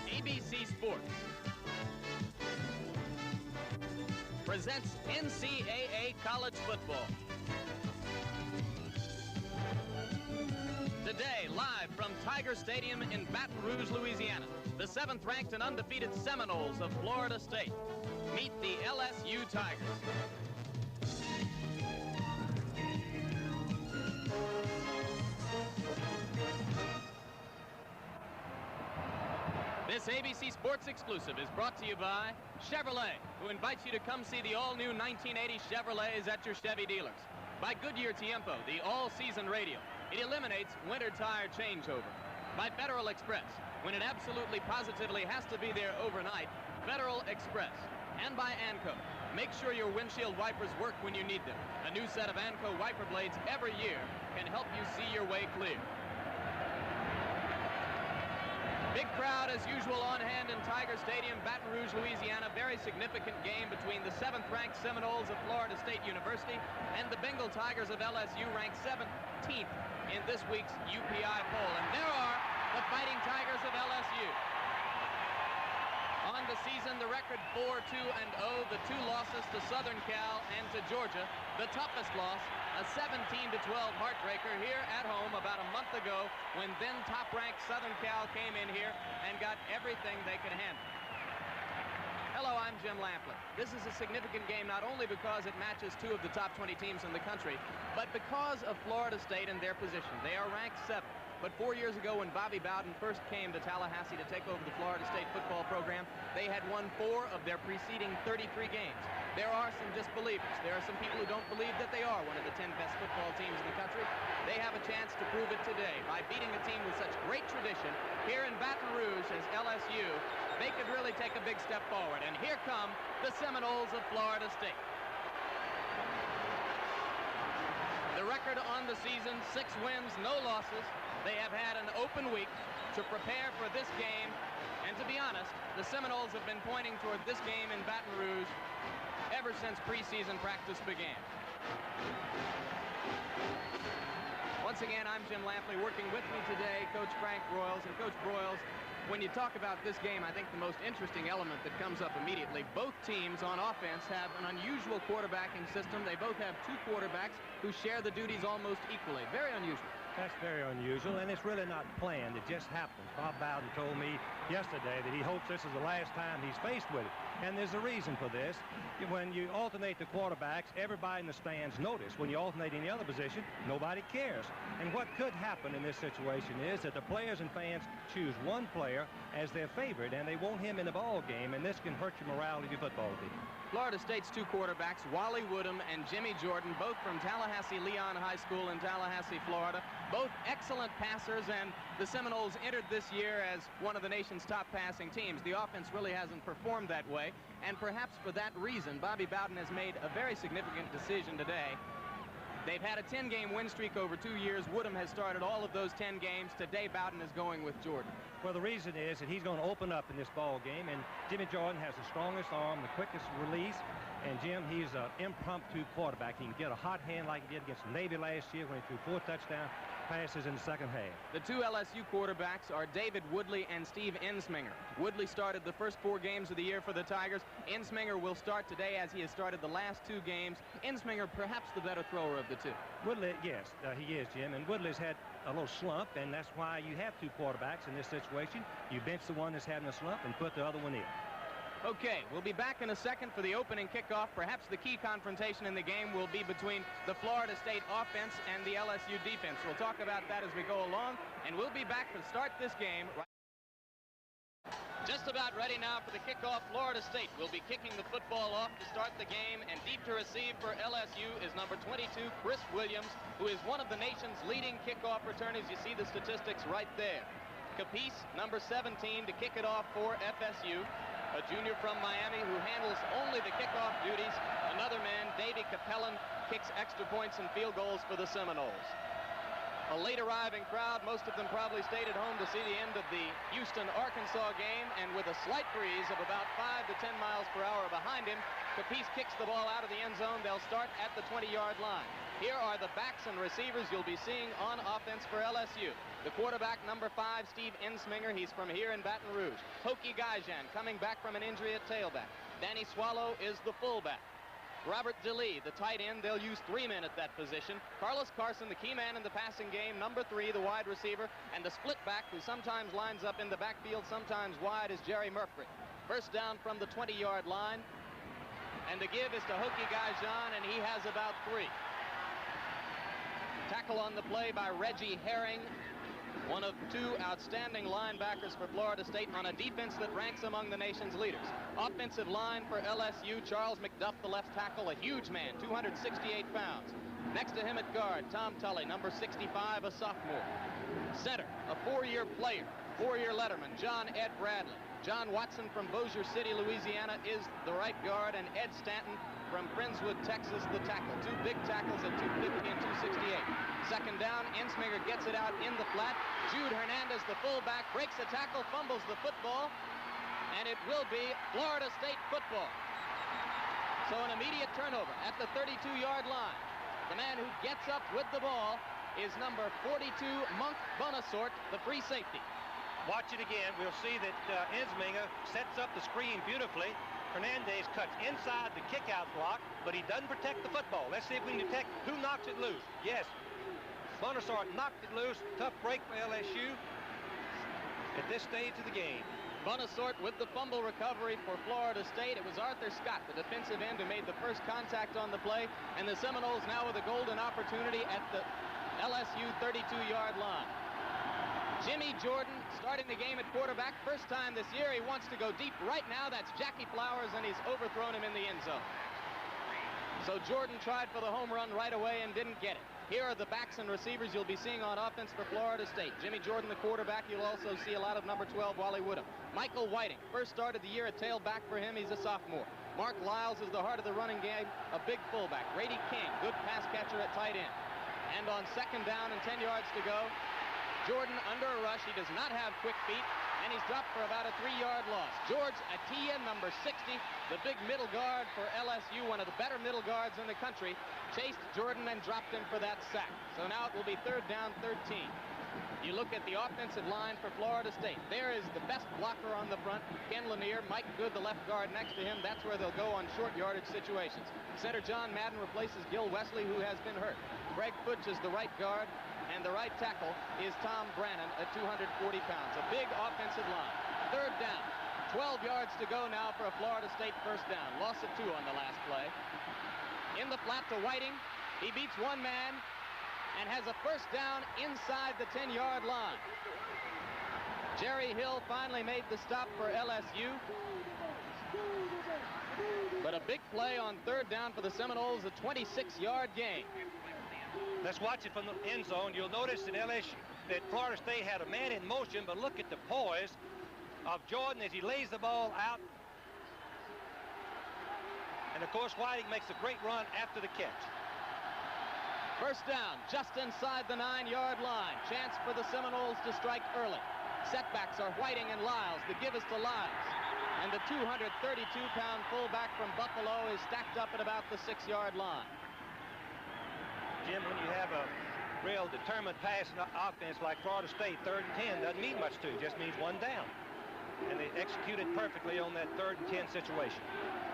ABC Sports presents NCAA college football. Today, live from Tiger Stadium in Baton Rouge, Louisiana, the 7th-ranked and undefeated Seminoles of Florida State meet the LSU Tigers. This ABC Sports exclusive is brought to you by Chevrolet, who invites you to come see the all-new 1980 Chevrolets at your Chevy dealers. By Goodyear Tiempo, the all-season radial. It eliminates winter tire changeover. By Federal Express, when it absolutely positively has to be there overnight, Federal Express. And by ANCO. Make sure your windshield wipers work when you need them. A new set of ANCO wiper blades every year can help you see your way clear. Big crowd as usual on hand in Tiger Stadium, Baton Rouge, Louisiana. Very significant game between the 7th-ranked Seminoles of Florida State University and the Bengal Tigers of LSU, ranked 17th in this week's UPI poll. And there are the Fighting Tigers of LSU. On the season, the record 4-2-0, the 2 losses to Southern Cal and to Georgia. The toughest loss, a 17-12 heartbreaker here at home about a month ago when then top-ranked Southern Cal came in here and got everything they could handle. Hello, I'm Jim Lampley. This is a significant game not only because it matches 2 of the top 20 teams in the country, but because of Florida State and their position. They are ranked 7th. But 4 years ago, when Bobby Bowden first came to Tallahassee to take over the Florida State football program, they had won 4 of their preceding 33 games. There are some disbelievers. There are some people who don't believe that they are one of the 10 best football teams in the country. They have a chance to prove it today by beating a team with such great tradition here in Baton Rouge as LSU. They could really take a big step forward. And here come the Seminoles of Florida State. The record on the season, 6 wins, no losses. They have had an open week to prepare for this game. And to be honest, the Seminoles have been pointing toward this game in Baton Rouge ever since preseason practice began. Once again, I'm Jim Lampley. Working with me today, Coach Frank Broyles. And Coach Broyles, when you talk about this game, I think the most interesting element that comes up immediately, both teams on offense have an unusual quarterbacking system. They both have 2 quarterbacks who share the duties almost equally. Very unusual. That's very unusual, and it's really not planned. It just happened. Bob Bowden told me yesterday that he hopes this is the last time he's faced with it. And there's a reason for this. When you alternate the quarterbacks, everybody in the stands notice. When you alternate in the other position, nobody cares. And what could happen in this situation is that the players and fans choose one player as their favorite, and they want him in the ball game, and this can hurt your morale of your football team. Florida State's 2 quarterbacks, Wally Woodham and Jimmy Jordan, both from Tallahassee Leon High School in Tallahassee, Florida. Both excellent passers, and the Seminoles entered this year as one of the nation's top passing teams. The offense really hasn't performed that way, and perhaps for that reason, Bobby Bowden has made a very significant decision today. They've had a 10-game win streak over 2 years. Woodham has started all of those 10 games. Today, Bowden is going with Jordan. Well, the reason is that he's going to open up in this ball game, and Jimmy Jordan has the strongest arm, the quickest release, and Jim, he's an impromptu quarterback. He can get a hot hand like he did against Navy last year when he threw 4 touchdown passes in the second half. The 2 LSU quarterbacks are David Woodley and Steve Ensminger. Woodley started the first 4 games of the year for the Tigers. Ensminger will start today as he has started the last 2 games. Ensminger perhaps the better thrower of the 2. Woodley, yes, he is, Jim. And Woodley's had a little slump, and that's why you have 2 quarterbacks in this situation. You bench the one that's having a slump and put the other one in. Okay, we'll be back in a second for the opening kickoff. Perhaps the key confrontation in the game will be between the Florida State offense and the LSU defense. We'll talk about that as we go along, and we'll be back to start this game. Just about ready now for the kickoff. Florida State will be kicking the football off to start the game, and deep to receive for LSU is number 22, Chris Williams, who is one of the nation's leading kickoff returners. You see the statistics right there. Capice, number 17, to kick it off for FSU. A junior from Miami who handles only the kickoff duties. Another man, Davey Capellan, kicks extra points and field goals for the Seminoles. A late arriving crowd, most of them probably stayed at home to see the end of the Houston-Arkansas game, and with a slight breeze of about 5 to 10 miles per hour behind him, Capice kicks the ball out of the end zone. They'll start at the 20-yard line. Here are the backs and receivers you'll be seeing on offense for LSU. The quarterback, number 5, Steve Ensminger. He's from here in Baton Rouge. Hokie Gajan coming back from an injury at tailback. Danny Swallow is the fullback. Robert DeLee, the tight end. They'll use 3 men at that position. Carlos Carson, the key man in the passing game. Number 3, the wide receiver. And the split back, who sometimes lines up in the backfield, sometimes wide, is Jerry Murphy. First down from the 20-yard line. And the give is to Hokie Gajan, and he has about 3. Tackle on the play by Reggie Herring, one of 2 outstanding linebackers for Florida State on a defense that ranks among the nation's leaders. Offensive line for LSU, Charles McDuff, the left tackle, a huge man, 268 pounds. Next to him at guard, Tom Tully, number 65, a sophomore. Center, a 4-year player, 4-year letterman, John Ed Bradley. John Watson from Bossier City, Louisiana, is the right guard, and Ed Stanton from Friendswood, Texas, the tackle. 2 big tackles at 250 and 268. Second down, Ensminger gets it out in the flat. Jude Hernandez, the fullback, breaks a tackle, fumbles the football, and it will be Florida State football. So an immediate turnover at the 32-yard line. The man who gets up with the ball is number 42, Monk Bonasort, the free safety. Watch it again. We'll see that Ensminger sets up the screen beautifully. Hernandez cuts inside the kick-out block, but he doesn't protect the football. Let's see if we can detect who knocks it loose. Yes, Bonasort knocked it loose. Tough break for LSU at this stage of the game. Bonasort with the fumble recovery for Florida State. It was Arthur Scott, the defensive end, who made the first contact on the play, and the Seminoles now with a golden opportunity at the LSU 32-yard line. Jimmy Jordan starting the game at quarterback. First time this year. He wants to go deep. Right now, that's Jackie Flowers, and he's overthrown him in the end zone. So Jordan tried for the home run right away and didn't get it. Here are the backs and receivers you'll be seeing on offense for Florida State. Jimmy Jordan, the quarterback. You'll also see a lot of number 12, Wally Woodham. Michael Whiting, first start of the year at tailback for him. He's a sophomore. Mark Lyles is the heart of the running game, a big fullback. Grady King, good pass catcher at tight end. And on second down and 10 yards to go, Jordan under a rush. He does not have quick feet, and he's dropped for about a 3-yard loss. George Atia, number 60, the big middle guard for LSU, one of the better middle guards in the country, chased Jordan and dropped him for that sack. So now it will be 3rd down, 13. You look at the offensive line for Florida State. There is the best blocker on the front, Ken Lanier. Mike Good, the left guard next to him. That's where they'll go on short yardage situations. Center John Madden replaces Gil Wesley, who has been hurt. Greg Futch is the right guard, and the right tackle is Tom Brannon at 240 pounds. A big offensive line. 3rd down. 12 yards to go now for a Florida State first down. Loss of 2 on the last play. In the flat to Whiting. He beats one man and has a first down inside the 10-yard line. Jerry Hill finally made the stop for LSU. But a big play on 3rd down for the Seminoles, a 26-yard gain. Let's watch it from the end zone. You'll notice that that Florida State had a man in motion, but look at the poise of Jordan as he lays the ball out. And of course, Whiting makes a great run after the catch. First down, just inside the 9-yard line. Chance for the Seminoles to strike early. Setbacks are Whiting and Lyles. The give is to Lyles. And the 232-pound fullback from Buffalo is stacked up at about the 6-yard line. Jim, when you have a real determined passing offense like Florida State, 3rd and 10 doesn't mean much to you. It just means 1 down. And they executed perfectly on that 3rd and 10 situation.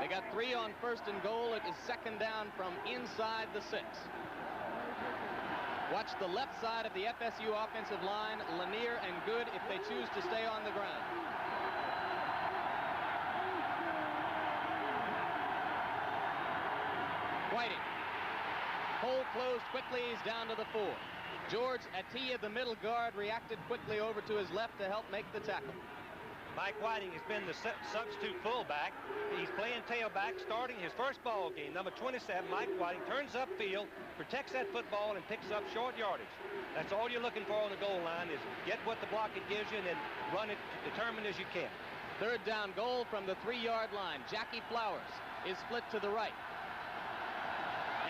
They got 3 on 1st and goal. It is 2nd down from inside the 6. Watch the left side of the FSU offensive line, Lanier and Good, if they choose to stay on the ground. Whiting. Hole closed quickly. He's down to the 4. George Atia, the middle guard, reacted quickly over to his left to help make the tackle. Mike Whiting has been the substitute fullback. He's playing tailback, starting his first ball game. Number 27, Mike Whiting, turns upfield, protects that football, and picks up short yardage. That's all you're looking for on the goal line, is get what the block it gives you and then run it determined as you can. 3rd down goal from the 3-yard line. Jackie Flowers is split to the right.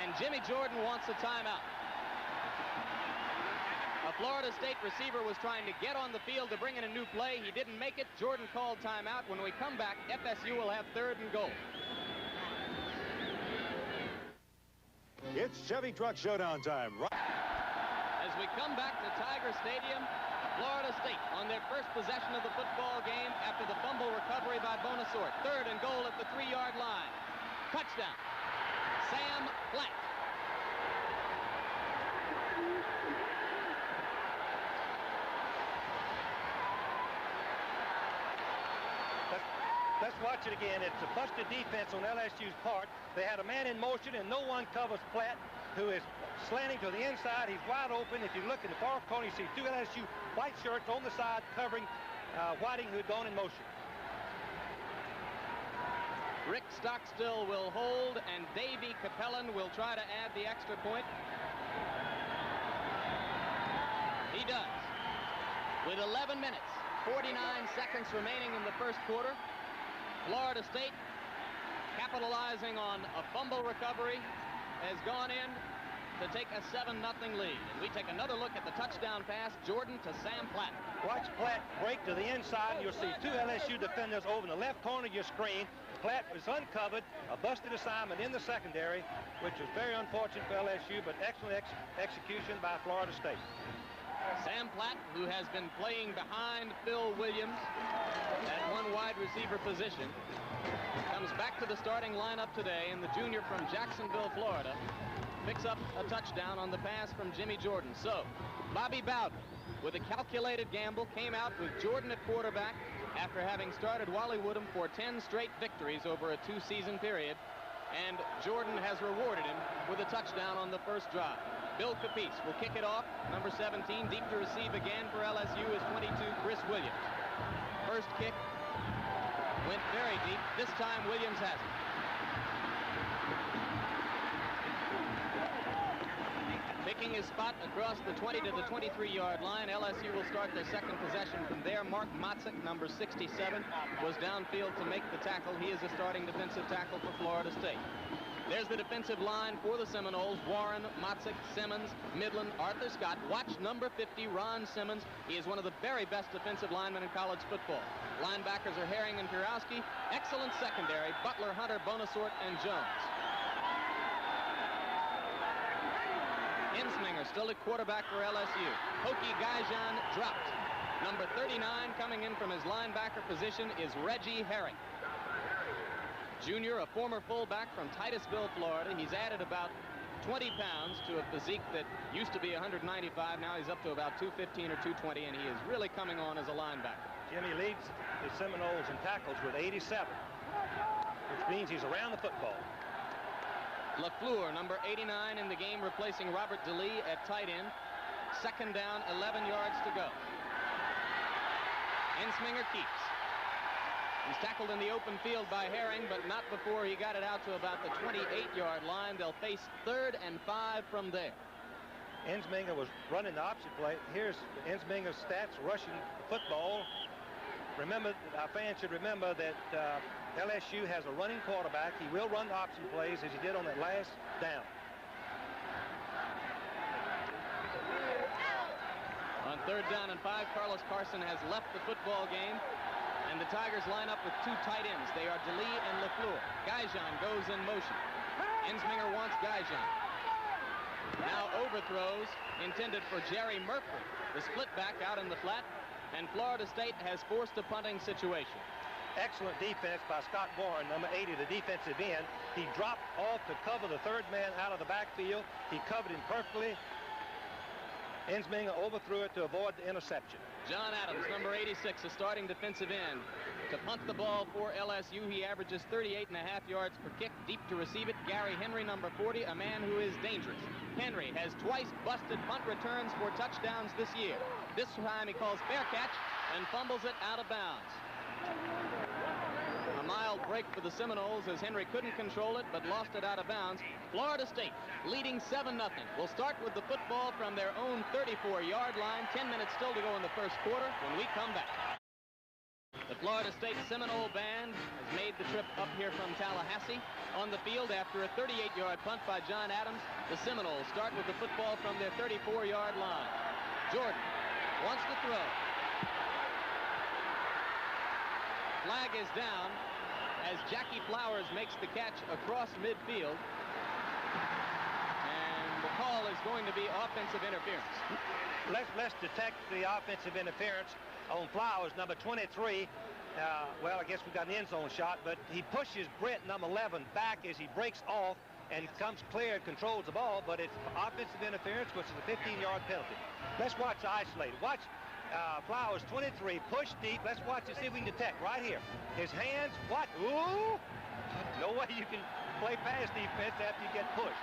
And Jimmy Jordan wants a timeout. A Florida State receiver was trying to get on the field to bring in a new play. He didn't make it. Jordan called timeout. When we come back, FSU will have 3rd and goal. It's Chevy Truck Showdown time. As we come back to Tiger Stadium, Florida State on their first possession of the football game after the fumble recovery by Bonasort. 3rd and goal at the 3-yard line. Touchdown, Sam Platt. Let's watch it again. It's a busted defense on LSU's part. They had a man in motion, and no one covers Platt, who is slanting to the inside. He's wide open. If you look in the far corner, you see 2 LSU white shirts on the side covering Whiting, who had gone in motion. Rick Stockstill will hold, and Davey Capellan will try to add the extra point. He does. With 11 minutes, 49 seconds remaining in the first quarter, Florida State, capitalizing on a fumble recovery, has gone in to take a 7-0 lead. And we take another look at the touchdown pass, Jordan to Sam Platt. Watch Platt break to the inside, and you'll see 2 LSU defenders over in the left corner of your screen. Platt was uncovered, a busted assignment in the secondary, which was very unfortunate for LSU, but excellent execution by Florida State. Sam Platt, who has been playing behind Phil Williams at one wide receiver position, comes back to the starting lineup today, and the junior from Jacksonville, Florida, picks up a touchdown on the pass from Jimmy Jordan. So, Bobby Bowden, with a calculated gamble, came out with Jordan at quarterback after having started Wally Woodham for 10 straight victories over a 2-season period, and Jordan has rewarded him with a touchdown on the first drive. Bill Capice will kick it off. Number 17, deep to receive again for LSU is 22, Chris Williams. First kick went very deep. This time Williams has it. Picking his spot across the 20 to the 23-yard line. LSU will start their second possession from there. Mark Motzik, number 67, was downfield to make the tackle. He is a starting defensive tackle for Florida State. There's the defensive line for the Seminoles. Warren, Motzik, Simmons, Midland, Arthur Scott. Watch number 50, Ron Simmons. He is one of the very best defensive linemen in college football. Linebackers are Herring and Pirowski. Excellent secondary, Butler, Hunter, Bonasort, and Jones. Insminger still at quarterback for LSU. Hokie Gaijan dropped. Number 39 coming in from his linebacker position is Reggie Herring. Junior, a former fullback from Titusville, Florida. He's added about 20 pounds to a physique that used to be 195. Now he's up to about 215 or 220, and he is really coming on as a linebacker. Jimmy leads the Seminoles in tackles with 87, which means he's around the football. LaFleur, number 89 in the game, replacing Robert DeLee at tight end. Second down, 11 yards to go. Insminger keeps. He's tackled in the open field by Herring, but not before he got it out to about the 28-yard line. They'll face 3rd and 5 from there. Insminger was running the opposite play. Here's Insminger's stats rushing the football. Remember, our fans should remember that LSU has a running quarterback. He will run the option plays as he did on that last down. On 3rd down and 5, Carlos Carson has left the football game. And the Tigers line up with 2 tight ends. They are DeLee and LaFleur. Gaijan goes in motion. Insminger wants Gaijan. Now overthrows intended for Jerry Murphy, the split back out in the flat. And Florida State has forced a punting situation. Excellent defense by Scott Warren, number 80, the defensive end. He dropped off to cover the 3rd man out of the backfield. He covered him perfectly. Insminger overthrew it to avoid the interception. John Adams, number 86, a starting defensive end. To punt the ball for LSU, he averages 38.5 yards per kick. Deep to receive it, Gary Henry, number 40, a man who is dangerous. Henry has twice busted punt returns for touchdowns this year. This time he calls fair catch and fumbles it out of bounds. A mild break for the Seminoles as Henry couldn't control it but lost it out of bounds. Florida State leading 7-0. We'll start with the football from their own 34-yard line. 10 minutes still to go in the first quarter when we come back. The Florida State Seminole Band has made the trip up here from Tallahassee. On the field after a 38-yard punt by John Adams, the Seminoles start with the football from their 34-yard line. Jordan wants to throw. Flag is down as Jackie Flowers makes the catch across midfield. going to be offensive interference. Let's detect the offensive interference on Flowers, number 23. Well, I guess we got an end zone shot, but he pushes Brett, number 11, back as he breaks off and comes clear and controls the ball, but it's offensive interference, which is a 15-yard penalty. Let's watch isolated. Watch Flowers, 23, push deep. Let's watch and see if we can detect right here. His hands, what? Ooh! No way you can play pass defense after you get pushed.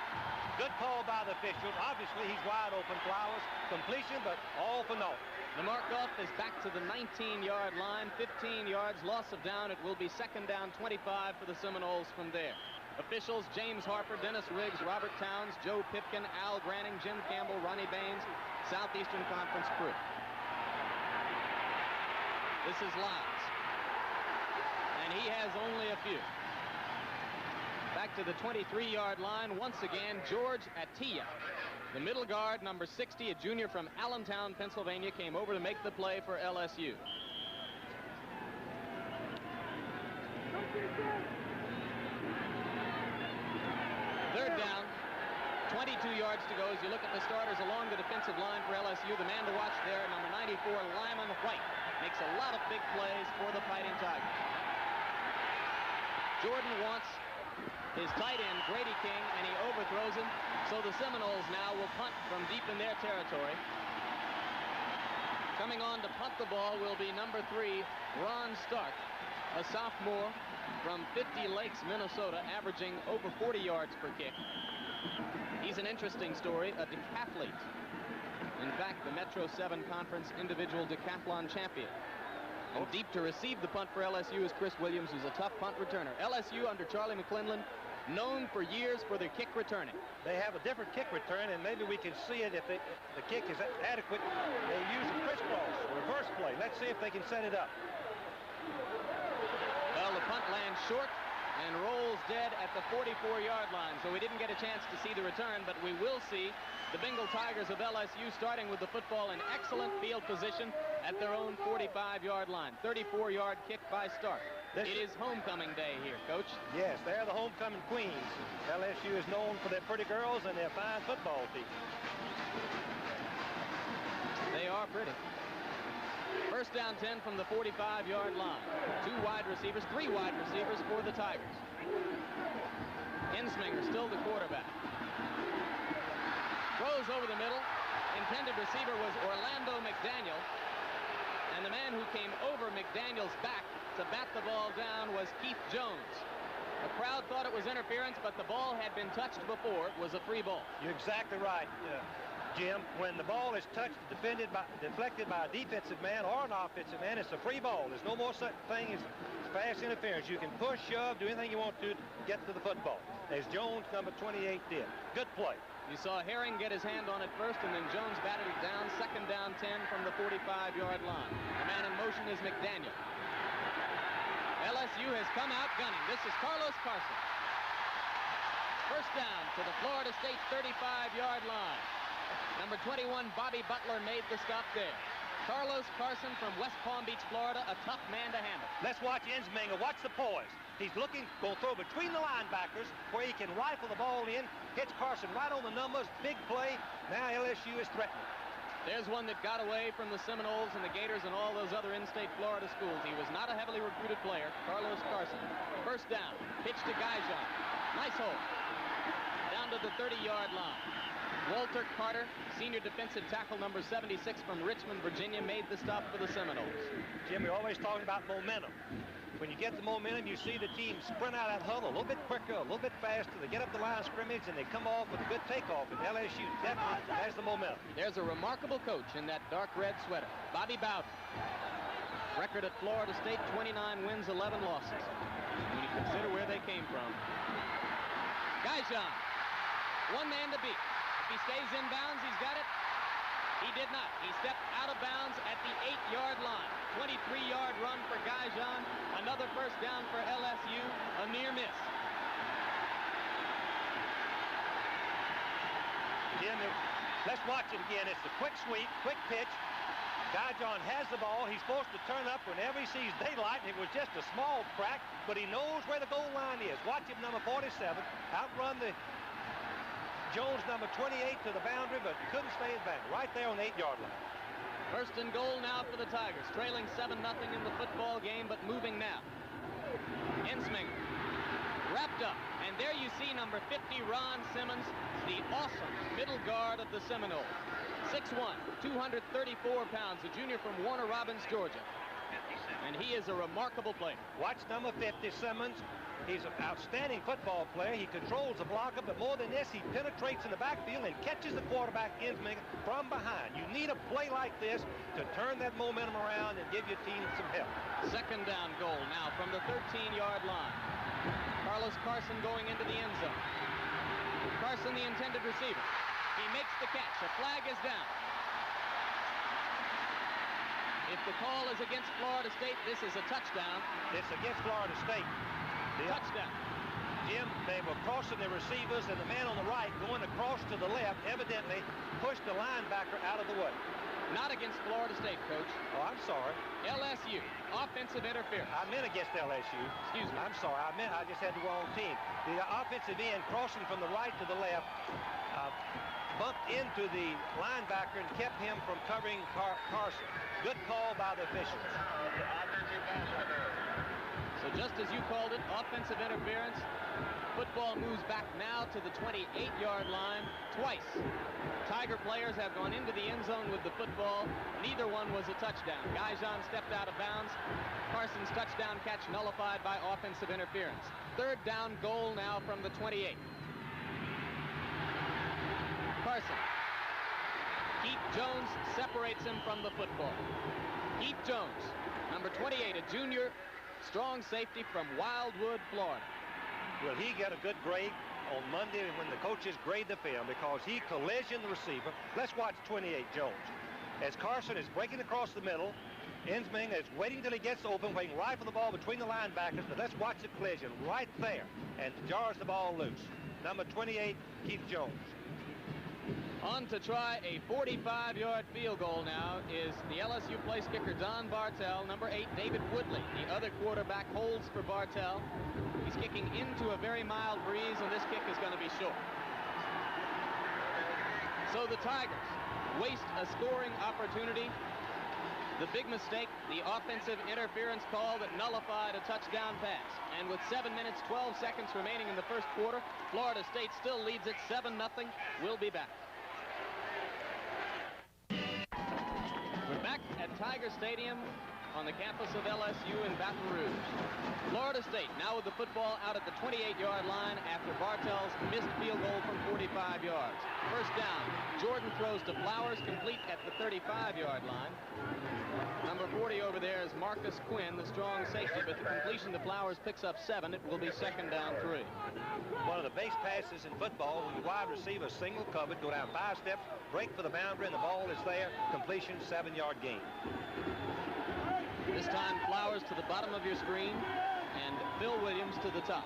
Good call by the officials. Obviously, he's wide open, Flowers. Completion, but all for naught. The mark-off is back to the 19-yard line, 15 yards, loss of down. It will be second down, 25 for the Seminoles from there. Officials, James Harper, Dennis Riggs, Robert Towns, Joe Pipkin, Al Granning, Jim Campbell, Ronnie Baines, Southeastern Conference crew. This is Lyles, and he has only a few. Back to the 23-yard line, once again, George Atiyah. The middle guard, number 60, a junior from Allentown, Pennsylvania, came over to make the play for LSU. Third down, 22 yards to go as you look at the starters along the defensive line for LSU. The man to watch there, number 94, Lyman White, makes a lot of big plays for the Fighting Tigers. Jordan wants his tight end, Grady King, and he overthrows him. So the Seminoles now will punt from deep in their territory. Coming on to punt the ball will be number 3, Ron Stark, a sophomore from 50 Lakes, Minnesota, averaging over 40 yards per kick. He's an interesting story, a decathlete. In fact, the Metro 7 Conference individual decathlon champion. And deep to receive the punt for LSU is Chris Williams, who's a tough punt returner. LSU under Charlie McClellan, known for years for their kick returning. They have a different kick return, and maybe we can see it if the kick is adequate. They use a crisscross, reverse play. Let's see if they can set it up. Well, the punt lands short and rolls dead at the 44-yard line, so we didn't get a chance to see the return, but we will see the Bengal Tigers of LSU starting with the football in excellent field position at their own 45-yard line. 34-yard kick by Stark. It is homecoming day here, Coach. Yes, they're the homecoming queens. LSU is known for their pretty girls and their fine football team. They are pretty. First down 10 from the 45-yard line. 3 wide receivers for the Tigers. Insminger still the quarterback. Throws over the middle. Intended receiver was Orlando McDaniel. And the man who came over McDaniel's back to bat the ball down was Keith Jones. The crowd thought it was interference, but the ball had been touched before. It was a free ball. You're exactly right, Jim. When the ball is touched, deflected by a defensive man or an offensive man, it's a free ball. There's no more such thing as pass interference. You can push, shove, do anything you want to get to the football, as Jones, number 28, did. Good play. You saw Herring get his hand on it first, and then Jones batted it down. Second down 10 from the 45-yard line. The man in motion is McDaniel. LSU has come out gunning. This is Carlos Carson. First down to the Florida State 35-yard line. Number 21, Bobby Butler, made the stop there. Carlos Carson from West Palm Beach, Florida, a tough man to handle. Let's watch Insminger. Watch the poise. He's looking, going to throw between the linebackers where he can rifle the ball in. Hits Carson right on the numbers. Big play. Now LSU is threatening. There's one that got away from the Seminoles and the Gators and all those other in-state Florida schools. He was not a heavily recruited player, Carlos Carson. First down. Pitch to Guyjon. Nice hole. Down to the 30-yard line. Walter Carter, senior defensive tackle number 76 from Richmond, Virginia, made the stop for the Seminoles. Jim, we're always talking about momentum. When you get the momentum, you see the team sprint out of that huddle a little bit quicker, a little bit faster. They get up the line of scrimmage, and they come off with a good takeoff. And LSU definitely has the momentum. There's a remarkable coach in that dark red sweater, Bobby Bowden. Record at Florida State, 29 wins, 11 losses. When you consider where they came from. Guyjon, one man to beat. If he stays in bounds, he's got it. He did not. He stepped out of bounds at the 8-yard line. 23-yard run for Guyjon. Another first down for LSU. A near miss. Jim, let's watch it again. It's a quick sweep, quick pitch. Guyjon has the ball. He's supposed to turn up whenever he sees daylight, and it was just a small crack, but he knows where the goal line is. Watch him, number 47, outrun the Jones, number 28, to the boundary, but couldn't stay in back. Right there on the 8-yard line. First and goal now for the Tigers, trailing 7-0 in the football game, but moving now. Ensminger wrapped up, and there you see number 50, Ron Simmons, the awesome middle guard of the Seminoles. 6'1", 234 pounds, a junior from Warner Robins, Georgia. And he is a remarkable player. Watch number 50, Simmons. He's an outstanding football player. He controls the blocker, but more than this, he penetrates in the backfield and catches the quarterback Ensminger from behind. You need a play like this to turn that momentum around and give your team some help. Second down goal now from the 13-yard line. Carlos Carson going into the end zone. Carson, the intended receiver. He makes the catch. A flag is down. If the call is against Florida State, this is a touchdown. It's against Florida State. Touchdown. Jim, they were crossing the receivers, and the man on the right going across to the left evidently pushed the linebacker out of the way. Not against Florida State, Coach. Oh, I'm sorry. LSU, offensive interference. I meant against LSU. Excuse me. I'm sorry. I just had the wrong team. The offensive end crossing from the right to the left bumped into the linebacker and kept him from covering Carson. Good call by the officials. So just as you called it, offensive interference. Football moves back now to the 28-yard line twice. Tiger players have gone into the end zone with the football. Neither one was a touchdown. Gaijan stepped out of bounds. Carson's touchdown catch nullified by offensive interference. Third down goal now from the 28. Carson. Keith Jones separates him from the football. Keith Jones, number 28, a junior strong safety from Wildwood, Florida. Will he get a good grade on Monday when the coaches grade the film, because he collisioned the receiver? Let's watch 28 Jones. As Carson is breaking across the middle, Ensminger is waiting till he gets open, waiting right for the ball between the linebackers, but let's watch the collision right there, and jars the ball loose. Number 28, Keith Jones. On to try a 45-yard field goal now is the LSU place kicker Don Bartell. Number 8, David Woodley. The other quarterback holds for Bartell. He's kicking into a very mild breeze, and this kick is going to be short. So the Tigers waste a scoring opportunity. The big mistake, the offensive interference call that nullified a touchdown pass. And with 7 minutes, 12 seconds remaining in the first quarter, Florida State still leads it 7-0. We'll be back. We're back at Tiger Stadium on the campus of LSU in Baton Rouge. Florida State now with the football out at the 28-yard line after Bartell's missed field goal from 45 yards. First down, Jordan throws to Flowers, complete at the 35-yard line. Number 40 over there is Marcus Quinn, the strong safety, but the completion to Flowers picks up 7. It will be second down 3. One of the base passes in football, when the wide receiver single covered, go down 5 steps, break for the boundary, and the ball is there. Completion, 7-yard gain. This time Flowers to the bottom of your screen and Phil Williams to the top.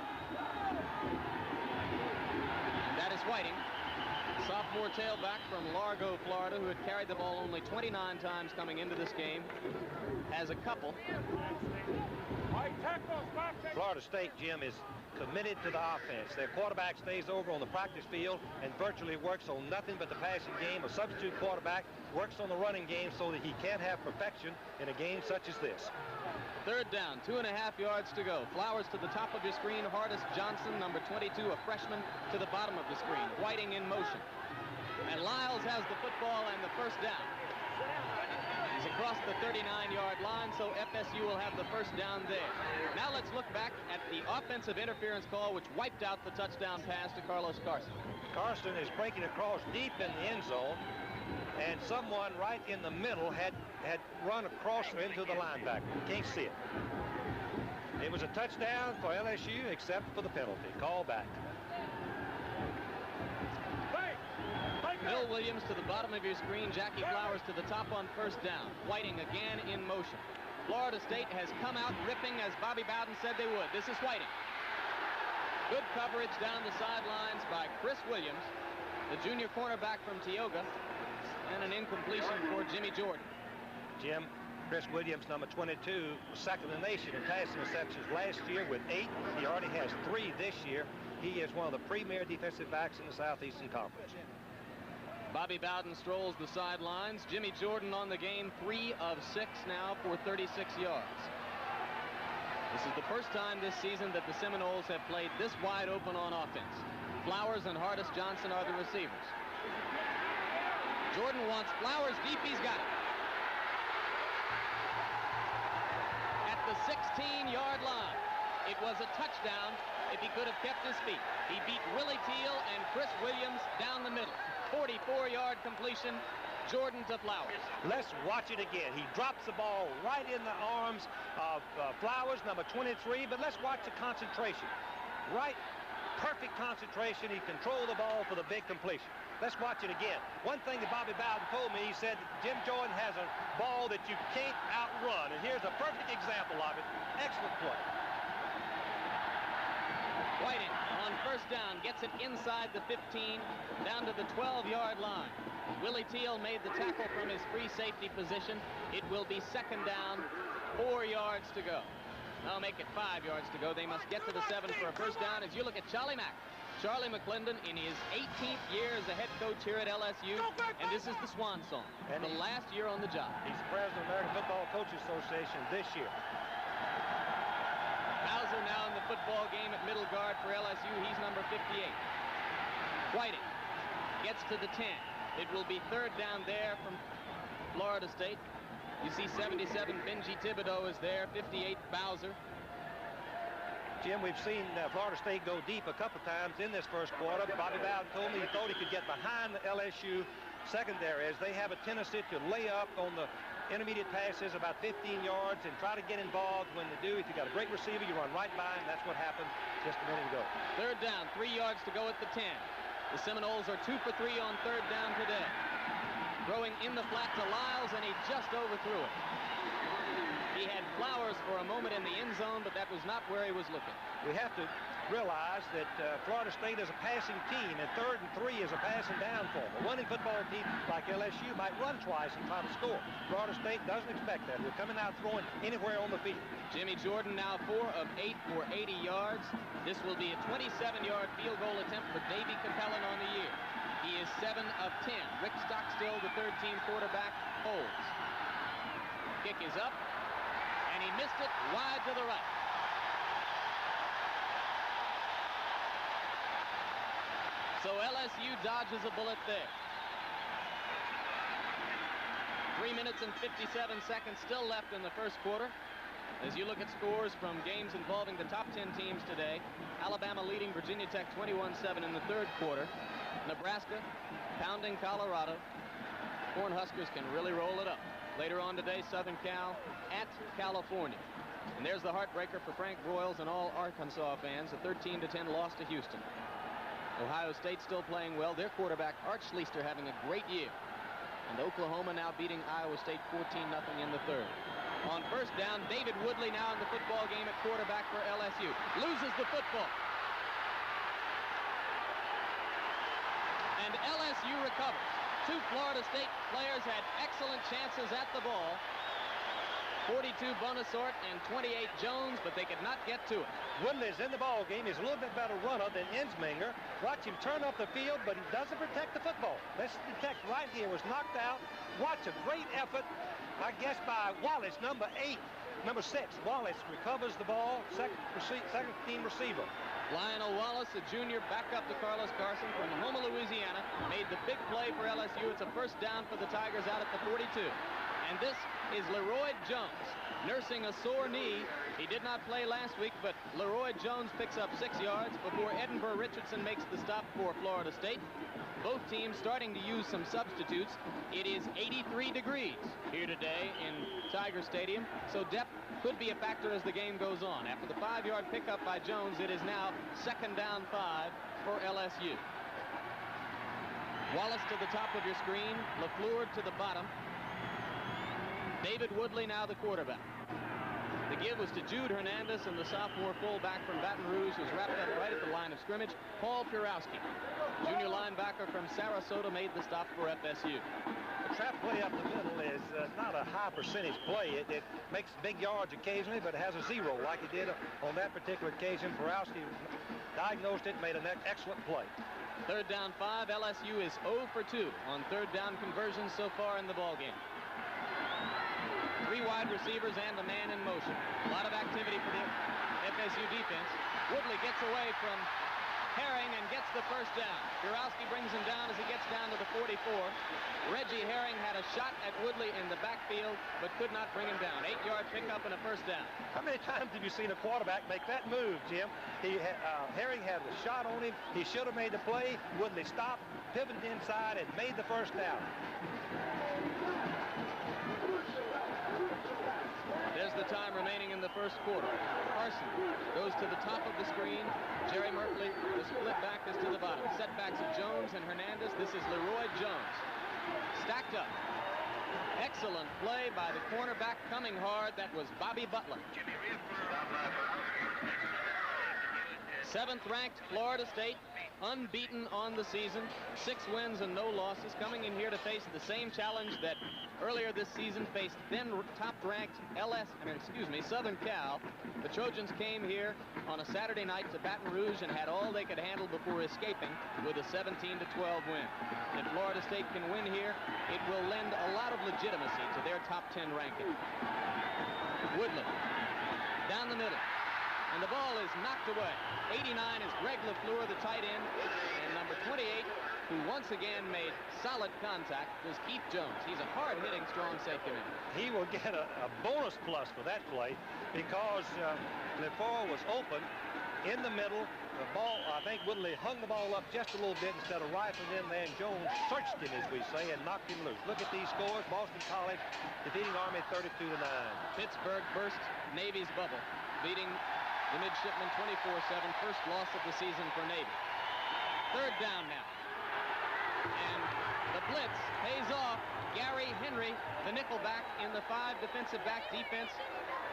And that is Whiting, sophomore tailback from Largo, Florida, who had carried the ball only 29 times coming into this game, has a couple. Florida State, Jim, is committed to the offense. Their quarterback stays over on the practice field and virtually works on nothing but the passing game. A substitute quarterback works on the running game so that he can have perfection in a game such as this. Third down, 2.5 yards to go. Flowers to the top of your screen. Hardest Johnson, number 22, a freshman, to the bottom of the screen. Whiting in motion. And Lyles has the football and the first down. He's across the 39-yard line, so FSU will have the first down there. Now let's look back at the offensive interference call, which wiped out the touchdown pass to Carlos Carson. Carson is breaking across deep in the end zone, and someone right in the middle had run across into the linebacker. You can't see it. It was a touchdown for LSU, except for the penalty. Call back. Bill Williams to the bottom of your screen. Jackie Flowers to the top on first down. Whiting again in motion. Florida State has come out ripping as Bobby Bowden said they would. This is Whiting. Good coverage down the sidelines by Chris Williams, the junior cornerback from Tioga, and an incompletion for Jimmy Jordan. Jim, Chris Williams, number 22, was second in the nation in passing receptions last year with 8. He already has 3 this year. He is one of the premier defensive backs in the Southeastern Conference. Bobby Bowden strolls the sidelines. Jimmy Jordan on the game, 3 of 6 now for 36 yards. This is the first time this season that the Seminoles have played this wide open on offense. Flowers and Hardis Johnson are the receivers. Jordan wants Flowers deep. He's got it. At the 16-yard line. It was a touchdown if he could have kept his feet. He beat Willie Teal and Chris Williams down the middle. 44-yard completion. Jordan to Flowers. Let's watch it again. He drops the ball right in the arms of Flowers, number 23, but let's watch the concentration. Right, perfect concentration. He controlled the ball for the big completion. Let's watch it again. One thing that Bobby Bowden told me, he said Jim Jordan has a ball that you can't outrun, and here's a perfect example of it. Excellent play. Whiting on first down gets it inside the 15 down to the 12-yard line. Willie Teal made the tackle from his free safety position. It will be second down, 4 yards to go. I'll make it 5 yards to go. They must get to the 7 for a first down. As you look at Charlie Mack. Charlie McClendon in his 18th year as a head coach here at LSU, and this is the swan song, and the last year on the job. He's the president of the American Football Coaches Association this year. Bowser now in the football game at middle guard for LSU. He's number 58. Whiting gets to the 10. It will be third down there from Florida State. You see 77 Benji Thibodeau is there, 58 Bowser. Jim, we've seen Florida State go deep a couple times in this first quarter. Bobby Bowden told me he thought he could get behind the LSU secondary as they have a tendency to lay up on the intermediate passes about 15 yards and try to get involved. When they do, if you got a great receiver, you run right by him. That's what happened just a minute ago. Third down, 3 yards to go at the 10. The Seminoles are 2 for 3 on third down today. Throwing in the flat to Lyles, and he just overthrew it. He had Flowers for a moment in the end zone, but that was not where he was looking. We have to realize that Florida State is a passing team, and 3rd and 3 is a passing down form. A running football team like LSU might run twice and try to score. Florida State doesn't expect that. We're coming out throwing anywhere on the field. Jimmy Jordan now 4 of 8 for 80 yards. This will be a 27-yard field goal attempt for Davey Capellan on the year. He is 7 of 10. Rick Stockstill, the third-team quarterback, holds. Kick is up. And he missed it wide to the right. So LSU dodges a bullet there. 3 minutes and 57 seconds still left in the first quarter. As you look at scores from games involving the top 10 teams today, Alabama leading Virginia Tech 21-7 in the third quarter. Nebraska pounding Colorado. Cornhuskers can really roll it up. Later on today, Southern Cal at California. And there's the heartbreaker for Frank Broyles and all Arkansas fans. A 13-10 loss to Houston. Ohio State still playing well. Their quarterback, Art Schleister, having a great year. And Oklahoma now beating Iowa State 14-0 in the third. On first down, David Woodley now in the football game at quarterback for LSU. Loses the football. And LSU recovers. 2 Florida State players had excellent chances at the ball. 42 Bonasort and 28 Jones, but they could not get to it. Woodley's in the ball game. He's a little bit better runner than Ensminger. Watch him turn up the field, but he doesn't protect the football. This detect right here was knocked out. Watch a great effort, I guess, by Wallace, number 6. Wallace recovers the ball, second team receiver. Lionel Wallace, a junior, back up to Carlos Carson from Houma, Louisiana, made the big play for LSU. It's a first down for the Tigers out at the 42. And this is Leroy Jones, nursing a sore knee. He did not play last week, but Leroy Jones picks up 6 yards before Edinburgh Richardson makes the stop for Florida State. Both teams starting to use some substitutes. It is 83 degrees here today in Tiger Stadium, so depth could be a factor as the game goes on. After the 5-yard pickup by Jones, it is now second down 5 for LSU. Wallace to the top of your screen, LaFleur to the bottom. David Woodley now the quarterback. The give was to Jude Hernandez, and the sophomore fullback from Baton Rouge was wrapped up right at the line of scrimmage, Paul Purowski. Junior linebacker from Sarasota made the stop for FSU. The trap play up the middle is not a high percentage play. It makes big yards occasionally, but it has a zero like it did on that particular occasion. Borowski diagnosed it, made an excellent play. Third down 5. LSU is 0 for 2 on third down conversions so far in the ballgame. 3 wide receivers and a man in motion. A lot of activity for the FSU defense. Woodley gets away from Herring and gets the first down. Borowski brings him down as he gets down to the 44. Reggie Herring had a shot at Woodley in the backfield, but could not bring him down. 8-yard pickup and a first down. How many times have you seen a quarterback make that move, Jim? Herring had a shot on him. He should have made the play. Woodley stopped, pivoted inside, and made the first down. There's the time remaining in the first quarter. Carson goes to the top of the screen. Jerry Merkley, the split back is to the bottom. Setbacks of Jones and Hernandez. This is Leroy Jones. Stacked up. Excellent play by the cornerback coming hard. That was Bobby Butler. 7th-ranked Florida State, unbeaten on the season, 6 wins and no losses, coming in here to face the same challenge that earlier this season faced then top-ranked Southern Cal. The Trojans came here on a Saturday night to Baton Rouge and had all they could handle before escaping with a 17-12 win. If Florida State can win here, it will lend a lot of legitimacy to their top 10 ranking. Woodland down the middle, and the ball is knocked away. 89 is Greg LaFleur, the tight end, and number 28, who once again made solid contact, was Keith Jones. He's a hard-hitting, strong safety man. He will get a bonus plus for that play because LaFleur was open in the middle. The ball, I think Woodley hung the ball up just a little bit instead of rifling in there, and Jones searched him, as we say, and knocked him loose. Look at these scores. Boston College defeating Army 32-9. Pittsburgh burst Navy's bubble, beating the midshipmen 24-7, first loss of the season for Navy. Third down now. And the blitz pays off. Gary Henry, the nickelback in the 5 defensive back defense,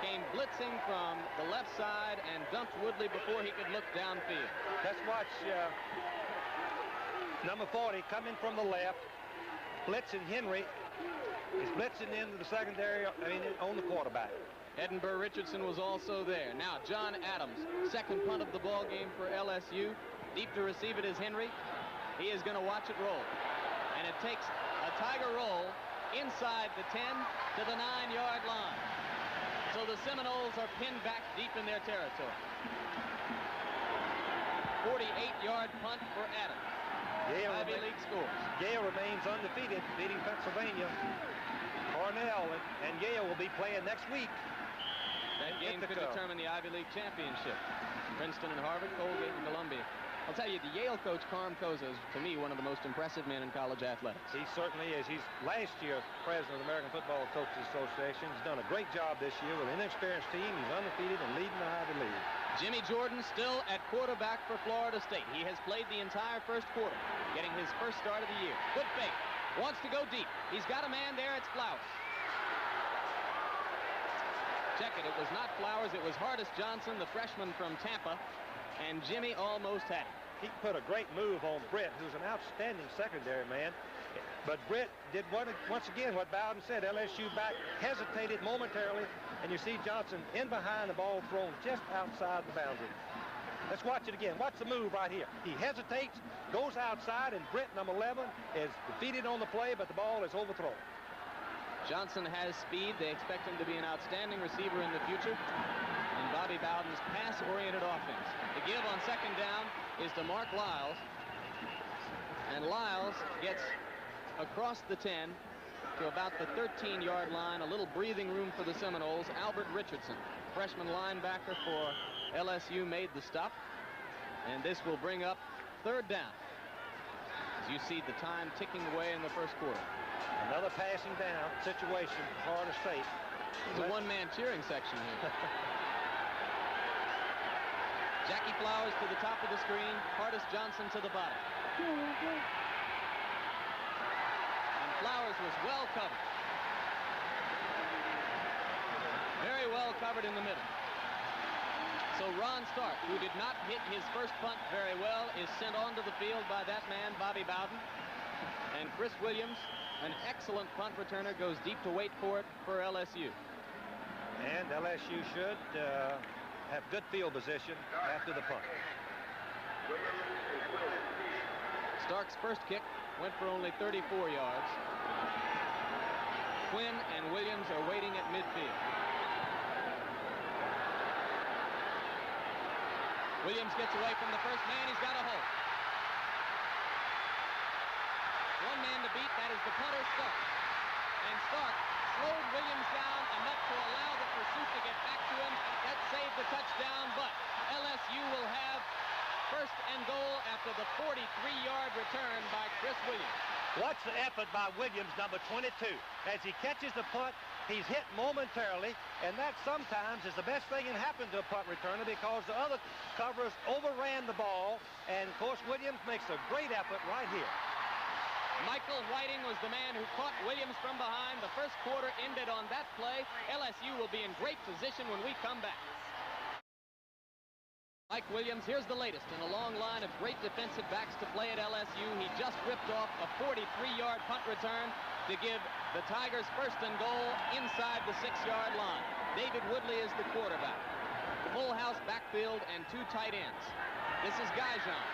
came blitzing from the left side and dumped Woodley before he could look downfield. Let's watch number 40 coming from the left, blitzing Henry. He's blitzing into the secondary, on the quarterback. Edinburgh Richardson was also there. Now John Adams, second punt of the ball game for LSU. Deep to receive it is Henry. He is going to watch it roll. And it takes a Tiger roll inside the 10 to the 9-yard line. So the Seminoles are pinned back deep in their territory. 48-yard punt for Adams. Ivy League scores. Yale remains undefeated, beating Pennsylvania. Cornell and Yale will be playing next week. That game could determine the Ivy League championship. Princeton and Harvard, Colgate and Columbia. I'll tell you, the Yale coach, Carm Koza, is, to me, one of the most impressive men in college athletics. He certainly is. He's last year president of the American Football Coaches Association. He's done a great job this year with an inexperienced team. He's undefeated and leading the Ivy League. Jimmy Jordan still at quarterback for Florida State. He has played the entire first quarter, getting his first start of the year. Good fake. Wants to go deep. He's got a man there. It's Flowers. Check it. It was not Flowers. It was Hardis Johnson, the freshman from Tampa. And Jimmy almost had it. He put a great move on Britt, who's an outstanding secondary man. But Britt did once again what Bowden said. LSU back hesitated momentarily, and you see Johnson in behind, the ball thrown just outside the boundary. Let's watch it again. Watch the move right here. He hesitates, goes outside, and Britt, number 11, is defeated on the play, but the ball is overthrown. Johnson has speed. They expect him to be an outstanding receiver in the future. And Bobby Bowden's pass-oriented offense. The give on second down is to Mark Lyles. And Lyles gets across the 10 to about the 13-yard line. A little breathing room for the Seminoles. Albert Richardson, freshman linebacker for LSU, made the stop. And this will bring up third down. As you see the time ticking away in the first quarter. Another passing down situation for Florida State. There's a one-man cheering section here. Jackie Flowers to the top of the screen. Hardis Johnson to the bottom. And Flowers was well covered. Very well covered in the middle. So Ron Stark, who did not hit his first punt very well, is sent onto the field by that man, Bobby Bowden. And Chris Williams An excellent punt returner goes deep to wait for it for LSU. And LSU should have good field position after the punt. Stark's first kick went for only 34 yards. Quinn and Williams are waiting at midfield. Williams gets away from the first man. He's got a hole. One man to beat. That is the punter, Stark. And Stark slowed Williams down enough to allow the pursuit to get back to him. That saved the touchdown, but LSU will have first and goal after the 43-yard return by Chris Williams. Watch the effort by Williams, number 22. As he catches the punt, he's hit momentarily, and that sometimes is the best thing that can happen to a punt returner because the other coverers overran the ball, and of course Williams makes a great effort right here. Michael Whiting was the man who caught Williams from behind. The first quarter ended on that play. LSU will be in great position when we come back. Mike Williams, here's the latest in a long line of great defensive backs to play at LSU. He just ripped off a 43-yard punt return to give the Tigers first and goal inside the 6-yard line. David Woodley is the quarterback. Full house backfield and two tight ends. This is Gajan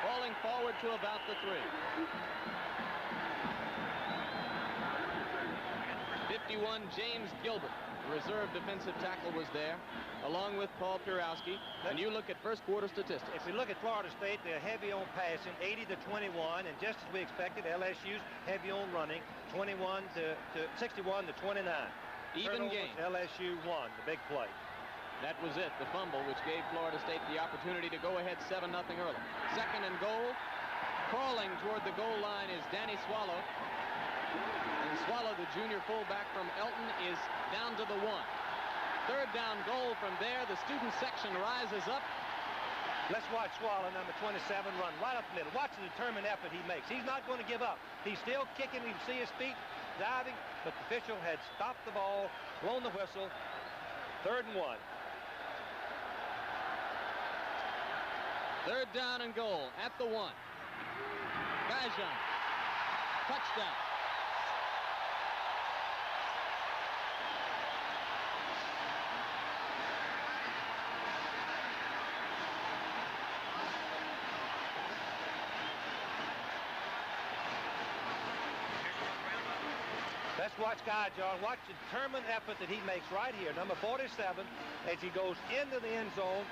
falling forward to about the 3. 51, James Gilbert, reserve defensive tackle, was there, along with Paul Purowski. And you look at first quarter statistics. If we look at Florida State, they're heavy on passing, 80-21, and just as we expected, LSU's heavy on running, 61 to 29. Even game. LSU won the big play. That was it, the fumble, which gave Florida State the opportunity to go ahead 7-0 early. Second and goal. Crawling toward the goal line is Danny Swallow. And Swallow, the junior fullback from Elton, is down to the 1. Third down goal from there. The student section rises up. Let's watch Swallow, number 27, run right up the middle. Watch the determined effort he makes. He's not going to give up. He's still kicking. You can see his feet diving, but the official had stopped the ball, blown the whistle. 3rd and 1. Third down and goal at the 1. Gajan. Touchdown. Let's watch Gajan. Watch the determined effort that he makes right here. Number 47, as he goes into the end zone,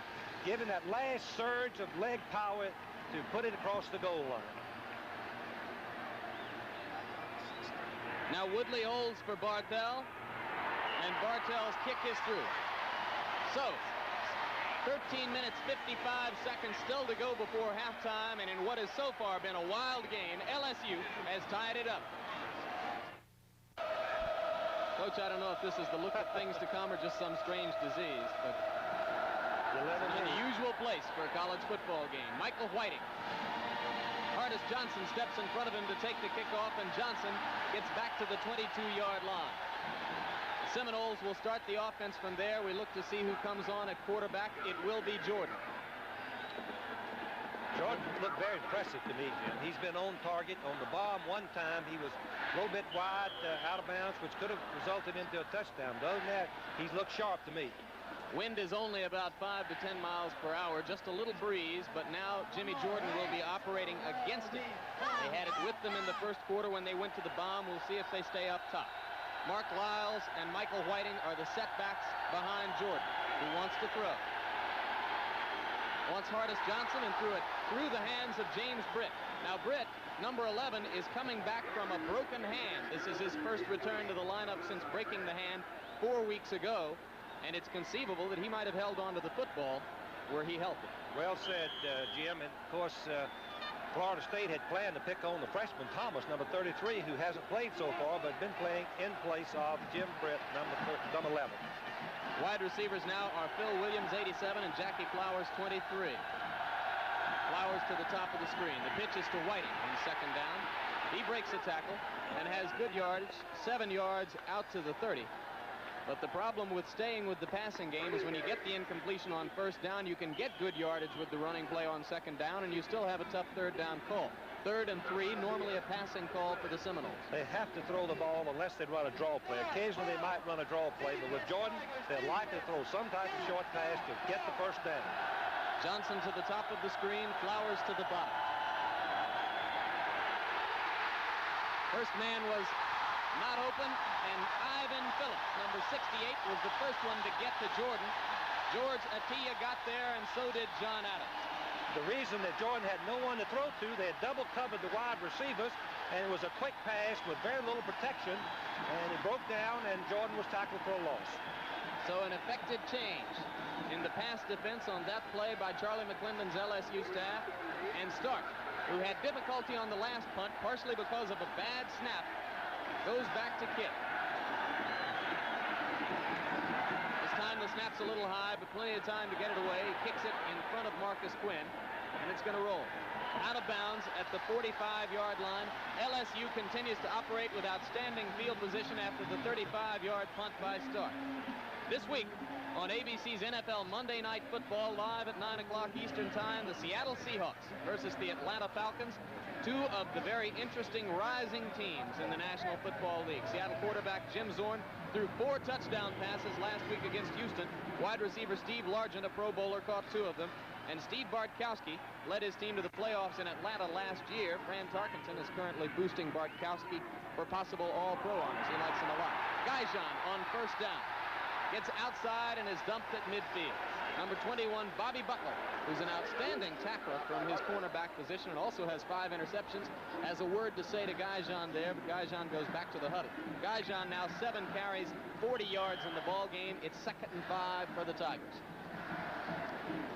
giving that last surge of leg power to put it across the goal line. Now Woodley holds for Bartell, and Bartell's kick is through. So, 13 minutes, 55 seconds still to go before halftime, and in what has so far been a wild game, LSU has tied it up. Coach, I don't know if this is the look of things to come or just some strange disease, but it's an unusual place for a college football game. Michael Whiting. Hardest Johnson steps in front of him to take the kickoff, and Johnson gets back to the 22-yard line. The Seminoles will start the offense from there. We look to see who comes on at quarterback. It will be Jordan. Jordan looked very impressive to me, Jim. He's been on target. On the bomb one time, he was a little bit wide, out of bounds, which could have resulted into a touchdown. But other than that, he's looked sharp to me. Wind is only about 5 to 10 miles per hour, just a little breeze, but now Jimmy Jordan will be operating against it. They had it with them in the first quarter when they went to the bomb. We'll see if they stay up top. Mark Lyles and Michael Whiting are the setbacks behind Jordan, who wants to throw. Wants Hardest Johnson and threw it through the hands of James Britt. Now Britt, number 11, is coming back from a broken hand. This is his first return to the lineup since breaking the hand 4 weeks ago. And it's conceivable that he might have held on to the football where he held it. Well said, Jim. And, of course, Florida State had planned to pick on the freshman Thomas, number 33, who hasn't played so far, but been playing in place of Jim Britt, number 11. Wide receivers now are Phil Williams, 87, and Jackie Flowers, 23. Flowers to the top of the screen. The pitch is to Whiting on second down. He breaks a tackle and has good yardage, 7 yards out to the 30. But the problem with staying with the passing game is when you get the incompletion on first down, you can get good yardage with the running play on second down, and you still have a tough third down call. 3rd and 3, normally a passing call for the Seminoles. They have to throw the ball unless they run a draw play. Occasionally they might run a draw play, but with Jordan, they're likely to throw some type of short pass to get the first down. Johnson to the top of the screen, Flowers to the bottom. First man was not open, and Ivan Phillips, number 68, was the first one to get to Jordan. George Atiyah got there, and so did John Adams. The reason that Jordan had no one to throw to, they had double covered the wide receivers, and it was a quick pass with very little protection, and it broke down, and Jordan was tackled for a loss. So an effective change in the pass defense on that play by Charlie McClendon's LSU staff, and Stark, who had difficulty on the last punt, partially because of a bad snap, goes back to kick. This time the snap's a little high, but plenty of time to get it away. He kicks it in front of Marcus Quinn, and it's going to roll. Out of bounds at the 45-yard line. LSU continues to operate with outstanding field position after the 35-yard punt by Stark. This week on ABC's NFL Monday Night Football, live at 9 o'clock Eastern Time, the Seattle Seahawks versus the Atlanta Falcons, two of the very interesting rising teams in the National Football League. Seattle quarterback Jim Zorn threw 4 touchdown passes last week against Houston. Wide receiver Steve Largent, a Pro Bowler, caught 2 of them. And Steve Bartkowski led his team to the playoffs in Atlanta last year. Fran Tarkenton is currently boosting Bartkowski for possible All-Pro honors. He likes him a lot. Gaijan on first down. Gets outside and is dumped at midfield. Number 21, Bobby Butler, who's an outstanding tackler from his cornerback position and also has 5 interceptions, has a word to say to Gaijan there, but Gaijan goes back to the huddle. Gaijan now 7 carries, 40 yards in the ball game. It's 2nd and 5 for the Tigers.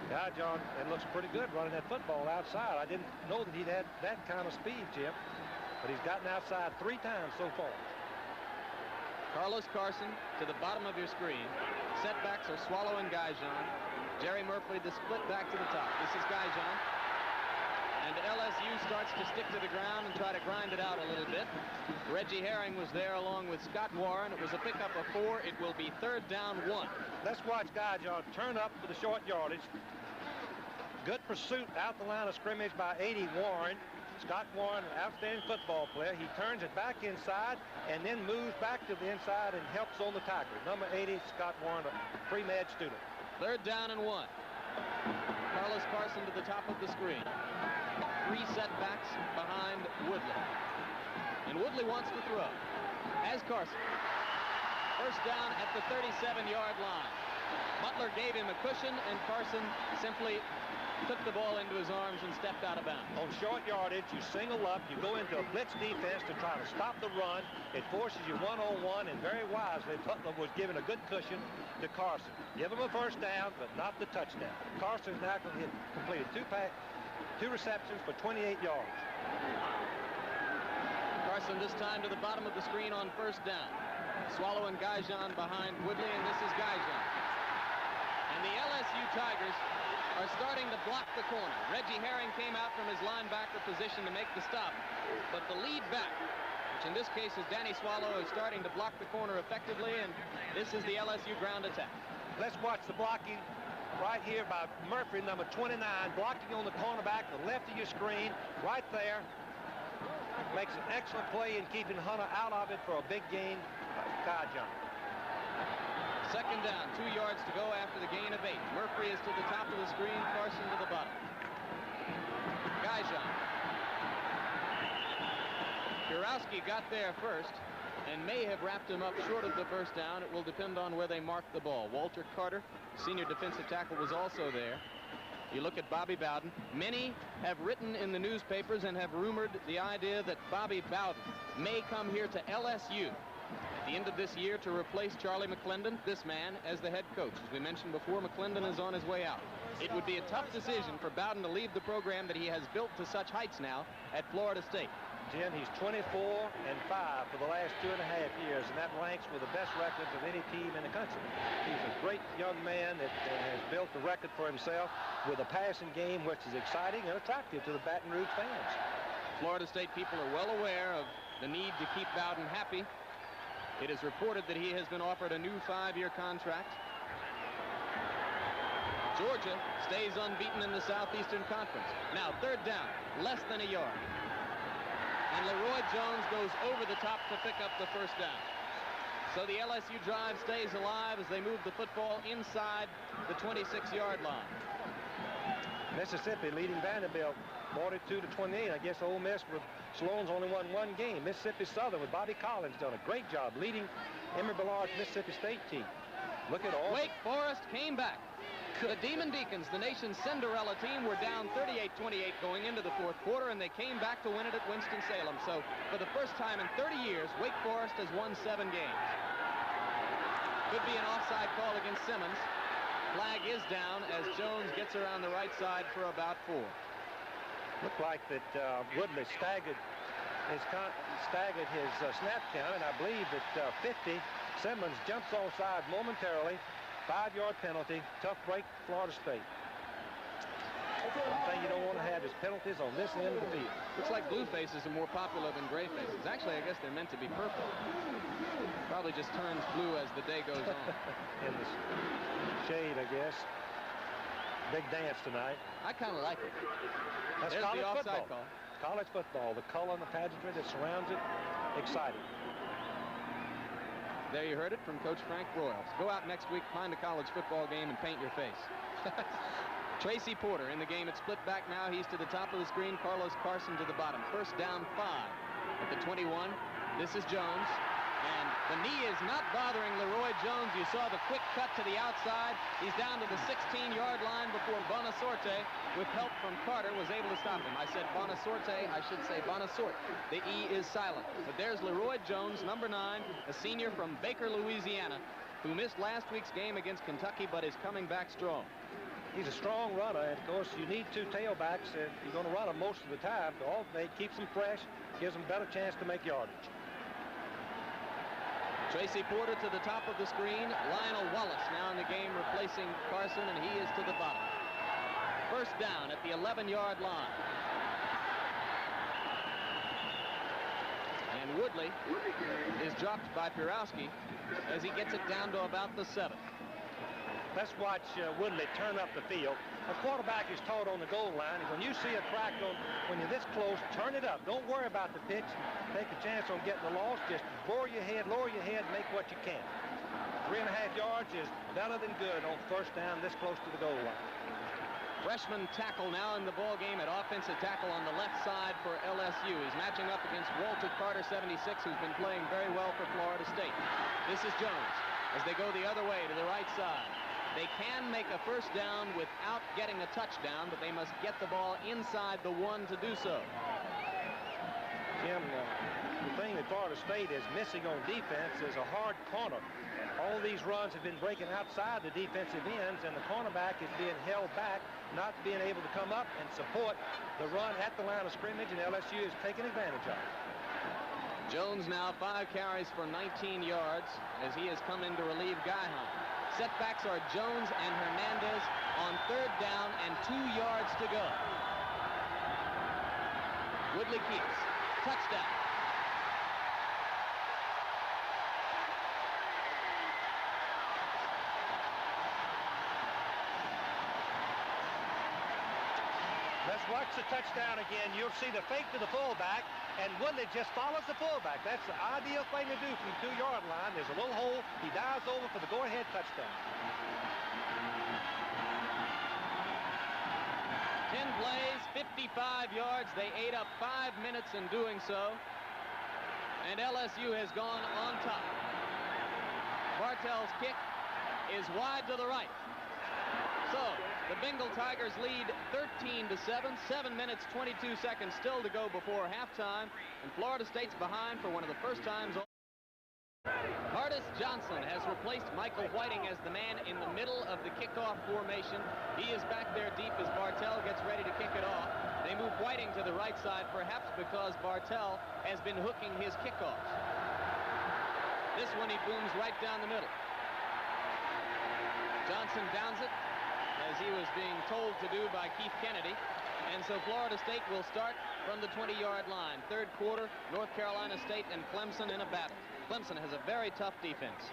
Gaijan, it looks pretty good running that football outside. I didn't know that he'd had that kind of speed, Jim, but he's gotten outside 3 times so far. Carlos Carson to the bottom of your screen. Setbacks are swallowing Gaijan. Jerry Murphy, the split back to the top. This is Gaijan. And LSU starts to stick to the ground and try to grind it out a little bit. Reggie Herring was there along with Scott Warren. It was a pickup of 4. It will be 3rd down 1. Let's watch Gaijan turn up for the short yardage. Good pursuit out the line of scrimmage by 80 Warren. Scott Warren, an outstanding football player. He turns it back inside and then moves back to the inside and helps on the tackle. Number 80, Scott Warren, a pre-med student. 3rd down and 1. Carlos Carson to the top of the screen. 3 setbacks behind Woodley. And Woodley wants to throw. As Carson. First down at the 37-yard line. Butler gave him a cushion, and Carson simply took the ball into his arms and stepped out of bounds. On short yardage, you single up, you go into a blitz defense to try to stop the run. It forces you one-on-one, and very wisely, Butler was given a good cushion to Carson. Give him a first down, but not the touchdown. Carson's now completed 2 receptions for 28 yards. Carson this time to the bottom of the screen on first down. Swallowing Gaijan behind Woodley, and this is Gaijan. And the LSU Tigers are starting to block the corner. Reggie Herring came out from his linebacker position to make the stop, but the lead back, which in this case is Danny Swallow, is starting to block the corner effectively, and this is the LSU ground attack. Let's watch the blocking right here by Murphy, number 29, blocking on the cornerback, the left of your screen, right there. Makes an excellent play in keeping Hunter out of it for a big gain. Gaijan. 2nd down, 2 yards to go after the gain of 8. Murphy is to the top of the screen, Carson to the bottom. Gaijan. Kurowski got there first and may have wrapped him up short of the first down. It will depend on where they mark the ball. Walter Carter, senior defensive tackle, was also there. You look at Bobby Bowden. Many have written in the newspapers and have rumored the idea that Bobby Bowden may come here to LSU at the end of this year to replace Charlie McClendon, this man, as the head coach. As we mentioned before, McClendon is on his way out. It would be a tough decision for Bowden to leave the program that he has built to such heights now at Florida State. Jim, he's 24-5 for the last 2.5 years, and that ranks with the best records of any team in the country. He's a great young man that has built a record for himself with a passing game which is exciting and attractive to the Baton Rouge fans. Florida State people are well aware of the need to keep Bowden happy. It is reported that he has been offered a new 5-year contract. Georgia stays unbeaten in the Southeastern Conference. Now, 3rd down, less than a yard. and Leroy Jones goes over the top to pick up the first down. So the LSU drive stays alive as they move the football inside the 26-yard line. Mississippi leading Vanderbilt 42-28. I guess Ole Miss with Sloan's only won one game. Mississippi Southern with Bobby Collins done a great job leading Emory Billard's Mississippi State team. Look at all. Wake Forest came back. The Demon Deacons, the nation's Cinderella team, were down 38-28 going into the fourth quarter, and they came back to win it at Winston-Salem. So for the first time in 30 years, Wake Forest has won 7 games. Could be an offside call against Simmons. Flag is down as Jones gets around the right side for about 4. Looked like that Woodley staggered his snap count, and I believe that 50, Simmons jumps onside momentarily. 5-yard penalty. Tough break, Florida State. One thing you don't want to have is penalties on this end of the field. Looks like blue faces are more popular than gray faces. Actually, I guess they're meant to be purple. Probably just turns blue as the day goes on. In the shade, I guess. Big dance tonight. I kind of like it. That's There's college the offside football. call. College football. The color and the pageantry that surrounds it. Exciting. There you heard it from Coach Frank Broyles. Go out next week, find a college football game, and paint your face. Tracy Porter in the game. It's split back now. He's to the top of the screen. Carlos Carson to the bottom. First down 5 at the 21. This is Jones. And the knee is not bothering Leroy Jones. You saw the quick cut to the outside. He's down to the 16-yard line before Bonasorte, with help from Carter, was able to stop him. I said Bonasorte. I should say Bonasort. The E is silent. But there's Leroy Jones, number 9, a senior from Baker, Louisiana, who missed last week's game against Kentucky but is coming back strong. He's a strong runner, and of course you need 2 tailbacks. You're going to run them most of the time to alternate, keeps them fresh, gives them a better chance to make yardage. Tracy Porter to the top of the screen. Lionel Wallace now in the game replacing Carson, and he is to the bottom. First down at the 11-yard line. And Woodley is dropped by Pirowski as he gets it down to about the 7. Let's watch Woodley turn up the field. A quarterback is taught on the goal line. When you see a crack when you're this close, turn it up. Don't worry about the pitch. Take a chance on getting the loss. Just lower your head, and make what you can. 3.5 yards is better than good on first down this close to the goal line. Freshman tackle now in the ball game at offensive tackle on the left side for LSU. He's matching up against Walter Carter, 76, who's been playing very well for Florida State. This is Jones as they go the other way to the right side. They can make a first down without getting a touchdown, but they must get the ball inside the 1 to do so. Jim, the thing that Florida State is missing on defense is a hard corner. All these runs have been breaking outside the defensive ends, and the cornerback is being held back, not being able to come up and support the run at the line of scrimmage, and LSU is taking advantage of it. Jones now 5 carries for 19 yards as he has come in to relieve Guihan. Setbacks are Jones and Hernandez on 3rd down and 2 yards to go. Woodley keeps. Touchdown. Let's watch the touchdown again. You'll see the fake to the fullback, and Woodley just follows the fullback. That's the ideal thing to do from the 2-yard line. There's a little hole. He dives over for the go-ahead touchdown. 10 plays, 55 yards. They ate up 5 minutes in doing so, and LSU has gone on top. Bartell's kick is wide to the right. So the Bengal Tigers lead 13-7, 7 minutes, 22 seconds still to go before halftime, and Florida State's behind for one of the first times. Hardis Johnson has replaced Michael Whiting as the man in the middle of the kickoff formation. He is back there deep as Bartell gets ready to kick it off. They move Whiting to the right side, perhaps because Bartell has been hooking his kickoffs. This one he booms right down the middle. Johnson downs it, as he was being told to do by Keith Kennedy. And so Florida State will start from the 20-yard line. 3rd quarter, North Carolina State and Clemson in a battle. Clemson has a very tough defense.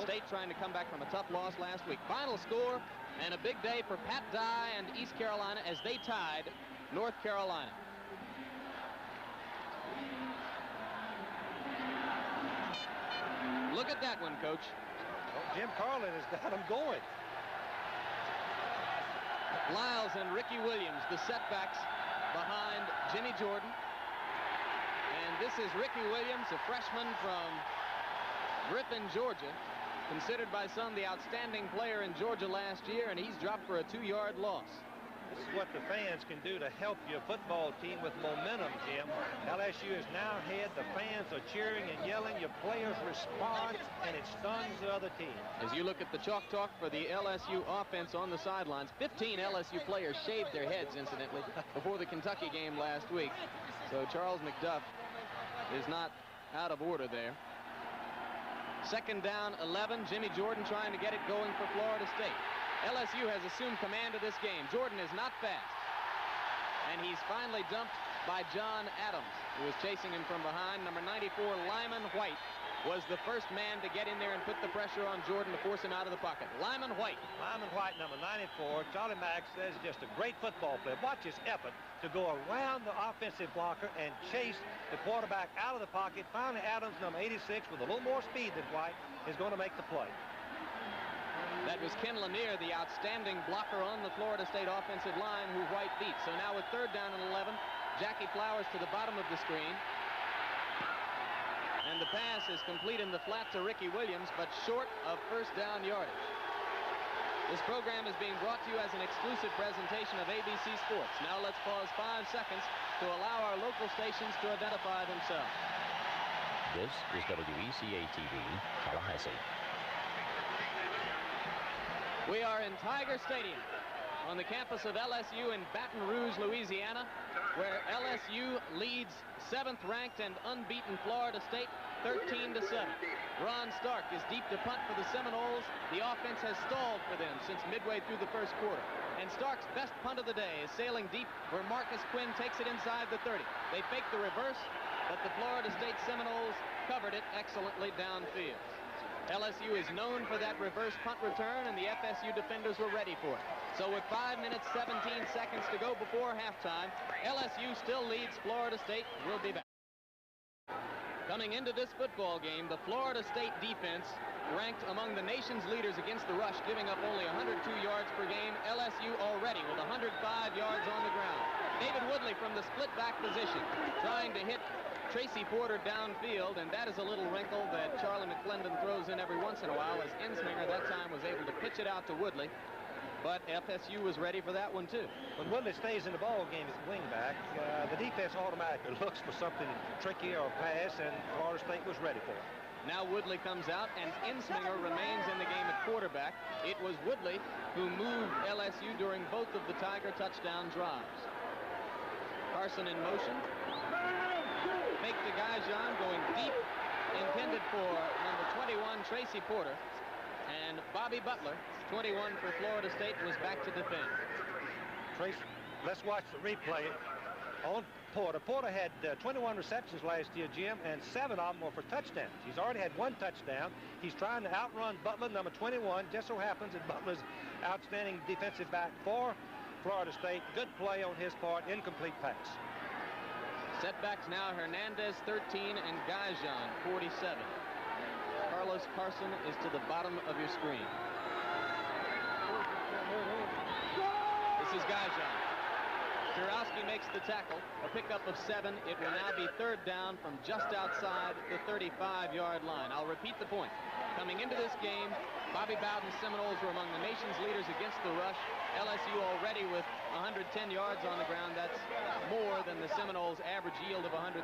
State trying to come back from a tough loss last week. Final score, and a big day for Pat Dye and East Carolina as they tied North Carolina. Look at that one, Coach. Well, Jim Carlin has got them going. Lyles and Ricky Williams, the setbacks behind Jimmy Jordan. And this is Ricky Williams, a freshman from Griffin, Georgia, considered by some the outstanding player in Georgia last year, and he's dropped for a 2-yard loss. This is what the fans can do to help your football team with momentum, Jim. LSU is now ahead. The fans are cheering and yelling. Your players respond, and it stuns the other team. As you look at the chalk talk for the LSU offense on the sidelines, 15 LSU players shaved their heads, incidentally, before the Kentucky game last week. So Charles McDuff is not out of order there. 2nd down, 11. Jimmy Jordan trying to get it going for Florida State. LSU has assumed command of this game. Jordan is not fast. And he's finally dumped by John Adams, who was chasing him from behind. Number 94, Lyman White, was the first man to get in there and put the pressure on Jordan to force him out of the pocket. Lyman White. Lyman White, number 94. Charlie Mack says just a great football player. Watch his effort to go around the offensive blocker and chase the quarterback out of the pocket. Finally, Adams, number 86, with a little more speed than White, is going to make the play. That was Ken Lanier, the outstanding blocker on the Florida State offensive line, who White beat. So now with 3rd down and 11, Jackie Flowers to the bottom of the screen. And the pass is complete in the flat to Ricky Williams, but short of 1st down yardage. This program is being brought to you as an exclusive presentation of ABC Sports. Now let's pause 5 seconds to allow our local stations to identify themselves. This is WECA-TV, Tallahassee. We are in Tiger Stadium on the campus of LSU in Baton Rouge, Louisiana, where LSU leads 7th-ranked and unbeaten Florida State 13-7. Ron Stark is deep to punt for the Seminoles. The offense has stalled for them since midway through the 1st quarter. And Stark's best punt of the day is sailing deep where Marcus Quinn takes it inside the 30. They fake the reverse, but the Florida State Seminoles covered it excellently downfield. LSU is known for that reverse punt return, and the FSU defenders were ready for it. So with 5 minutes, 17 seconds to go before halftime, LSU still leads Florida State. We'll be back. Coming into this football game, the Florida State defense ranked among the nation's leaders against the rush, giving up only 102 yards per game. LSU already with 105 yards on the ground. David Woodley from the split back position, trying to hit Tracy Porter downfield, and that is a little wrinkle that Charlie McClendon throws in every once in a while, as Insminger that time was able to pitch it out to Woodley. But FSU was ready for that one, too. When Woodley stays in the ball game as wingback, the defense automatically looks for something tricky or a pass, and Florida State was ready for it. Now Woodley comes out, and Insminger remains in the game at quarterback. It was Woodley who moved LSU during both of the Tiger touchdown drives. Carson in motion. Fake to Gajan, going deep, intended for number 21, Tracy Porter. And Bobby Butler, 21 for Florida State, was back to defend. Tracy, let's watch the replay on Porter. Porter had 21 receptions last year, Jim, and 7 of them were for touchdowns. He's already had 1 touchdown. He's trying to outrun Butler, number 21. Just so happens that Butler's outstanding defensive back for Florida State. Good play on his part, incomplete pass. Setbacks now, Hernandez 13 and Gajan 47. Carlos Carson is to the bottom of your screen. This is Gajan. Kurowski makes the tackle, a pickup of 7. It will now be 3rd down from just outside the 35-yard line. I'll repeat the point. Coming into this game, Bobby Bowden's Seminoles were among the nation's leaders against the rush. LSU already with 110 yards on the ground. That's more than the Seminoles' average yield of 103.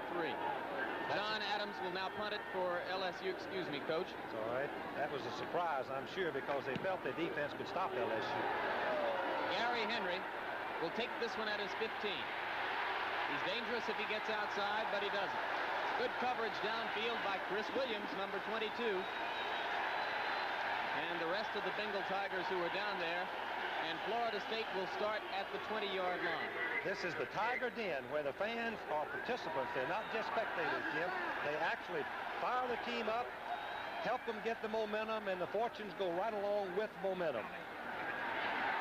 John Adams will now punt it for LSU. Excuse me, Coach. It's all right. That was a surprise, I'm sure, because they felt their defense could stop LSU. Gary Henry will take this one at his 15. He's dangerous if he gets outside, but he doesn't. Good coverage downfield by Chris Williams, number 22. And the rest of the Bengal Tigers who are down there. And Florida State will start at the 20-yard line. This is the Tiger Den, where the fans are participants. They're not just spectators, Jim. They actually fire the team up, help them get the momentum, and the fortunes go right along with momentum.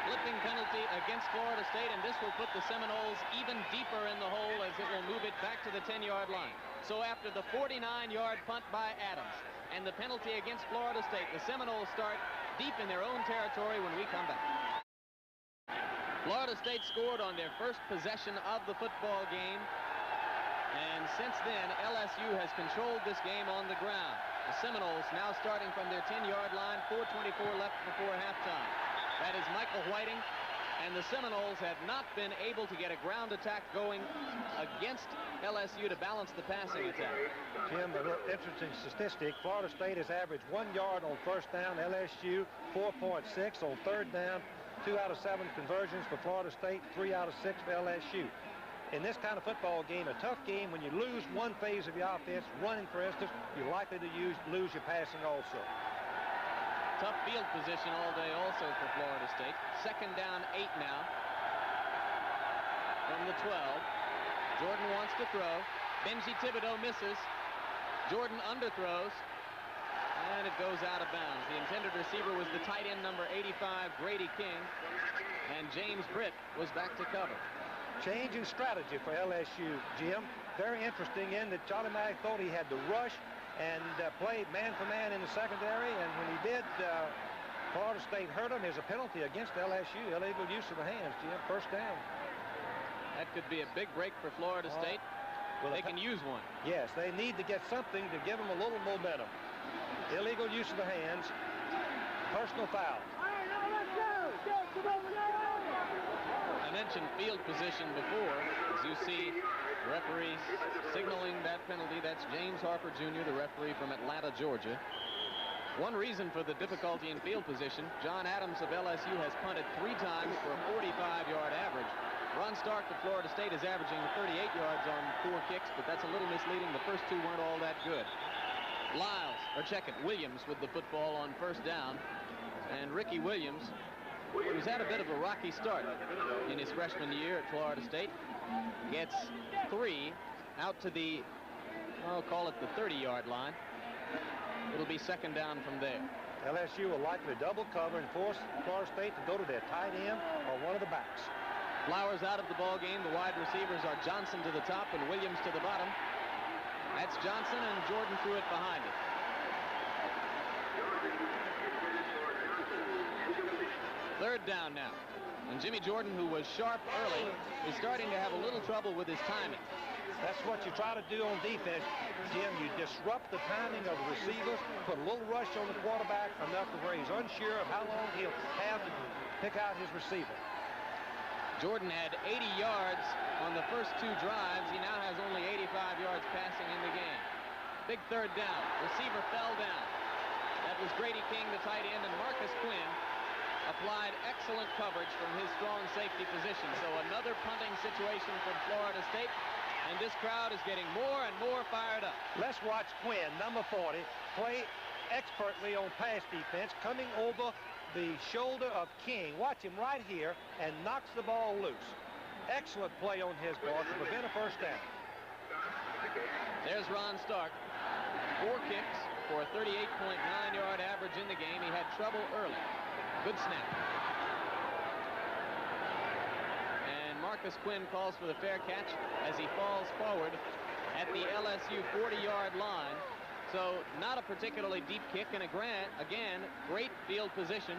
flipping penalty against Florida State, and this will put the Seminoles even deeper in the hole as it will move it back to the 10-yard line. So after the 49-yard punt by Adams and the penalty against Florida State, the Seminoles start deep in their own territory when we come back. Florida State scored on their first possession of the football game, and since then LSU has controlled this game on the ground. The Seminoles now starting from their 10-yard line, 4:24 left before halftime. That is Michael Whiting, and the Seminoles have not been able to get a ground attack going against LSU to balance the passing attack. Jim, a little interesting statistic. Florida State has averaged 1 yard on first down. LSU 4.6 on third down. 2 out of 7 conversions for Florida State, 3 out of 6 for LSU. In this kind of football game, a tough game, when you lose one phase of your offense, running for instance, you're likely to lose your passing also. Tough field position all day also for Florida State. Second down 8 now from the 12. Jordan wants to throw. Benji Thibodeau misses. Jordan underthrows, and it goes out of bounds. The intended receiver was the tight end number 85, Grady King, and James Britt was back to cover. Change in strategy for LSU, Jim. Very interesting in that Charlie Mack thought he had to rush and play man-for-man in the secondary, and when he did, Florida State hurt him. There's a penalty against LSU, illegal use of the hands, Jim, first down. That could be a big break for Florida State. Well, they can use one. Yes, they need to get something to give them a little momentum. Illegal use of the hands, personal foul. I mentioned field position before. As you see, the referee signaling that penalty. That's James Harper Jr., the referee from Atlanta, Georgia. One reason for the difficulty in field position, John Adams of LSU has punted 3 times for a 45-yard average. Ron Stark of Florida State is averaging 38 yards on 4 kicks, but that's a little misleading. The first 2 weren't all that good. Williams with the football on first down, and Ricky Williams, who's had a bit of a rocky start in his freshman year at Florida State, gets 3 out to the, I'll call it the 30-yard line. It'll be second down from there. LSU will likely double cover and force Florida State to go to their tight end or one of the backs. Flowers out of the ball game. The wide receivers are Johnson to the top and Williams to the bottom. That's Johnson, and Jordan threw it behind it. Third down now. And Jimmy Jordan, who was sharp early, is starting to have a little trouble with his timing. That's what you try to do on defense, Jim. You disrupt the timing of the receivers, put a little rush on the quarterback enough to where he's unsure of how long he'll have to pick out his receiver. Jordan had 80 yards on the first 2 drives. He now has only 85 yards passing in the game. Big third down. Receiver fell down. That was Grady King, the tight end, and Marcus Quinn applied excellent coverage from his strong safety position. So another punting situation from Florida State, and this crowd is getting more and more fired up. Let's watch Quinn, number 40, play expertly on pass defense, coming over the shoulder of King. Watch him right here, and knocks the ball loose. Excellent play on his part to prevent a first down. There's Ron Stark. 4 kicks for a 38.9-yard average in the game. He had trouble early. Good snap. And Marcus Quinn calls for the fair catch as he falls forward at the LSU 40-yard line. So not a particularly deep kick, and again, great field position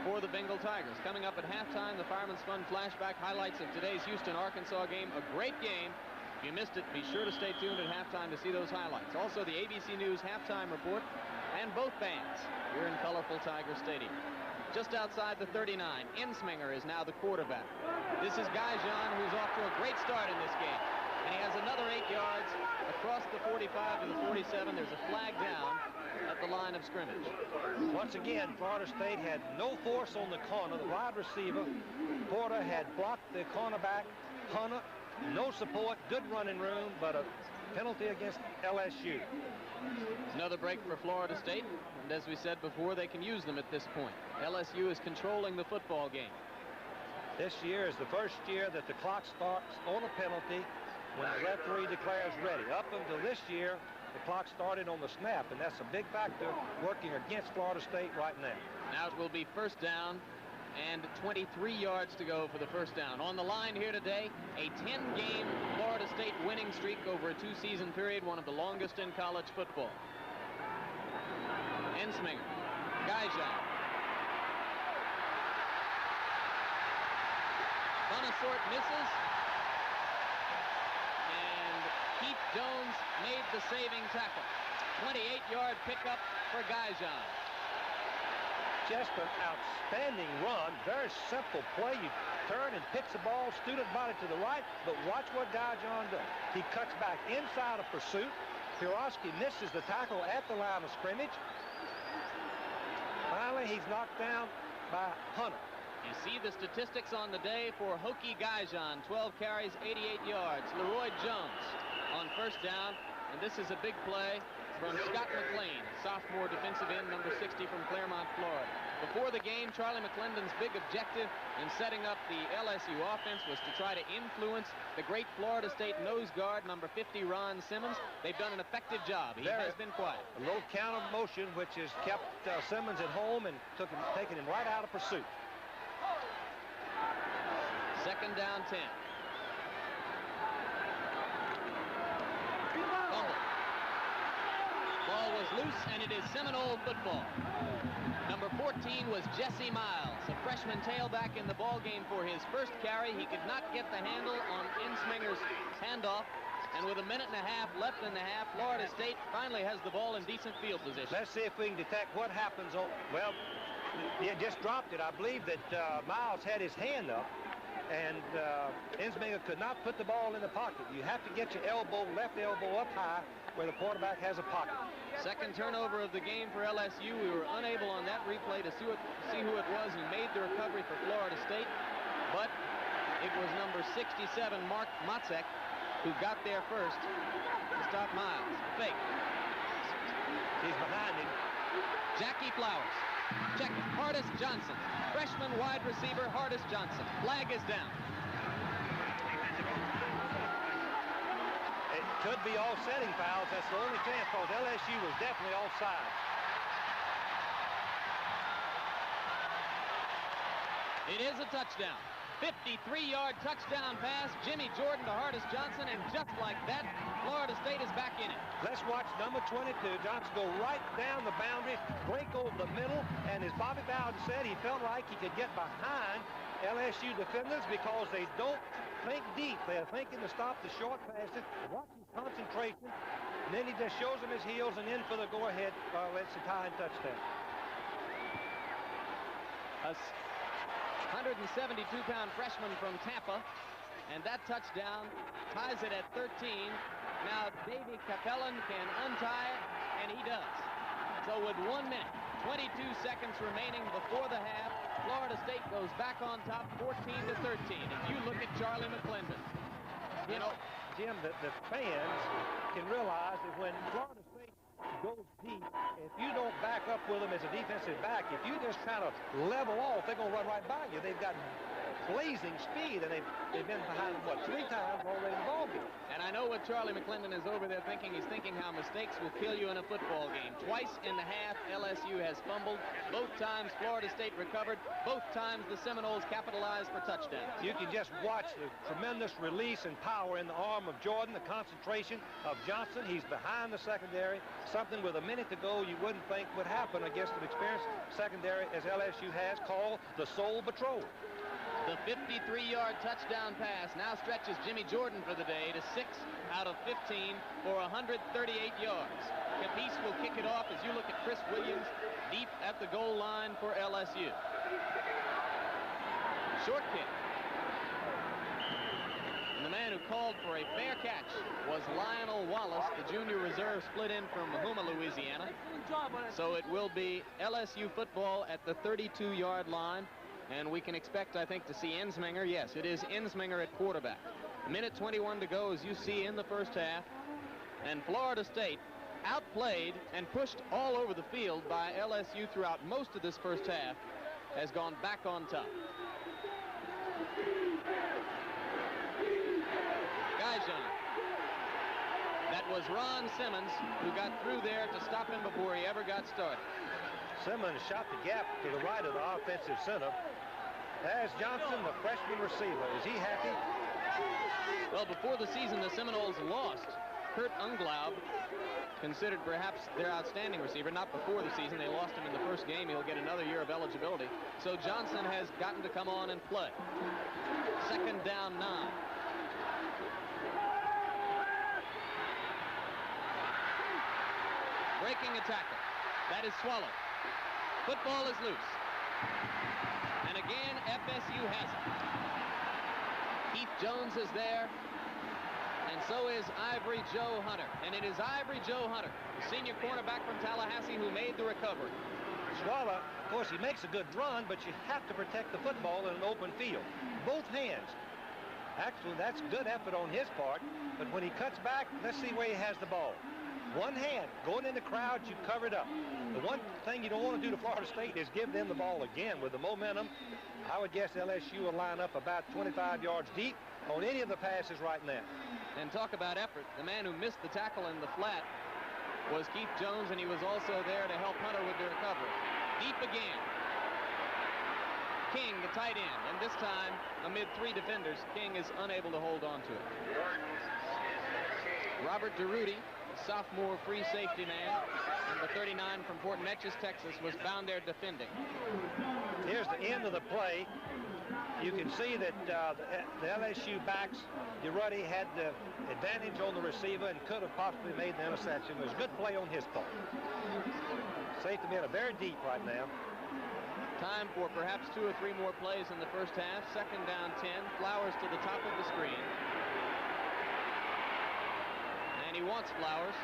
for the Bengal Tigers. Coming up at halftime, the Fireman's Fund flashback highlights of today's Houston-Arkansas game. A great game. If you missed it, be sure to stay tuned at halftime to see those highlights. Also, the ABC News halftime report and both bands here in colorful Tiger Stadium. Just outside the 39, Insminger is now the quarterback. This is Gajan, who's off to a great start in this game. And he has another 8 yards across the 45 to the 47. There's a flag down at the line of scrimmage. Once again, Florida State had no force on the corner. The wide receiver, Porter, had blocked the cornerback, Hunter. No support, good running room, but a penalty against LSU. Another break for Florida State, and as we said before, they can use them at this point. LSU is controlling the football game. This year is the first year that the clock starts on a penalty when the referee declares ready. Up until this year, the clock started on the snap, and that's a big factor working against Florida State right now. Now it will be first down and 23 yards to go for the first down. On the line here today, a 10-game Florida State winning streak over a 2-season period, one of the longest in college football. Ensminger, Gaijan. Bonasort misses. And Keith Jones made the saving tackle. 28-yard pickup for Gaijan. Just an outstanding run. Very simple play. You turn and pitch the ball, student body to the right, but watch what Gaijan does. He cuts back inside of pursuit. Pirosky misses the tackle at the line of scrimmage. Finally, he's knocked down by Hunter. You see the statistics on the day for Hokie Gaijan. 12 carries, 88 yards. Leroy Jones on first down, and this is a big play from Scott McLean, sophomore defensive end, number 60 from Claremont, Florida. Before the game, Charlie McClendon's big objective in setting up the LSU offense was to try to influence the great Florida State nose guard, number 50, Ron Simmons. They've done an effective job. He has been quiet. A little counter motion, which has kept Simmons at home and taken him right out of pursuit. Second down, 10. Ball was loose, and it is Seminole football. Number 14 was Jesse Miles, a freshman tailback in the ball game for his first carry. He could not get the handle on Ensminger's handoff, and with a minute and a half left in the half, Florida State finally has the ball in decent field position. Let's see if we can detect what happens. Well, he just dropped it. I believe that Miles had his hand up, and Ensminger could not put the ball in the pocket. You have to get your elbow, left elbow up high where the quarterback has a pocket. Second turnover of the game for LSU. We were unable on that replay to see who it was who made the recovery for Florida State, but it was number 67, Mark Motzek, who got there first to stop Miles. Fake. He's behind him. Jackie Flowers. Check it. Hardis Johnson. Freshman wide receiver Hardis Johnson. Flag is down. It could be offsetting fouls. That's the only chance, because LSU was definitely offside. It is a touchdown. 53-yard touchdown pass. Jimmy Jordan to Hardis Johnson, and just like that, Florida State is back in it. Let's watch number 22. Johnson go right down the boundary, break over the middle, and as Bobby Bowden said, he felt like he could get behind LSU defenders because they don't think deep. They're thinking to stop the short passes, watching concentration, and then he just shows them his heels and in for the go-ahead. It's a tying touchdown. 172-pound freshman from Tampa, and that touchdown ties it at 13. Now Davey Capellan can untie it, and he does. So with 1 minute, 22 seconds remaining before the half, Florida State goes back on top, 14-13. If you look at Charlie McClendon, you know, Jim, the fans can realize that when Florida State goes deep, if you don't back up with them as a defensive back, if you just kind of level off, they're going to run right by you. They've got blazing speed, and they've been behind, what, 3 times already in the ball game. And I know what Charlie McClendon is over there thinking. He's thinking how mistakes will kill you in a football game. Twice in the half, LSU has fumbled. Both times Florida State recovered. Both times the Seminoles capitalized for touchdowns. You can just watch the tremendous release and power in the arm of Jordan, the concentration of Johnson. He's behind the secondary. Something with a minute to go you wouldn't think would happen against an experienced secondary as LSU has, called the Soul Patrol. The 53-yard touchdown pass now stretches Jimmy Jordan for the day to 6 out of 15 for 138 yards. Capice will kick it off as you look at Chris Williams deep at the goal line for LSU. Short kick. And the man who called for a fair catch was Lionel Wallace, the junior reserve split in from Houma, Louisiana. So it will be LSU football at the 32-yard line. And we can expect, I think, to see Ensminger. Yes, it is Ensminger at quarterback. A minute 21 to go, as you see in the first half. And Florida State, outplayed and pushed all over the field by LSU throughout most of this first half, has gone back on top. Gaijan. That was Ron Simmons who got through there to stop him before he ever got started. Simmons shot the gap to the right of the offensive center, There's Johnson, the freshman receiver. Is he happy? Well, before the season, the Seminoles lost Kurt Unglaub, considered perhaps their outstanding receiver. Not before the season. They lost him in the first game. He'll get another year of eligibility. So Johnson has gotten to come on and play. 2nd down 9. Breaking a tackle. That is swallowed. Football is loose. And again, FSU has it. Keith Jones is there. And so is Ivory Joe Hunter. And it is Ivory Joe Hunter, the senior cornerback from Tallahassee, who made the recovery. Swallow, of course, he makes a good run, but you have to protect the football in an open field. Both hands. Actually, that's good effort on his part. But when he cuts back, let's see where he has the ball. One hand, going in the crowd, you cover it up. The one thing you don't want to do to Florida State is give them the ball again. With the momentum, I would guess LSU will line up about 25 yards deep on any of the passes right now. And talk about effort. The man who missed the tackle in the flat was Keith Jones, and he was also there to help Hunter with the recovery. Deep again. King, the tight end, and this time, amid 3 defenders, King is unable to hold on to it. Robert DeRudy, sophomore free safety man, number 39 from Fort Neches, Texas, was found there defending. Here's the end of the play. You can see that the LSU backs, DeRudy had the advantage on the receiver and could have possibly made the interception. It was a good play on his part. Safety men are very deep right now. Time for perhaps 2 or 3 more plays in the first half. 2nd down 10. Flowers to the top of the screen. And he wants Flowers.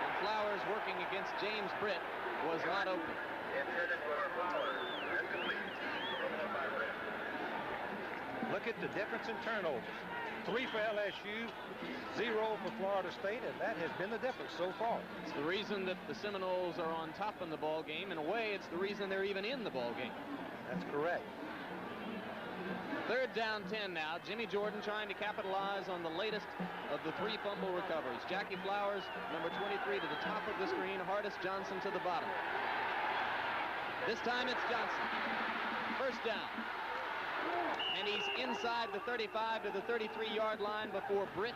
And Flowers, working against James Britt, was not open. Look at the difference in turnovers. 3 for LSU, 0 for Florida State, and that has been the difference so far. It's the reason that the Seminoles are on top in the ball game. In a way, it's the reason they're even in the ball game. That's correct. 3rd down 10 now. Jimmy Jordan trying to capitalize on the latest of the 3 fumble recoveries. Jackie Flowers, number 23, to the top of the screen. Hardest Johnson to the bottom. This time it's Johnson. 1st down. And he's inside the 35 to the 33-yard line before Britt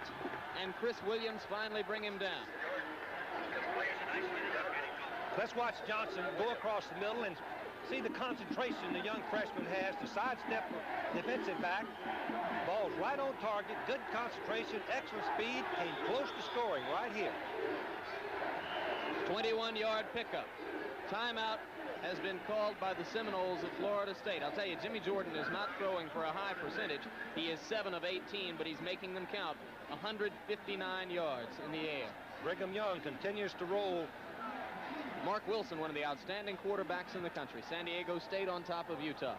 and Chris Williams finally bring him down. Let's watch Johnson go across the middle and see the concentration the young freshman has to sidestep the defensive back. Ball's right on target, good concentration, excellent speed, came close to scoring right here. 21-yard pickup. Timeout has been called by the Seminoles of Florida State. I'll tell you, Jimmy Jordan is not throwing for a high percentage. He is 7 of 18, but he's making them count. 159 yards in the air. Brigham Young continues to roll. Mark Wilson, one of the outstanding quarterbacks in the country. San Diego State on top of Utah.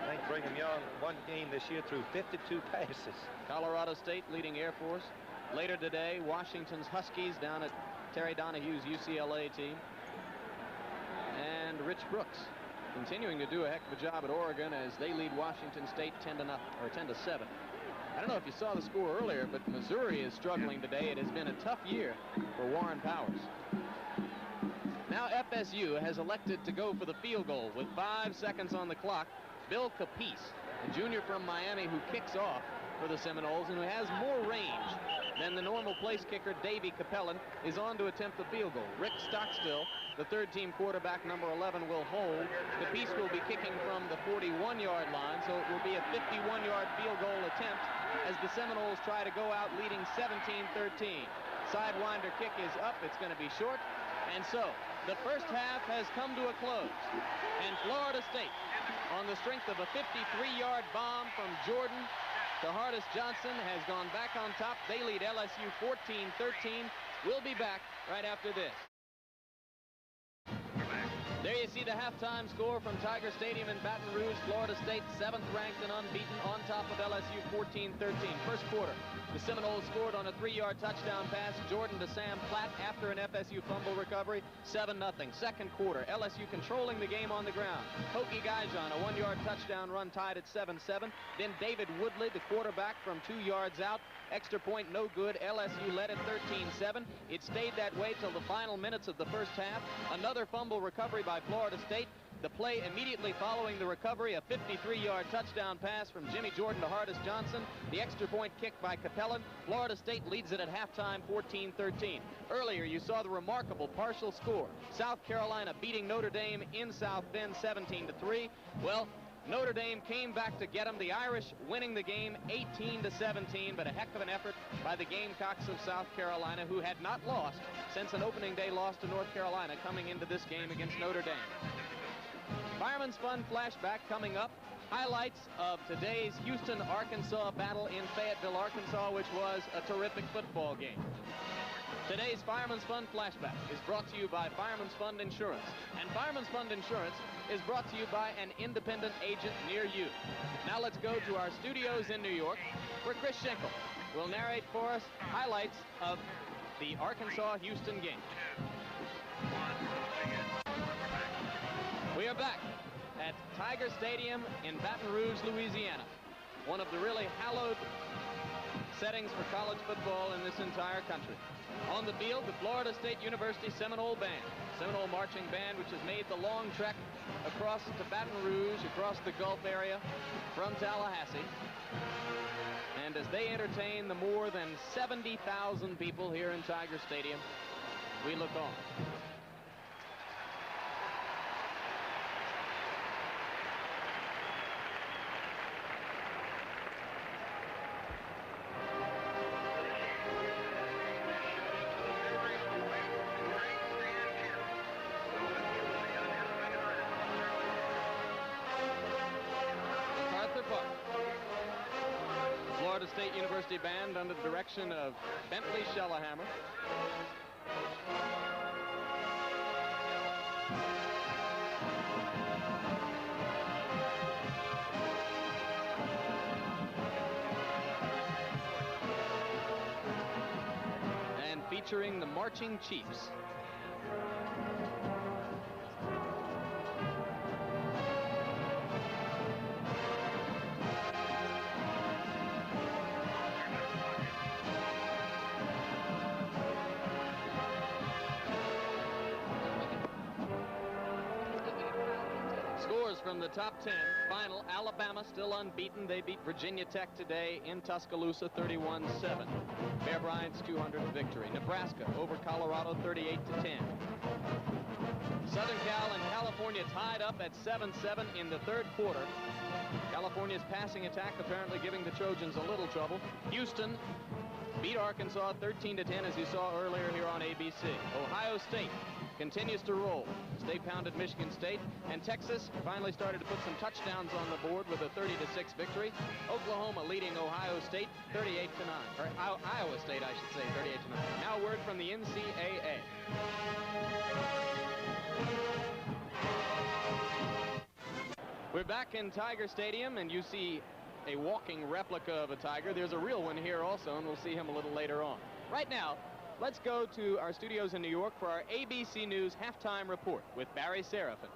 I think Brigham Young won game this year through 52 passes. Colorado State leading Air Force. Later today, Washington's Huskies down at Terry Donahue's UCLA team. And Rich Brooks continuing to do a heck of a job at Oregon as they lead Washington State 10-0 or 10-7. I don't know if you saw the score earlier, but Missouri is struggling today. It has been a tough year for Warren Powers. Now FSU has elected to go for the field goal with 5 seconds on the clock. Bill Capice, a junior from Miami who kicks off for the Seminoles and who has more range than the normal place kicker Davey Capellan, is on to attempt the field goal. Rick Stockstill, the 3rd-team quarterback, number 11, will hold. Capice will be kicking from the 41-yard line, so it will be a 51-yard field goal attempt as the Seminoles try to go out leading 17-13. Sidewinder kick is up. It's going to be short. And so the first half has come to a close. And Florida State, on the strength of a 53-yard bomb from Jordan to Hardest Johnson, has gone back on top. They lead LSU 14-13. We'll be back right after this. There you see the halftime score from Tiger Stadium in Baton Rouge. Florida State 7th ranked and unbeaten on top of LSU 14-13. First quarter, the Seminoles scored on a 3-yard touchdown pass. Jordan to Sam Platt after an FSU fumble recovery. 7-0. Second quarter, LSU controlling the game on the ground. Hokie Gaijon, a 1-yard touchdown run tied at 7-7. Then David Woodley, the quarterback, from 2 yards out. Extra point no good. LSU led at 13-7. It stayed that way till the final minutes of the first half. Another fumble recovery by Florida State. The play immediately following the recovery, a 53-yard touchdown pass from Jimmy Jordan to Hardis Johnson. The extra point kick by Capellan. Florida State leads it at halftime 14-13. Earlier, you saw the remarkable partial score. South Carolina beating Notre Dame in South Bend 17-3. Well, Notre Dame came back to get them. The Irish winning the game 18-17, but a heck of an effort by the Gamecocks of South Carolina, who had not lost since an opening day loss to North Carolina coming into this game against Notre Dame. Fireman's Fun flashback coming up. Highlights of today's Houston-Arkansas battle in Fayetteville, Arkansas, which was a terrific football game. Today's Fireman's Fund flashback is brought to you by Fireman's Fund Insurance. And Fireman's Fund Insurance is brought to you by an independent agent near you. Now let's go to our studios in New York, where Chris Schenkel will narrate for us highlights of the Arkansas-Houston game. We are back at Tiger Stadium in Baton Rouge, Louisiana. One of the really hallowed settings for college football in this entire country. On the field, the Florida State University Seminole Band. Seminole Marching Band, which has made the long trek across to Baton Rouge, across the Gulf area from Tallahassee. And as they entertain the more than 70,000 people here in Tiger Stadium, we look on. Florida State University Band under the direction of Bentley Shellahammer. And featuring the Marching Chiefs. From the top 10, final, Alabama still unbeaten. They beat Virginia Tech today in Tuscaloosa 31-7. Bear Bryant's 200th victory. Nebraska over Colorado 38-10. Southern Cal and California tied up at 7-7 in the third quarter. California's passing attack apparently giving the Trojans a little trouble. Houston beat Arkansas 13-10, as you saw earlier here on ABC. Ohio State continues to roll. State pounded Michigan State, and Texas finally started to put some touchdowns on the board with a 30-6 victory. Oklahoma leading Ohio State 38-9, or Iowa State, I should say, 38-9. Now word from the NCAA. We're back in Tiger Stadium, and you see a walking replica of a tiger. There's a real one here also, and we'll see him a little later on. Right now, let's go to our studios in New York for our ABC News halftime report with Barry Serafin.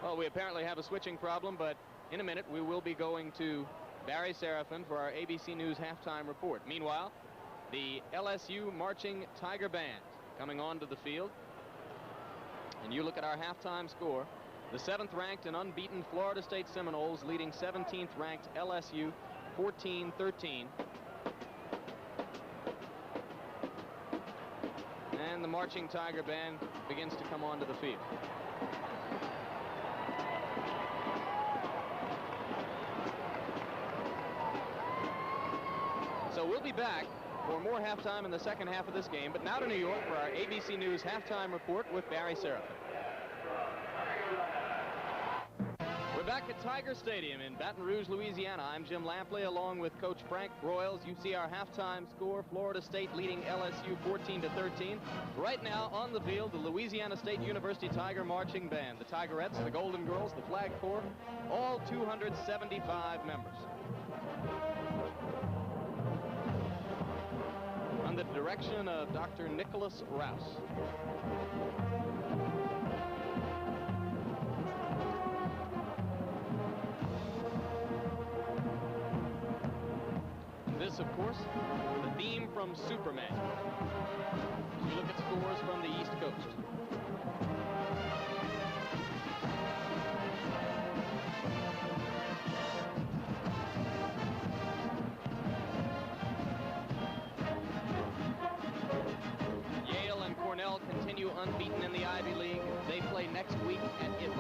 Well, we apparently have a switching problem, but in a minute we will be going to Barry Serafin for our ABC News halftime report. Meanwhile, the LSU Marching Tiger Band coming onto the field. And you look at our halftime score. The 7th ranked and unbeaten Florida State Seminoles leading 17th ranked LSU 14-13. And the Marching Tiger Band begins to come onto the field. So we'll be back for more halftime in the second half of this game. But now to New York for our ABC News halftime report with Barry Serafin. We're back at Tiger Stadium in Baton Rouge, Louisiana. I'm Jim Lampley along with Coach Frank Broyles. You see our halftime score, Florida State leading LSU 14-13. Right now on the field, the Louisiana State University Tiger Marching Band, the Tigerettes, the Golden Girls, the Flag Corps, all 275 members. the direction of Dr. Nicholas Rouse. This, of course, the theme from Superman. You look at scores from the East Coast. Yale and Cornell continue unbeaten in the Ivy League. They play next week at Italy.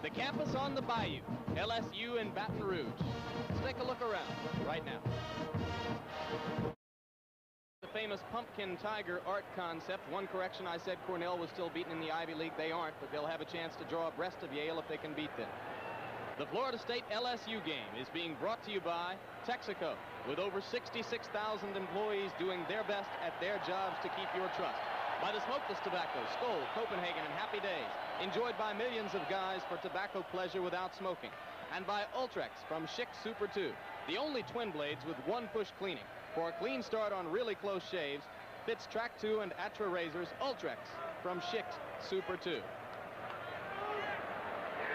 The campus on the Bayou, LSU in Baton Rouge. Let's take a look around right now. The famous pumpkin tiger art concept. One correction, I said Cornell was still beaten in the Ivy League. They aren't, but they'll have a chance to draw abreast of Yale if they can beat them. The Florida State LSU game is being brought to you by Texaco, with over 66,000 employees doing their best at their jobs to keep your trust. By the smokeless tobacco, Skoal, Copenhagen, and Happy Days, enjoyed by millions of guys for tobacco pleasure without smoking. And by Ultrex from Schick Super 2, the only twin blades with one push cleaning. For a clean start on really close shaves, fits Track 2 and Atra razors. Ultrex from Schick Super 2.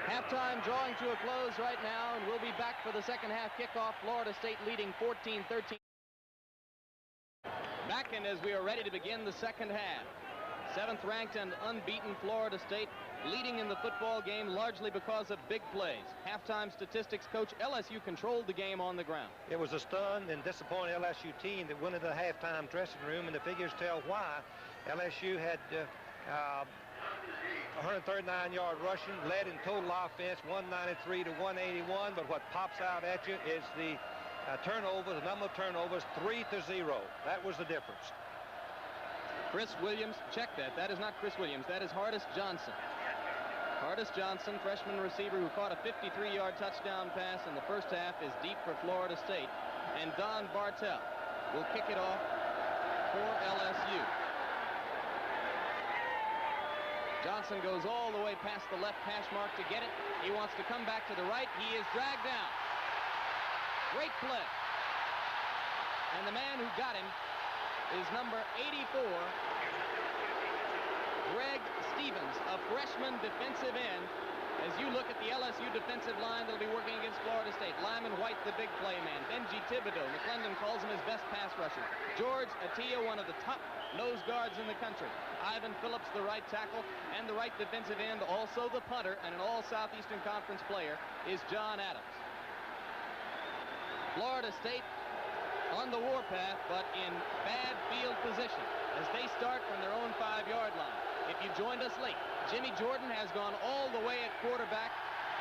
Halftime drawing to a close right now, and we'll be back for the second half kickoff. Florida State leading 14-13. Back in as we are ready to begin the second half. 7th ranked and unbeaten Florida State leading in the football game largely because of big plays. Halftime statistics coach, LSU controlled the game on the ground. It was a stunned and disappointed LSU team that went into the halftime dressing room, and the figures tell why. LSU had 139-yard rushing, led in total offense 193 to 181, but what pops out at you is the turnovers, the number of turnovers, 3-0. That was the difference. Chris Williams, check that. That is not Chris Williams. That is Hardis Johnson. Hardis Johnson, freshman receiver who caught a 53-yard touchdown pass in the first half, is deep for Florida State. And Don Bartell will kick it off for LSU. Johnson goes all the way past the left hash mark to get it. He wants to come back to the right. He is dragged down. Great play. And the man who got him is number 84, Greg Stevens, a freshman defensive end. As you look at the LSU defensive line, they'll be working against Florida State. Lyman White, the big play man. Benji Thibodeau, McClendon calls him his best pass rusher. George Attia, one of the top nose guards in the country. Ivan Phillips, the right tackle, and the right defensive end, also the punter, and an all-Southeastern Conference player is John Adams. Florida State on the warpath, but in bad field position as they start from their own 5-yard line. If you joined us late, Jimmy Jordan has gone all the way at quarterback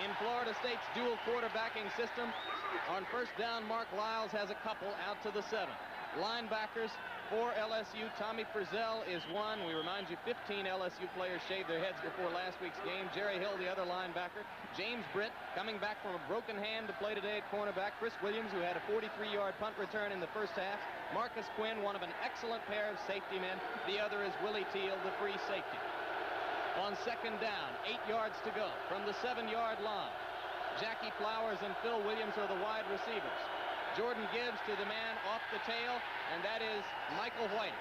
in Florida State's dual quarterbacking system. On first down, Mark Lyles has a couple out to the 7. Linebackers for LSU, Tommy Frizzell is one. We remind you, 15 LSU players shaved their heads before last week's game. Jerry Hill, the other linebacker. James Britt, coming back from a broken hand to play today at cornerback. Chris Williams, who had a 43-yard punt return in the first half. Marcus Quinn, one of an excellent pair of safety men. The other is Willie Teal, the free safety. On second down, 8 yards to go from the 7-yard line. Jackie Flowers and Phil Williams are the wide receivers. Jordan Gibbs to the man off the tail, and that is Michael Whiting.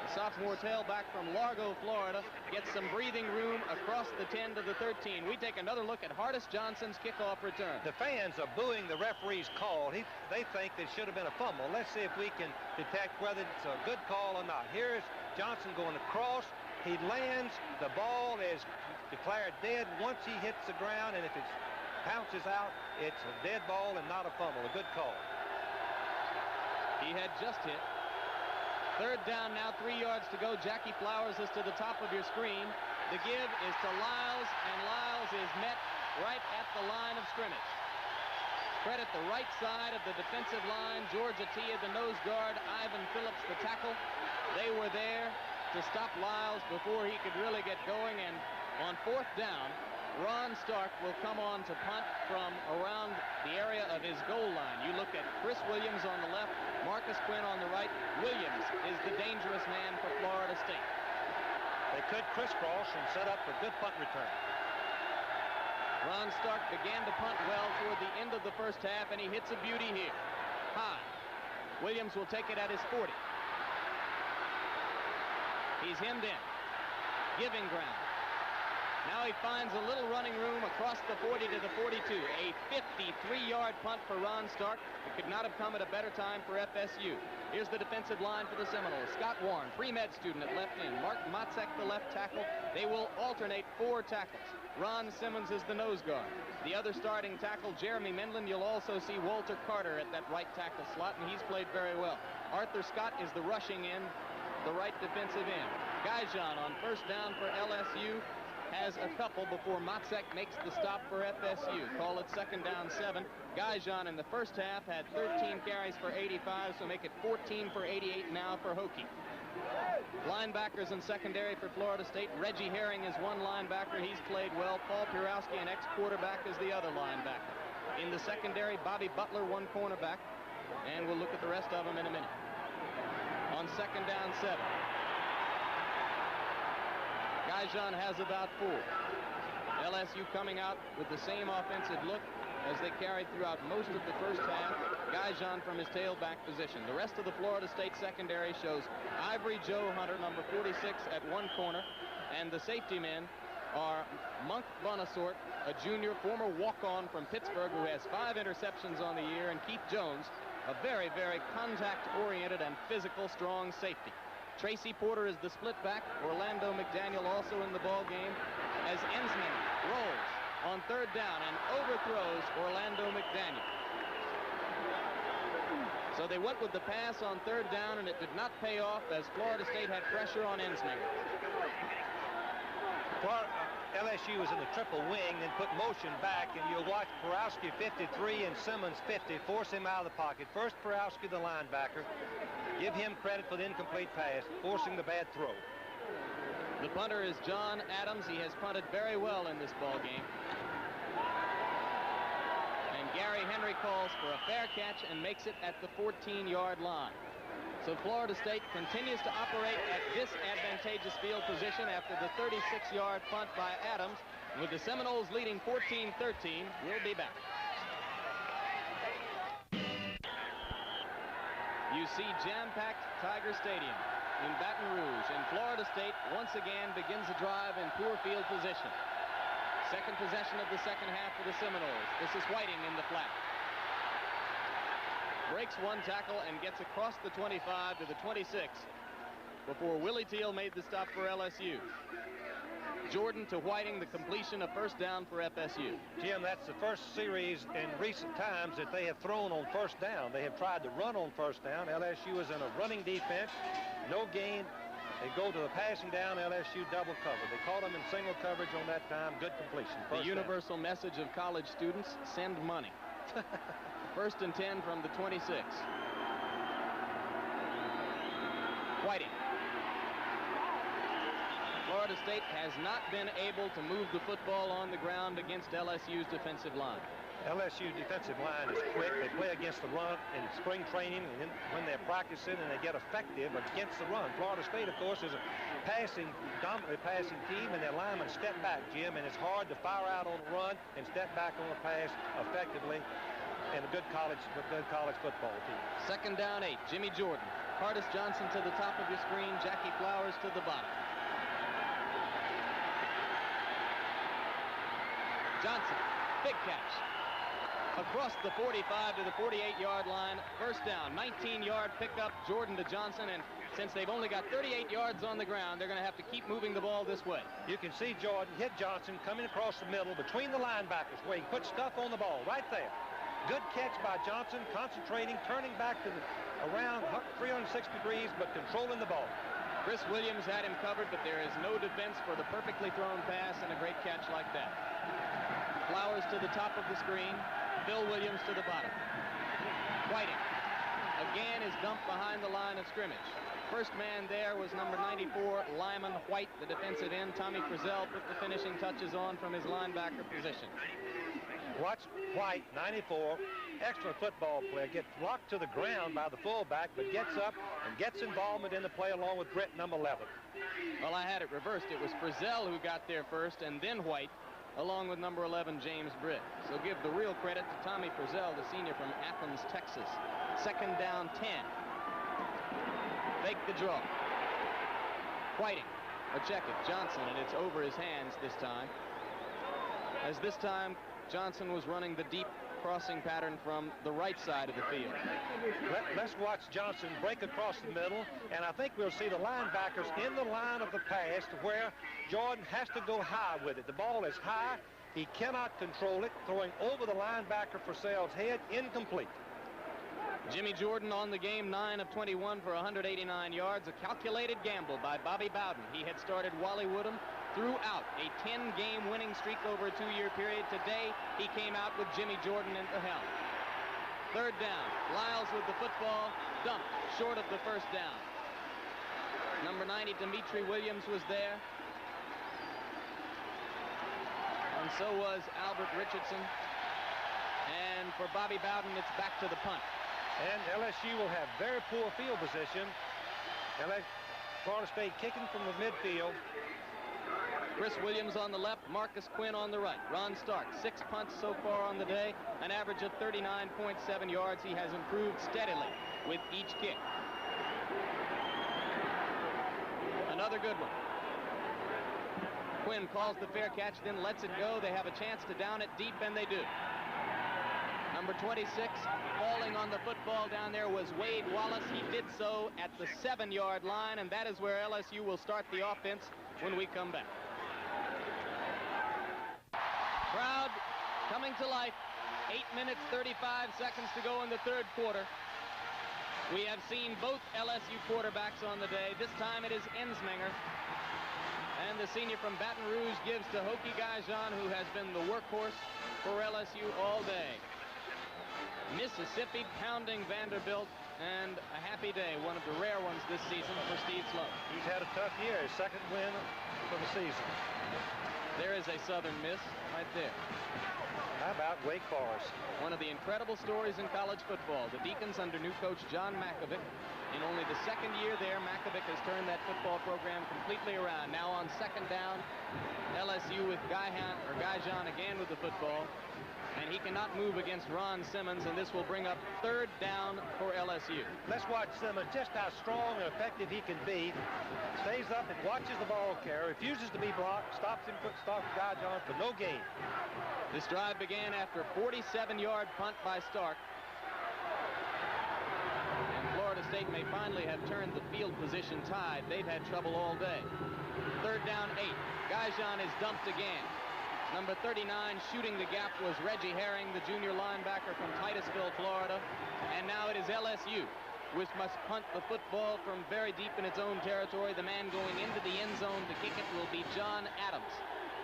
The sophomore tailback from Largo, Florida, gets some breathing room across the 10 to the 13. We take another look at Hardis Johnson's kickoff return. The fans are booing the referee's call. They think there should have been a fumble. Let's see if we can detect whether it's a good call or not. Here's Johnson going across. He lands. The ball is declared dead once he hits the ground, and if it bounces out, it's a dead ball and not a fumble. A good call. He had just hit. Third down now, 3 yards to go. Jackie Flowers is to the top of your screen. The give is to Lyles, and Lyles is met right at the line of scrimmage. Credit the right side of the defensive line. George Attia, the nose guard. Ivan Phillips, the tackle. They were there to stop Lyles before he could really get going. And on fourth down, Ron Stark will come on to punt from around the area of his goal line. You look at Chris Williams on the left, Marcus Quinn on the right. Williams is the dangerous man for Florida State. They could crisscross and set up a good punt return. Ron Stark began to punt well toward the end of the first half, and he hits a beauty here. High. Williams will take it at his 40. He's hemmed in. Giving ground. Now he finds a little running room across the 40 to the 42. A 53-yard punt for Ron Stark. It could not have come at a better time for FSU. Here's the defensive line for the Seminoles. Scott Warren, pre-med student at left end. Mark Motzek, the left tackle. They will alternate 4 tackles. Ron Simmons is the nose guard. The other starting tackle, Jeremy Mendlin. You'll also see Walter Carter at that right tackle slot, and he's played very well. Arthur Scott is the rushing end, the right defensive end. Gaijan on first down for LSU has a couple before Motzek makes the stop for FSU. Call it second down 7. Gaijan in the first half had 13 carries for 85, so make it 14 for 88 now for Hokie. Linebackers in secondary for Florida State. Reggie Herring is one linebacker. He's played well. Paul Purowski, an ex-quarterback, is the other linebacker. In the secondary, Bobby Butler, one cornerback. And we'll look at the rest of them in a minute. On second down 7. Gaijan has about 4. LSU coming out with the same offensive look as they carried throughout most of the first half. Gaijan from his tailback position. The rest of the Florida State secondary shows Ivory Joe Hunter, number 46, at one corner. And the safety men are Monk Bonasort, a junior, former walk-on from Pittsburgh, who has 5 interceptions on the year, and Keith Jones, a very, very contact-oriented and physical, strong safety. Tracy Porter is the split back. Orlando McDaniel also in the ball game as Ensman rolls on third down and overthrows Orlando McDaniel. So they went with the pass on third down, and it did not pay off as Florida State had pressure on Ensman. LSU was in the triple wing, then put motion back, and you'll watch Purowski 53 and Simmons 50 force him out of the pocket. First Purowski, the linebacker. Give him credit for the incomplete pass, forcing the bad throw. The punter is John Adams. He has punted very well in this ball game. And Gary Henry calls for a fair catch and makes it at the 14-yard line. So Florida State continues to operate at disadvantageous field position after the 36-yard punt by Adams. With the Seminoles leading 14-13, we'll be back. You see jam-packed Tiger Stadium in Baton Rouge, and Florida State once again begins a drive in poor field position. Second possession of the second half for the Seminoles. This is Whiting in the flat. Breaks one tackle and gets across the 25 to the 26 before Willie Teal made the stop for LSU. Jordan to Whiting, the completion of first down for FSU. Jim, that's the first series in recent times that they have thrown on first down. They have tried to run on first down. LSU is in a running defense. No gain. They go to the passing down. LSU double cover. They caught them in single coverage on that time. Good completion. The universal message of college students, send money. First and 10 from the 26. Whiting. Florida State has not been able to move the football on the ground against LSU's defensive line. LSU defensive line is quick. They play against the run in spring training, and then when they're practicing, and they get effective against the run. Florida State, of course, is a dominantly passing team, and their linemen step back, Jim, and it's hard to fire out on a run and step back on a pass effectively in a good college football team. Second down 8, Jimmy Jordan. Curtis Johnson to the top of your screen, Jackie Flowers to the bottom. Johnson, big catch. Across the 45 to the 48-yard line, first down, 19-yard pickup, Jordan to Johnson, and since they've only got 38 yards on the ground, they're going to have to keep moving the ball this way. You can see Jordan hit Johnson coming across the middle between the linebackers where he put stuff on the ball right there. Good catch by Johnson, concentrating, turning back to around 360 degrees, but controlling the ball. Chris Williams had him covered, but there is no defense for the perfectly thrown pass and a great catch like that. Flowers to the top of the screen. Bill Williams to the bottom. Whiting. again is dumped behind the line of scrimmage. First man there was number 94, Lyman White, the defensive end. Tommy Frizzell put the finishing touches on from his linebacker position. Watch White, 94, excellent football player, gets locked to the ground by the fullback, but gets up and gets involvement in the play along with Britt, number 11. Well, I had it reversed. It was Frizzell who got there first, and then White, along with number 11, James Britt. So give the real credit to Tommy Frizzell, the senior from Athens, Texas. Second down, 10. Fake the draw. Whiting, or check it, Johnson, and it's over his hands this time. As this time, Johnson was running the deep crossing pattern from the right side of the field. Let's watch Johnson break across the middle, and I think we'll see the linebackers in the line of the pass to where Jordan has to go high with it. The ball is high. He cannot control it. Throwing over the linebacker for Sells' head, incomplete. Jimmy Jordan on the game, 9 of 21 for 189 yards. A calculated gamble by Bobby Bowden. He had started Wally Woodham throughout a 10-game winning streak over a 2-year period. Today, he came out with Jimmy Jordan at the helm. Third down. Lyles with the football, dumped short of the first down. Number 90, Dimitri Williams, was there. And so was Albert Richardson. And for Bobby Bowden, it's back to the punt. And LSU will have very poor field position. Florida State kicking from the midfield. Chris Williams on the left, Marcus Quinn on the right. Ron Stark, 6 punts so far on the day, an average of 39.7 yards. He has improved steadily with each kick. Another good one. Quinn calls the fair catch, then lets it go. They have a chance to down it deep, and they do. Number 26, falling on the football down there, was Wade Wallace. He did so at the 7-yard line, and that is where LSU will start the offense when we come back. Crowd coming to life. 8 minutes, 35 seconds to go in the third quarter. We have seen both LSU quarterbacks on the day. This time it is Ensminger. And the senior from Baton Rouge gives to Hokie Gajan, who has been the workhorse for LSU all day. Mississippi pounding Vanderbilt, and a happy day, one of the rare ones this season for Steve Sloan. He's had a tough year, his second win for the season. There is a Southern miss right there. How about Wake Forest? One of the incredible stories in college football. The Deacons under new coach John Mackovic. In only the second year there, Mackovic has turned that football program completely around. Now on second down, LSU with Gajan again with the football. And he cannot move against Ron Simmons, and this will bring up third down for LSU. Let's watch Simmons, just how strong and effective he can be. Stays up and watches the ball carrier, refuses to be blocked, stops Gajan for no gain. This drive began after a 47-yard punt by Stark. And Florida State may finally have turned the field position tide. They've had trouble all day. Third down, 8. Gajan is dumped again. Number 39 shooting the gap was Reggie Herring, the junior linebacker from Titusville, Florida. And now it is LSU, which must punt the football from very deep in its own territory. The man going into the end zone to kick it will be John Adams.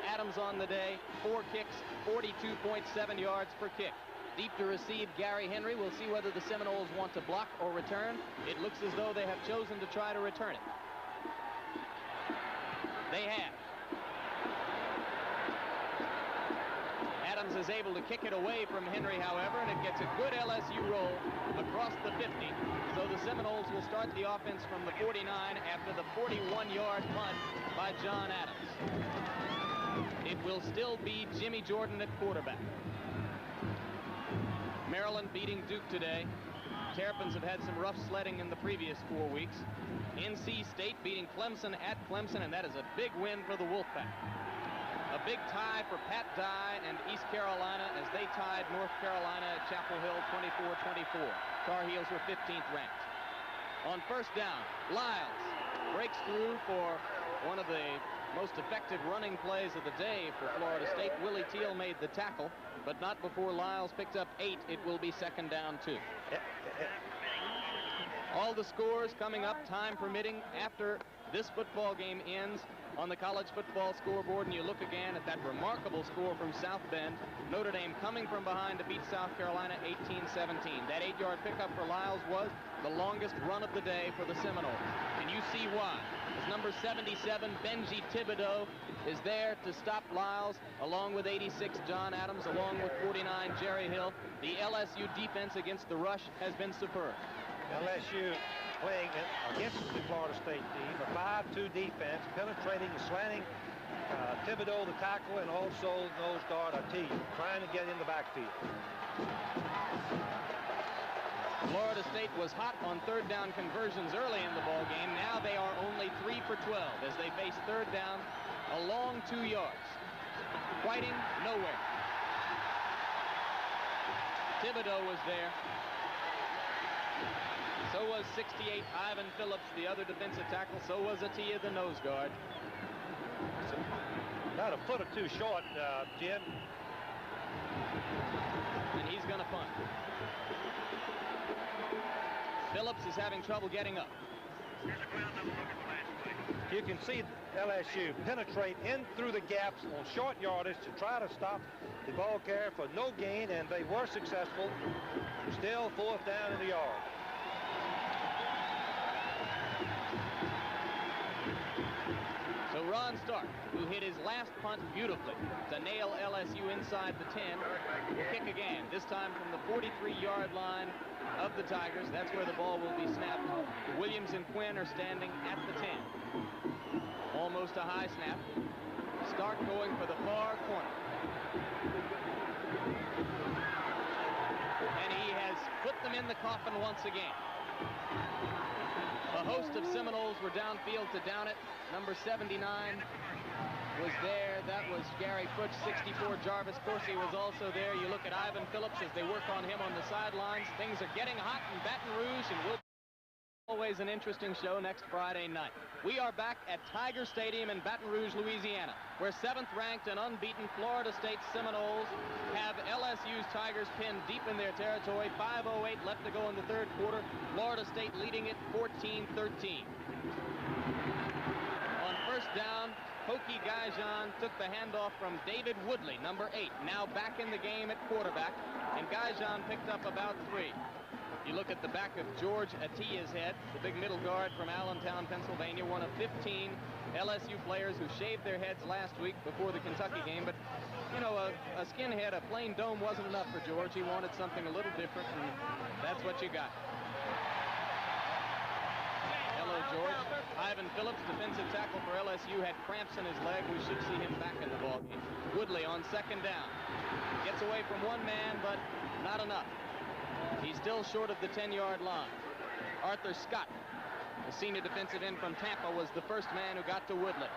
Adams on the day, 4 kicks, 42.7 yards per kick. Deep to receive, Gary Henry. We'll see whether the Seminoles want to block or return. It looks as though they have chosen to try to return it. They have. Adams is able to kick it away from Henry, however, and it gets a good LSU roll across the 50. So the Seminoles will start the offense from the 49 after the 41-yard punt by John Adams. It will still be Jimmy Jordan at quarterback. Maryland beating Duke today. Terrapins have had some rough sledding in the previous 4 weeks. NC State beating Clemson at Clemson, and that is a big win for the Wolfpack. A big tie for Pat Dye and East Carolina as they tied North Carolina at Chapel Hill 24-24. Tar Heels were 15th ranked. On first down, Lyles breaks through for one of the most effective running plays of the day for Florida State. Willie Teal made the tackle, but not before Lyles picked up 8. It will be second down 2. All the scores coming up, time permitting, after this football game ends. on the college football scoreboard, and you look again at that remarkable score from South Bend. Notre Dame coming from behind to beat South Carolina 18-17. That 8-yard pickup for Lyles was the longest run of the day for the Seminoles. And you see why. As number 77, Benji Thibodeau, is there to stop Lyles, along with 86, John Adams, along with 49, Jerry Hill. The LSU defense against the rush has been superb. LSU playing against the Florida State team, a 5-2 defense, penetrating and slanting Thibodeau, the tackle, and also nose guard Atiya, trying to get in the backfield. Florida State was hot on third down conversions early in the ball game. Now they are only 3 for 12 as they face third down a long 2 yards. Whiting nowhere. Thibodeau was there. So was 68, Ivan Phillips, the other defensive tackle. So was Atiya, the nose guard. About a foot or two short, Jim. And he's going to punt. Phillips is having trouble getting up. You can see LSU penetrate in through the gaps on short yardage to try to stop the ball carrier for no gain, and they were successful. Still fourth down in the yard. So Ron Stark, who hit his last punt beautifully to nail LSU inside the 10, will kick again, this time from the 43-yard line of the Tigers. That's where the ball will be snapped. Williams and Quinn are standing at the 10. Almost a high snap. Stark going for the far corner. And he has put them in the coffin once again. A host of Seminoles were downfield to down it. Number 79 was there. That was Gary Fooch. 64, Jarvis Coursey was also there. You look at Ivan Phillips as they work on him on the sidelines. Things are getting hot in Baton Rouge, and will be always an interesting show next Friday night. We are back at Tiger Stadium in Baton Rouge, Louisiana, where 7th-ranked and unbeaten Florida State Seminoles have LSU's Tigers pinned deep in their territory. 5:08 left to go in the third quarter. Florida State leading it 14-13. On first down, Hokie Gaijan took the handoff from David Woodley, number 8, now back in the game at quarterback, and Gaijan picked up about 3. You look at the back of George Atiya's head, the big middle guard from Allentown, Pennsylvania, one of 15 LSU players who shaved their heads last week before the Kentucky game. But, you know, a skinhead, a plain dome wasn't enough for George. He wanted something a little different, and that's what you got. Hello, George. Ivan Phillips, defensive tackle for LSU, had cramps in his leg. We should see him back in the ballgame. Woodley on second down. Gets away from one man, but not enough. He's still short of the 10-yard line. Arthur Scott, the senior defensive end from Tampa, was the first man who got to Woodley.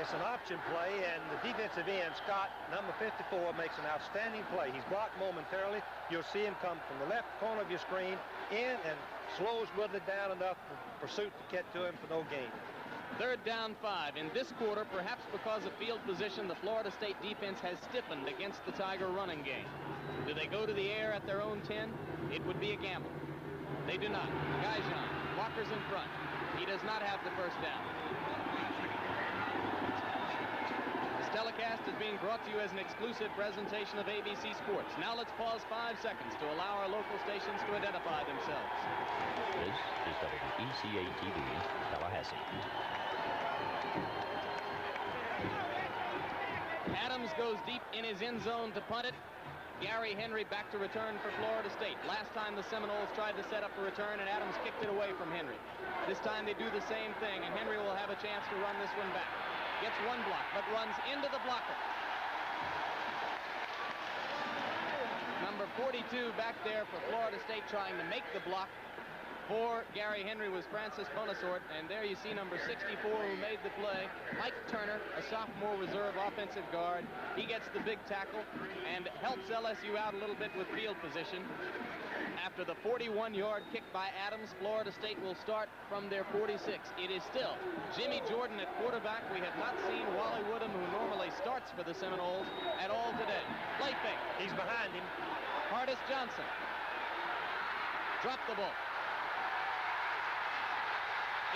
It's an option play, and the defensive end, Scott, number 54, makes an outstanding play. He's blocked momentarily. You'll see him come from the left corner of your screen in and slows Woodley down enough for pursuit to get to him for no gain. Third down 5. In this quarter, perhaps because of field position, the Florida State defense has stiffened against the Tiger running game. Do they go to the air at their own 10? It would be a gamble. They do not. Gaijan, blockers in front. He does not have the first down. This telecast is being brought to you as an exclusive presentation of ABC Sports. Now let's pause 5 seconds to allow our local stations to identify themselves. This is WECA-TV, Tallahassee. Adams goes deep in his end zone to punt it. Gary Henry back to return for Florida State. Last time the Seminoles tried to set up a return, and Adams kicked it away from Henry. This time they do the same thing, and Henry will have a chance to run this one back. Gets one block, but runs into the blocker. Number 42 back there for Florida State trying to make the block for Gary Henry was Francis Bonasort, and there you see number 64 who made the play, Mike Turner, a sophomore reserve offensive guard. He gets the big tackle and helps LSU out a little bit with field position. After the 41-yard kick by Adams, Florida State will start from their 46. It is still Jimmy Jordan at quarterback. We have not seen Wally Woodham, who normally starts for the Seminoles, at all today. Play fake. He's behind him. Hardis Johnson. Drop the ball.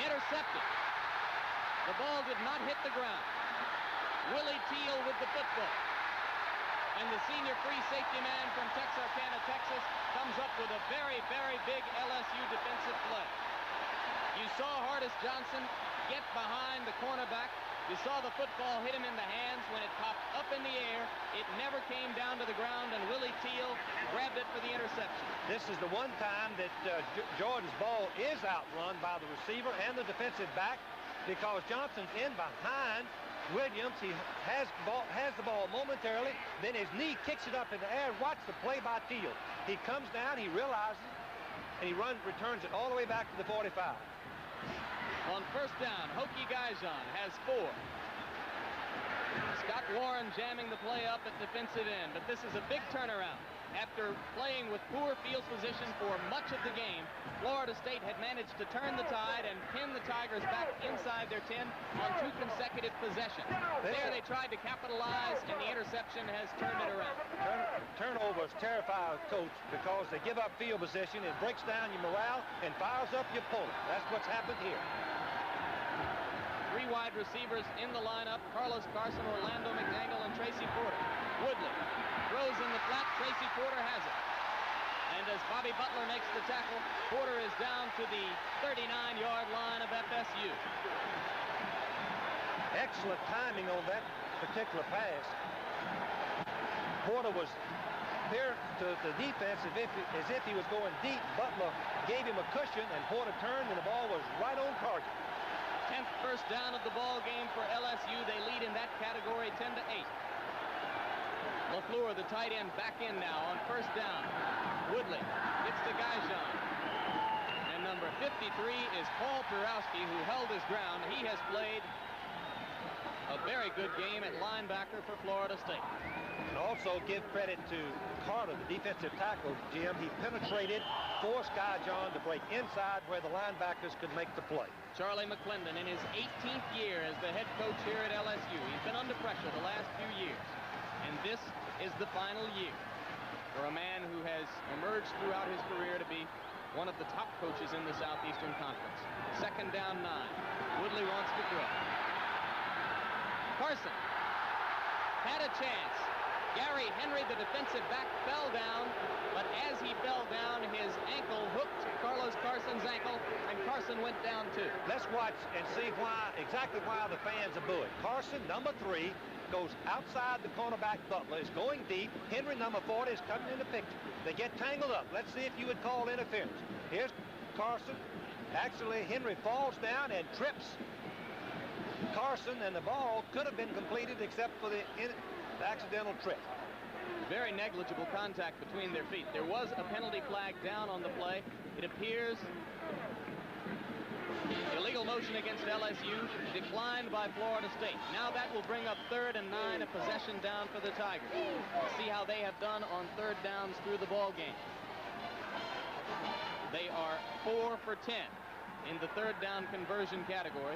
Intercepted. The ball did not hit the ground. Willie Teal with the football. And the senior free safety man from Texarkana, Texas, comes up with a very, very big LSU defensive play. You saw Hardis Johnson get behind the cornerback. You saw the football hit him in the hands. When it popped up in the air, it never came down to the ground, and Willie Teal grabbed it for the interception. This is the one time that Jordan's ball is outrun by the receiver and the defensive back, because Johnson's in behind Williams. He has the ball momentarily, then his knee kicks it up in the air. Watch the play by Teal. He comes down, he realizes, and he returns it all the way back to the 45. On first down, Hokie Gaijan has 4. Scott Warren jamming the play up at defensive end, but this is a big turnaround. After playing with poor field position for much of the game, Florida State had managed to turn the tide and pin the Tigers back inside their 10 on 2 consecutive possessions. There they tried to capitalize, and the interception has turned it around. Turnovers terrify a coach because they give up field position. It breaks down your morale and fires up your opponent. That's what's happened here. 3 wide receivers in the lineup: Carlos Carson, Orlando McDaniel, and Tracy Porter. Woodley throws in the flat. Tracy Porter has it. And as Bobby Butler makes the tackle, Porter is down to the 39-yard line of FSU. Excellent timing on that particular pass. Porter was there to the defense as if he was going deep. Butler gave him a cushion, and Porter turned, and the ball was right on target. 10th first down of the ball game for LSU. They lead in that category 10-8. LaFleur, the tight end, back in now on first down. Woodley gets to Gaijan. And number 53 is Paul Pirowski, who held his ground. He has played a very good game at linebacker for Florida State. And also give credit to Carter, the defensive tackle, Jim. He penetrated, forced Gaijan to break inside where the linebackers could make the play. Charlie McClendon in his 18th year as the head coach here at LSU. He's been under pressure the last few years. And this is the final year for a man who has emerged throughout his career to be one of the top coaches in the Southeastern Conference. Second down 9. Woodley wants to throw. Carson had a chance. Gary Henry, the defensive back, fell down, but as he fell down, his ankle hooked Carlos Carson's ankle, and Carson went down too. Let's watch and see exactly why the fans are booing. Carson, number 3, goes outside the cornerback. Butler is going deep. Henry, number 40, is coming in the picture. They get tangled up. Let's see if you would call interference. Here's Carson. Actually, Henry falls down and trips Carson, and the ball could have been completed except for the accidental trip. Very negligible contact between their feet. There was a penalty flag down on the play. It appears illegal motion against LSU, declined by Florida State. Now that will bring up 3rd and 9, a possession down for the Tigers. Let's see how they have done on 3rd downs through the ball game. They are 4 for 10 in the 3rd down conversion category.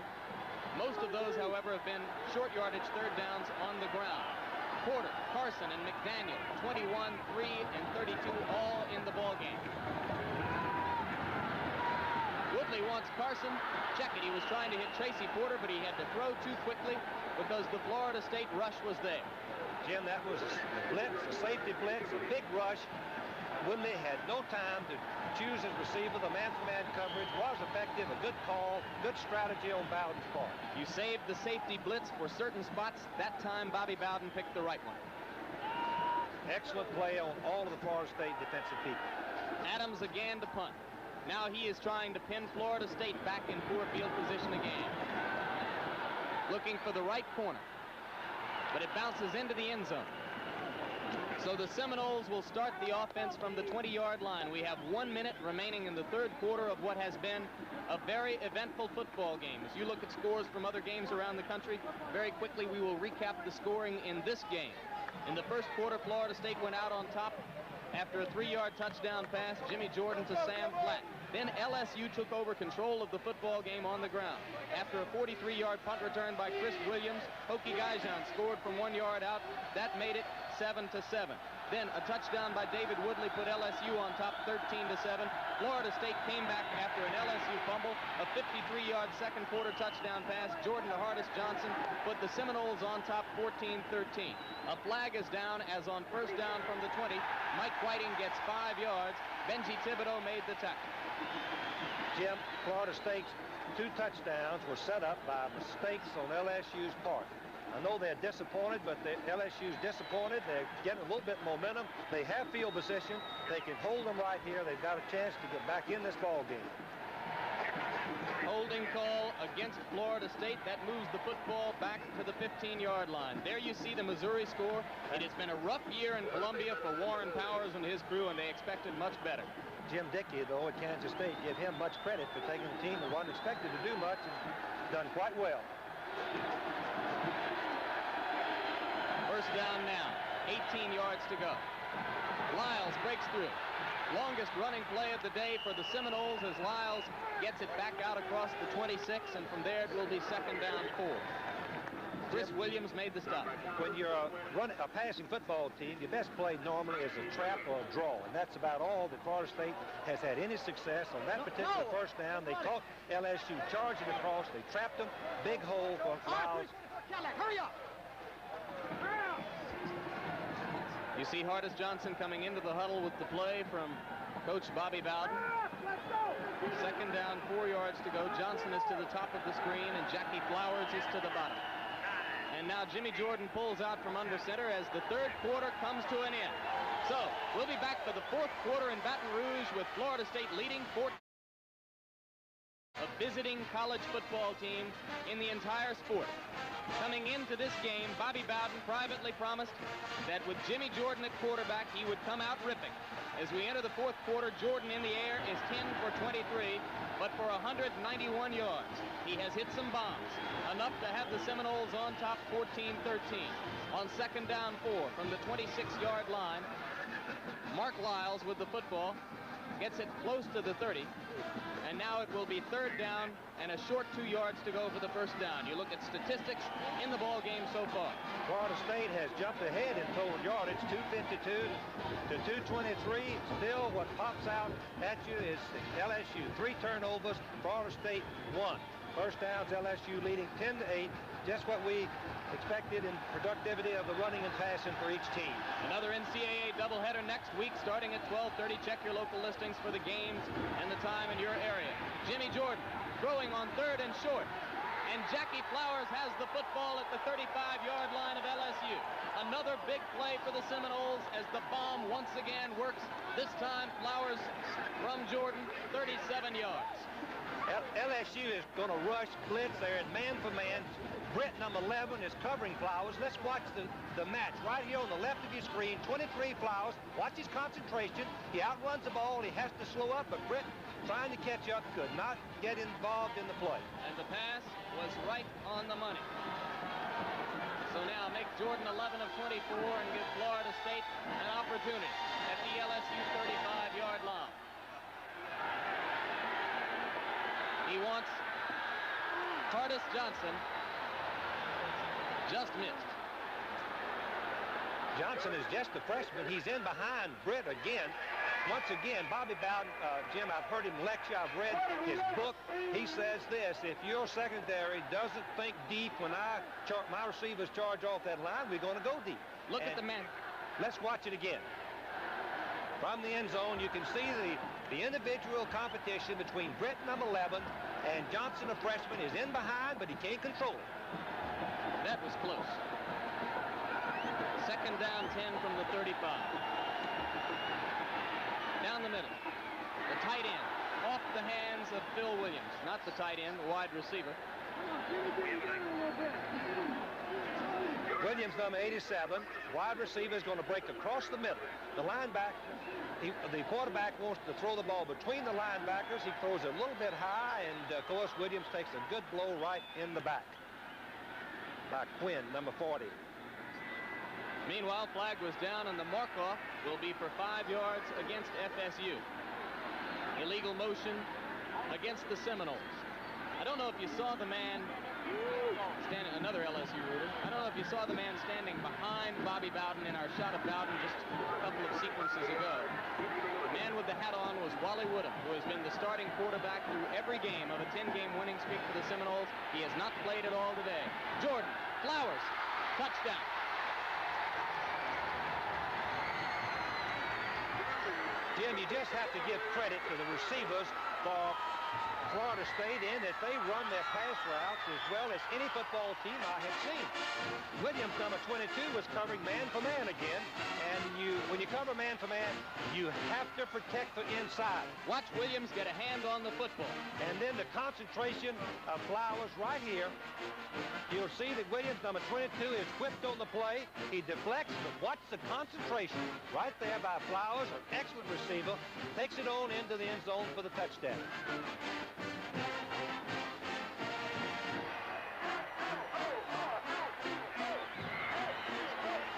Most of those, however, have been short yardage 3rd downs on the ground. Porter, Carson, and McDaniel, 21, 3, and 32, all in the ball game. Woodley wants Carson. Check it. He was trying to hit Tracy Porter, but he had to throw too quickly because the Florida State rush was there. Jim, that was a blitz, a safety blitz, a big rush. Woodley had no time to choose his receiver. The man-to-man coverage was effective. A good call, good strategy on Bowden's part. You saved the safety blitz for certain spots. That time, Bobby Bowden picked the right one. Excellent play on all of the Florida State defensive people. Adams again to punt. Now he is trying to pin Florida State back in poor field position again. Looking for the right corner. But it bounces into the end zone. So the Seminoles will start the offense from the 20-yard line. We have 1 minute remaining in the 3rd quarter of what has been a very eventful football game. As you look at scores from other games around the country, very quickly we will recap the scoring in this game. In the first quarter, Florida State went out on top after a 3-yard touchdown pass, Jimmy Jordan to Sam Flatt. Then LSU took over control of the football game on the ground. After a 43-yard punt return by Chris Williams, Hokie Gaijan scored from 1 yard out. That made it 27-7. Then a touchdown by David Woodley put LSU on top 13-7. Florida State came back after an LSU fumble. A 53-yard second quarter touchdown pass. Jordan to Hardis Johnson put the Seminoles on top 14-13. A flag is down as on first down from the 20. Mike Whiting gets 5 yards. Benji Thibodeau made the tackle. Jim, Florida State's 2 touchdowns were set up by mistakes on LSU's part. I know they're disappointed, but LSU's disappointed. They're getting a little bit of momentum. They have field position. They can hold them right here. They've got a chance to get back in this ball game. Holding call against Florida State. That moves the football back to the 15-yard line. There you see the Missouri score. It has been a rough year in Columbia for Warren Powers and his crew, and they expected much better. Jim Dickey, though, at Kansas State, give him much credit for taking a team that wasn't expected to do much and done quite well. First down now, 18 yards to go. Lyles breaks through. Longest running play of the day for the Seminoles as Lyles gets it back out across the 26, and from there it will be second down 4. Chris Williams made the stop. When you're a passing football team, your best play normally is a trap or a draw, and that's about all that Florida State has had any success on that particular first down. They caught LSU charging across. They trapped them. Big hole for Lyles. Hurry up! You see Hardis Johnson coming into the huddle with the play from Coach Bobby Bowden. Second down, 4 yards to go. Johnson is to the top of the screen, and Jackie Flowers is to the bottom. And now Jimmy Jordan pulls out from under center as the third quarter comes to an end. So we'll be back for the fourth quarter in Baton Rouge with Florida State leading 14. A visiting college football team in the entire sport. Coming into this game, Bobby Bowden privately promised that with Jimmy Jordan at quarterback, he would come out ripping. As we enter the fourth quarter, Jordan in the air is 10 for 23, but for 191 yards. He has hit some bombs, enough to have the Seminoles on top 14-13. On second down 4 from the 26-yard line, Mark Lyles with the football gets it close to the 30. And now it will be third down and a short 2 yards to go for the first down. You look at statistics in the ball game so far. Florida State has jumped ahead in total yardage, 252 to 223. Still, what pops out at you is LSU. 3 turnovers, Florida State 1. First downs, LSU leading 10-8. Just what we expected in productivity of the running and passing for each team. Another NCAA doubleheader next week starting at 12:30. Check your local listings for the games and the time in your area. Jimmy Jordan throwing on third and short. And Jackie Flowers has the football at the 35-yard line of LSU. Another big play for the Seminoles as the bomb once again works. This time Flowers from Jordan, 37 yards. LSU is going to rush, blitz there, and man for man. Britt, number 11, is covering Flowers. Let's watch the match right here on the left of your screen. 23 Flowers. Watch his concentration. He outruns the ball. He has to slow up, but Britt, trying to catch up, could not get involved in the play. And the pass was right on the money. So now make Jordan 11 of 24 and give Florida State an opportunity at the LSU 35-yard line. He wants Hardis Johnson. Just missed. Johnson is just a freshman. He's in behind Britt again. Once again, Bobby Bowden, Jim, I've heard him lecture. I've read his book. He says this: if your secondary doesn't think deep when my receivers charge off that line, we're going to go deep. Look at the man. Let's watch it again. From the end zone, you can see the individual competition between Britt, number 11, and Johnson, a freshman, is in behind, but he can't control it. That was close. Second down 10 from the 35. Down the middle. The tight end off the hands of Phil Williams. Not the tight end, the wide receiver. Williams, number 87, wide receiver, is going to break across the middle. The linebacker, the quarterback wants to throw the ball between the linebackers. He throws it a little bit high, and of course Williams takes a good blow right in the back by Quinn, number 40. Meanwhile, flag was down, and the mark-off will be for 5 yards against FSU. Illegal motion against the Seminoles. I don't know if you saw the man Another LSU rooter. I don't know if you saw the man standing behind Bobby Bowden in our shot of Bowden just a couple of sequences ago. The man with the hat on was Wally Woodham, who has been the starting quarterback through every game of a 10-game winning streak for the Seminoles. He has not played at all today. Jordan, Flowers, touchdown. Jim, you just have to give credit to the receivers for Florida State in that they run their pass routes as well as any football team I have seen. Williams, number 22, was covering man for man again, and when you cover man for man, you have to protect the inside. Watch Williams get a hand on the football. And then the concentration of Flowers right here. You'll see that Williams, number 22, is whipped on the play. He deflects, but watch the concentration right there by Flowers, an excellent receiver, takes it on into the end zone for the touchdown.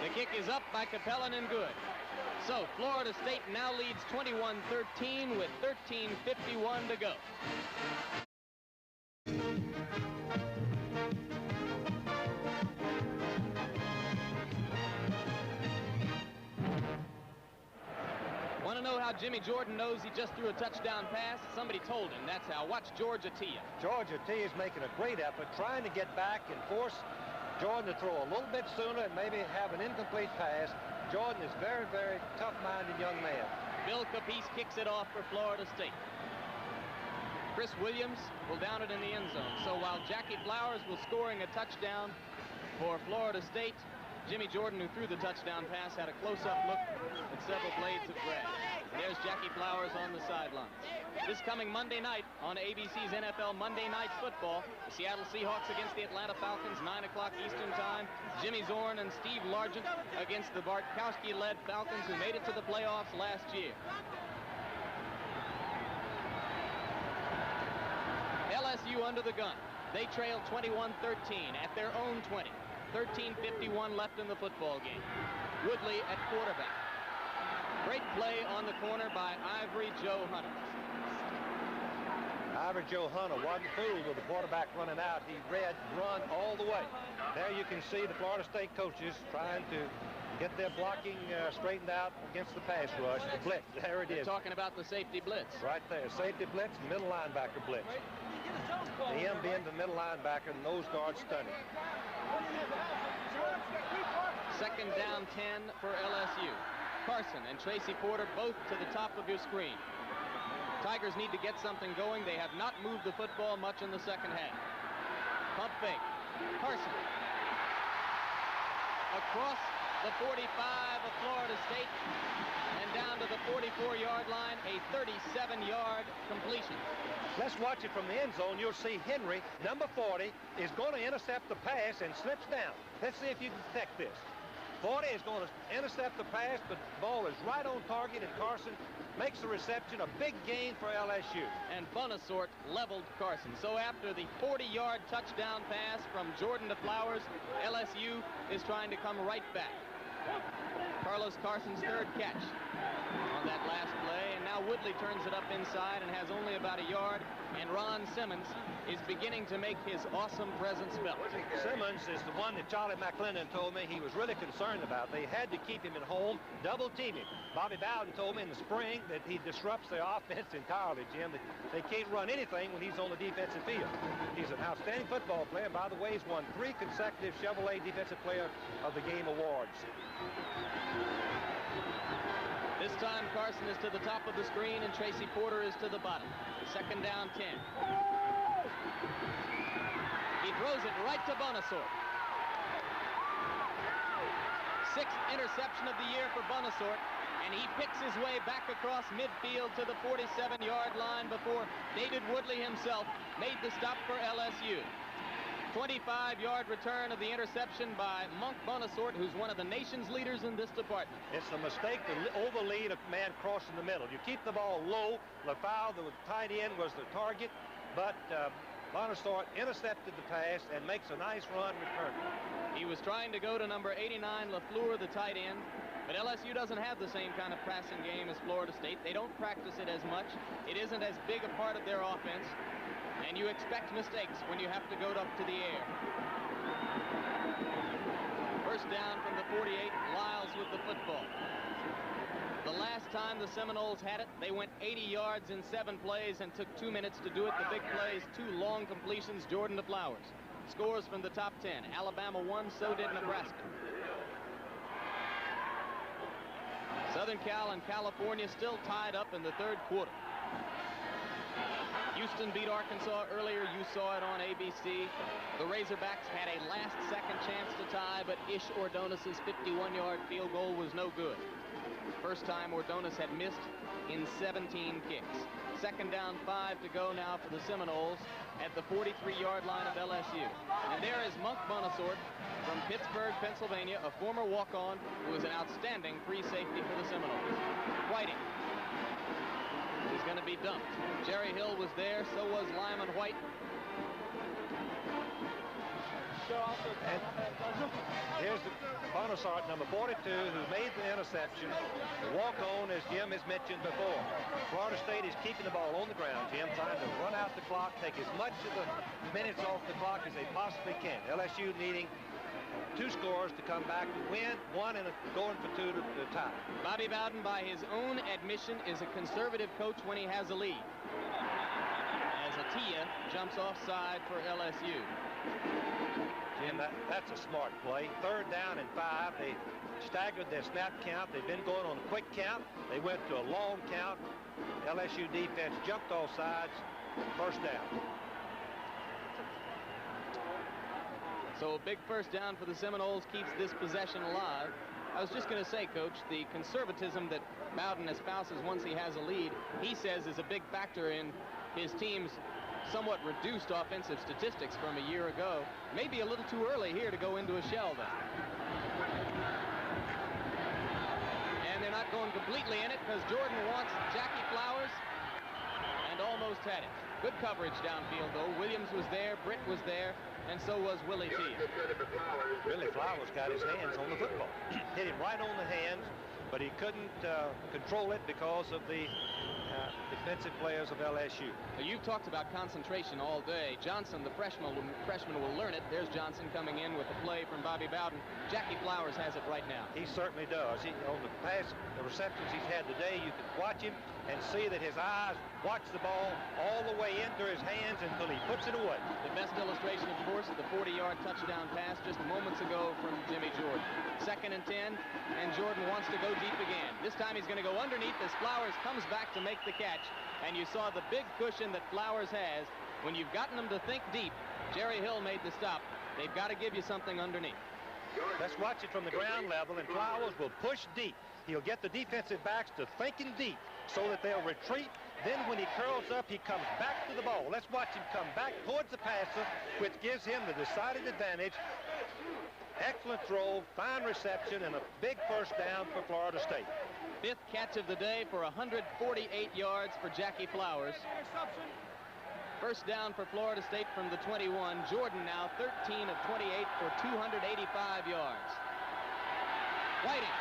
The kick is up by Capellan and good. So Florida State now leads 21-13 with 13:51 to go. Want to know how Jimmy Jordan knows he just threw a touchdown pass? Somebody told him. That's how. Watch George Atiyah. George Atiyah is making a great effort, trying to get back and force Jordan to throw a little bit sooner and maybe have an incomplete pass. Jordan is very, very tough-minded young man. Bill Capice kicks it off for Florida State. Chris Williams will down it in the end zone. So while Jackie Flowers was scoring a touchdown for Florida State, Jimmy Jordan, who threw the touchdown pass, had a close-up look at several blades of grass. And there's Jackie Flowers on the sidelines. This coming Monday night on ABC's NFL Monday Night Football, the Seattle Seahawks against the Atlanta Falcons, 9 o'clock Eastern Time. Jimmy Zorn and Steve Largent against the Bartkowski-led Falcons, who made it to the playoffs last year. LSU under the gun. They trail 21-13 at their own 20. 13:51 left in the football game. Woodley at quarterback. Great play on the corner by Ivory Joe Hunter. Ivory Joe Hunter wasn't fooled with the quarterback running out. He read run all the way. There you can see the Florida State coaches trying to get their blocking straightened out against the pass rush. The blitz, there it is. They're talking about the safety blitz. Right there, safety blitz, middle linebacker blitz. The end being the middle linebacker, and nose guard stunning. Second down 10 for LSU. Carson and Tracy Porter both to the top of your screen. Tigers need to get something going. They have not moved the football much in the second half. Pump fake. Carson. Across the 45 of Florida State and down to the 44-yard line, a 37-yard completion. Let's watch it from the end zone. You'll see Henry, number 40, is going to intercept the pass and slips down. Let's see if you can detect this. 40 is going to intercept the pass, but the ball is right on target, and Carson makes the reception. A big gain for LSU. And Bonasort leveled Carson. So after the 40-yard touchdown pass from Jordan to Flowers, LSU is trying to come right back. Carlos Carson's third catch on that last play, and now Woodley turns it up inside and has only about a yard, and Ron Simmons is beginning to make his awesome presence felt. Simmons is the one that Charlie McClendon told me he was really concerned about. They had to keep him at home, double team him. Bobby Bowden told me in the spring that he disrupts their offense entirely, Jim. That they can't run anything when he's on the defensive field. He's an outstanding football player. By the way, he's won 3 consecutive Chevrolet Defensive Player of the Game awards. This time Carson is to the top of the screen and Tracy Porter is to the bottom. Second down 10. He throws it right to Bonasort. 6th interception of the year for Bonasort, and he picks his way back across midfield to the 47-yard line before David Woodley himself made the stop for LSU. 25-yard return of the interception by Monk Bonasort, who's one of the nation's leaders in this department. It's a mistake to overlead a man crossing the middle. You keep the ball low. LaFowl, the tight end, was the target, but Bonasort intercepted the pass and makes a nice run return. He was trying to go to number 89, LaFleur, the tight end, but LSU doesn't have the same kind of passing game as Florida State. They don't practice it as much. It isn't as big a part of their offense. And you expect mistakes when you have to go up to the air. First down from the 48, Lyles with the football. The last time the Seminoles had it, they went 80 yards in 7 plays and took 2 minutes to do it. The big plays, 2 long completions, Jordan to Flowers. Scores from the top 10. Alabama won, so did Nebraska. Southern Cal and California still tied up in the 3rd quarter. Houston beat Arkansas earlier. You saw it on ABC. The Razorbacks had a last-second chance to tie, but Ish Ordonez's 51-yard field goal was no good. First time Ordonez had missed in 17 kicks. Second down, 5 to go now for the Seminoles at the 43-yard line of LSU. And there is Monk Bonasort from Pittsburgh, Pennsylvania, a former walk-on who is an outstanding free safety for the Seminoles. Whiting is going to be dumped. Jerry Hill was there, so was Lyman White. And here's the Bonasart, number 42, who made the interception. The walk-on, as Jim has mentioned before. Florida State is keeping the ball on the ground, Jim, trying to run out the clock, take as much of the minutes off the clock as they possibly can. LSU needing 2 scores to come back to win, 1 and going for 2 to tie. Bobby Bowden, by his own admission, is a conservative coach when he has a lead. As Atia jumps offside for LSU. Jim, that's a smart play. 3rd down and 5. They staggered their snap count. They've been going on a quick count. They went to a long count. LSU defense jumped off sides. First down. So a big first down for the Seminoles keeps this possession alive. I was just going to say, Coach, the conservatism that Bowden espouses once he has a lead, he says is a big factor in his team's somewhat reduced offensive statistics from a year ago. Maybe a little too early here to go into a shell then. And they're not going completely in it because Jordan wants Jackie Flowers and almost had it. Good coverage downfield, though. Williams was there, Britt was there, and so was Willie T. Willie Flowers got his hands on the football. Hit him right on the hands, but he couldn't control it because of the defensive players of LSU. Now, you've talked about concentration all day. Johnson, the freshman will learn it. There's Johnson coming in with a play from Bobby Bowden. Jackie Flowers has it right now. He certainly does. On the receptions he's had today, you can watch him and see that his eyes watch the ball all the way into his hands until he puts it away. The best illustration, of course, is the 40-yard touchdown pass just moments ago from Jimmy Jordan. 2nd and 10, and Jordan wants to go deep again. This time he's going to go underneath as Flowers comes back to make the catch. And you saw the big cushion that Flowers has. When you've gotten them to think deep, Jerry Hill made the stop. They've got to give you something underneath. Let's watch it from the ground level, and Flowers will push deep. He'll get the defensive backs to thinking deep so that they'll retreat. Then when he curls up, he comes back to the ball. Let's watch him come back towards the passer, which gives him the decided advantage. Excellent throw, fine reception, and a big first down for Florida State. 5th catch of the day for 148 yards for Jackie Flowers. First down for Florida State from the 21. Jordan now 13 of 28 for 285 yards. Whiting.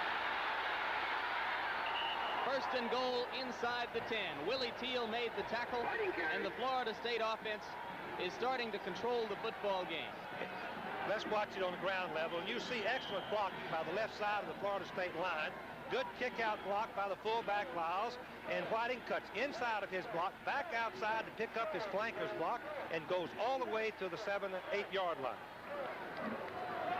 First and goal inside the 10. Willie Teal made the tackle, and the Florida State offense is starting to control the football game. Let's watch it on the ground level, and you see excellent blocking by the left side of the Florida State line. Good kick-out block by the fullback Lyles, and Whiting cuts inside of his block, back outside to pick up his flanker's block, and goes all the way to the 7- and 8-yard line.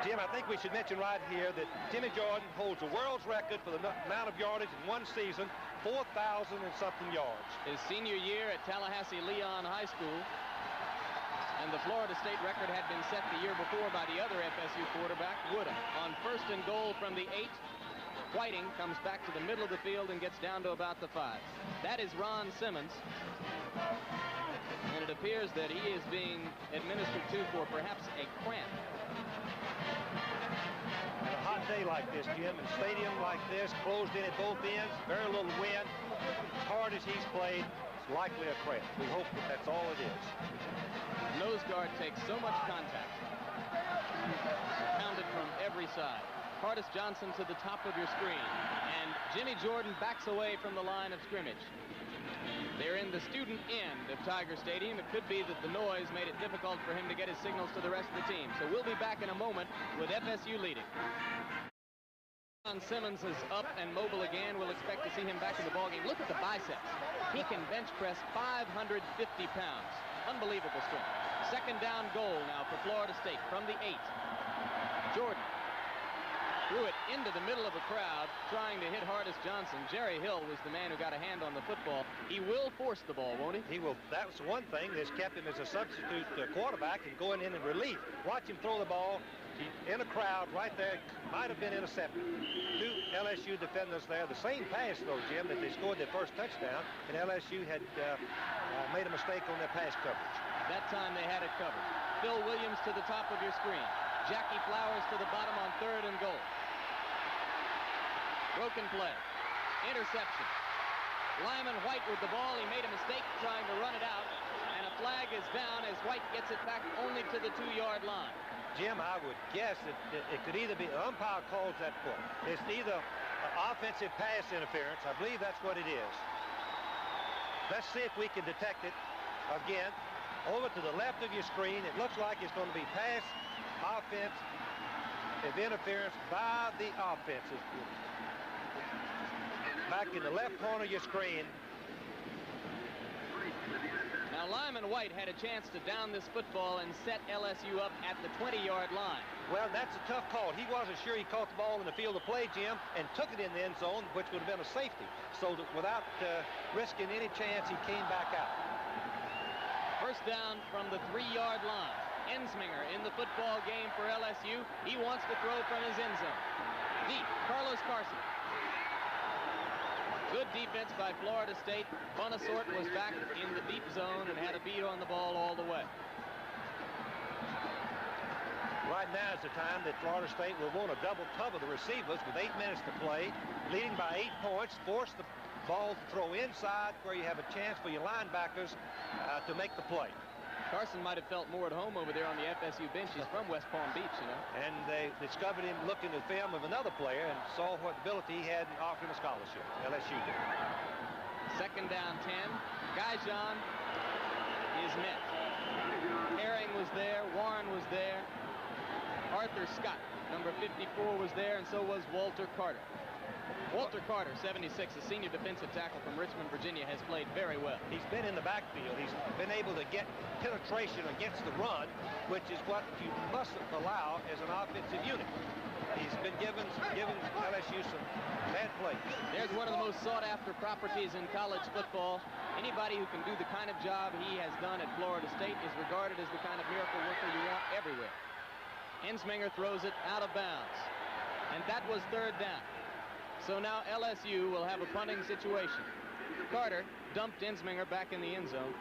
Jim, I think we should mention right here that Jimmy Jordan holds the world's record for the amount of yardage in one season, 4,000 and something yards. His senior year at Tallahassee Leon High School. And the Florida State record had been set the year before by the other FSU quarterback, Woodham. On first and goal from the 8, Whiting comes back to the middle of the field and gets down to about the 5. That is Ron Simmons. And it appears that he is being administered to for perhaps a cramp. On a hot day like this, Jim, and a stadium like this, closed in at both ends, very little wind, as hard as he's played, it's likely a cramp. We hope that that's all it is. Nose guard takes so much contact. Pounded from every side. Hardis Johnson to the top of your screen. And Jimmy Jordan backs away from the line of scrimmage. They're in the student end of Tiger Stadium. It could be that the noise made it difficult for him to get his signals to the rest of the team. So we'll be back in a moment with FSU leading. John Simmons is up and mobile again. We'll expect to see him back in the ballgame. Look at the biceps. He can bench press 550 pounds. Unbelievable strength. Second down goal now for Florida State from the 8. Jordan threw it into the middle of a crowd trying to hit Hardest Johnson. Jerry Hill was the man who got a hand on the football. He will force the ball, won't he? He will. That was one thing that's kept him as a substitute quarterback and going in relief. Watch him throw the ball in a crowd right there. Might have been intercepted. 2 LSU defenders there. The same pass, though, Jim, that they scored their first touchdown, and LSU had made a mistake on their pass coverage. That time they had it covered. Phil Williams to the top of your screen. Jackie Flowers to the bottom on 3rd and goal. Broken play. Interception. Lyman White with the ball. He made a mistake trying to run it out. And a flag is down as White gets it back only to the 2-yard line. Jim, I would guess that it could either be, the umpire calls that foot. It's either offensive pass interference. I believe that's what it is. Let's see if we can detect it again. Over to the left of your screen, it looks like it's going to be pass offense of interference by the offensive. Back in the left corner of your screen. Now Lyman White had a chance to down this football and set LSU up at the 20-yard line. Well, that's a tough call. He wasn't sure he caught the ball in the field of play, Jim, and took it in the end zone, which would have been a safety. So that without risking any chance, he came back out. First down from the 3-yard line. Ensminger in the football game for LSU. He wants to throw from his end zone. Deep, Carlos Carson. Good defense by Florida State. Bonasort was back in the deep zone and had a beat on the ball all the way. Right now is the time that Florida State will want to double cover the receivers with 8 minutes to play, leading by 8 points, force the ball to throw inside where you have a chance for your linebackers to make the play. Carson might have felt more at home over there on the FSU bench. He's from West Palm Beach, you know. And they discovered him looking at the film of another player and saw what ability he had and offered him a scholarship. LSU did. Second down 10. Gaijan is met. Herring was there. Warren was there. Arthur Scott, number 54, was there, and so was Walter Carter. Walter Carter, 76, a senior defensive tackle from Richmond, Virginia, has played very well. He's been in the backfield. He's been able to get penetration against the run, which is what you mustn't allow as an offensive unit. He's been given LSU some bad plays. There's one of the most sought-after properties in college football. Anybody who can do the kind of job he has done at Florida State is regarded as the kind of miracle worker you want everywhere. Ensminger throws it out of bounds, and that was 3rd down. So now LSU will have a punting situation. Carter dumped Ensminger back in the end zone,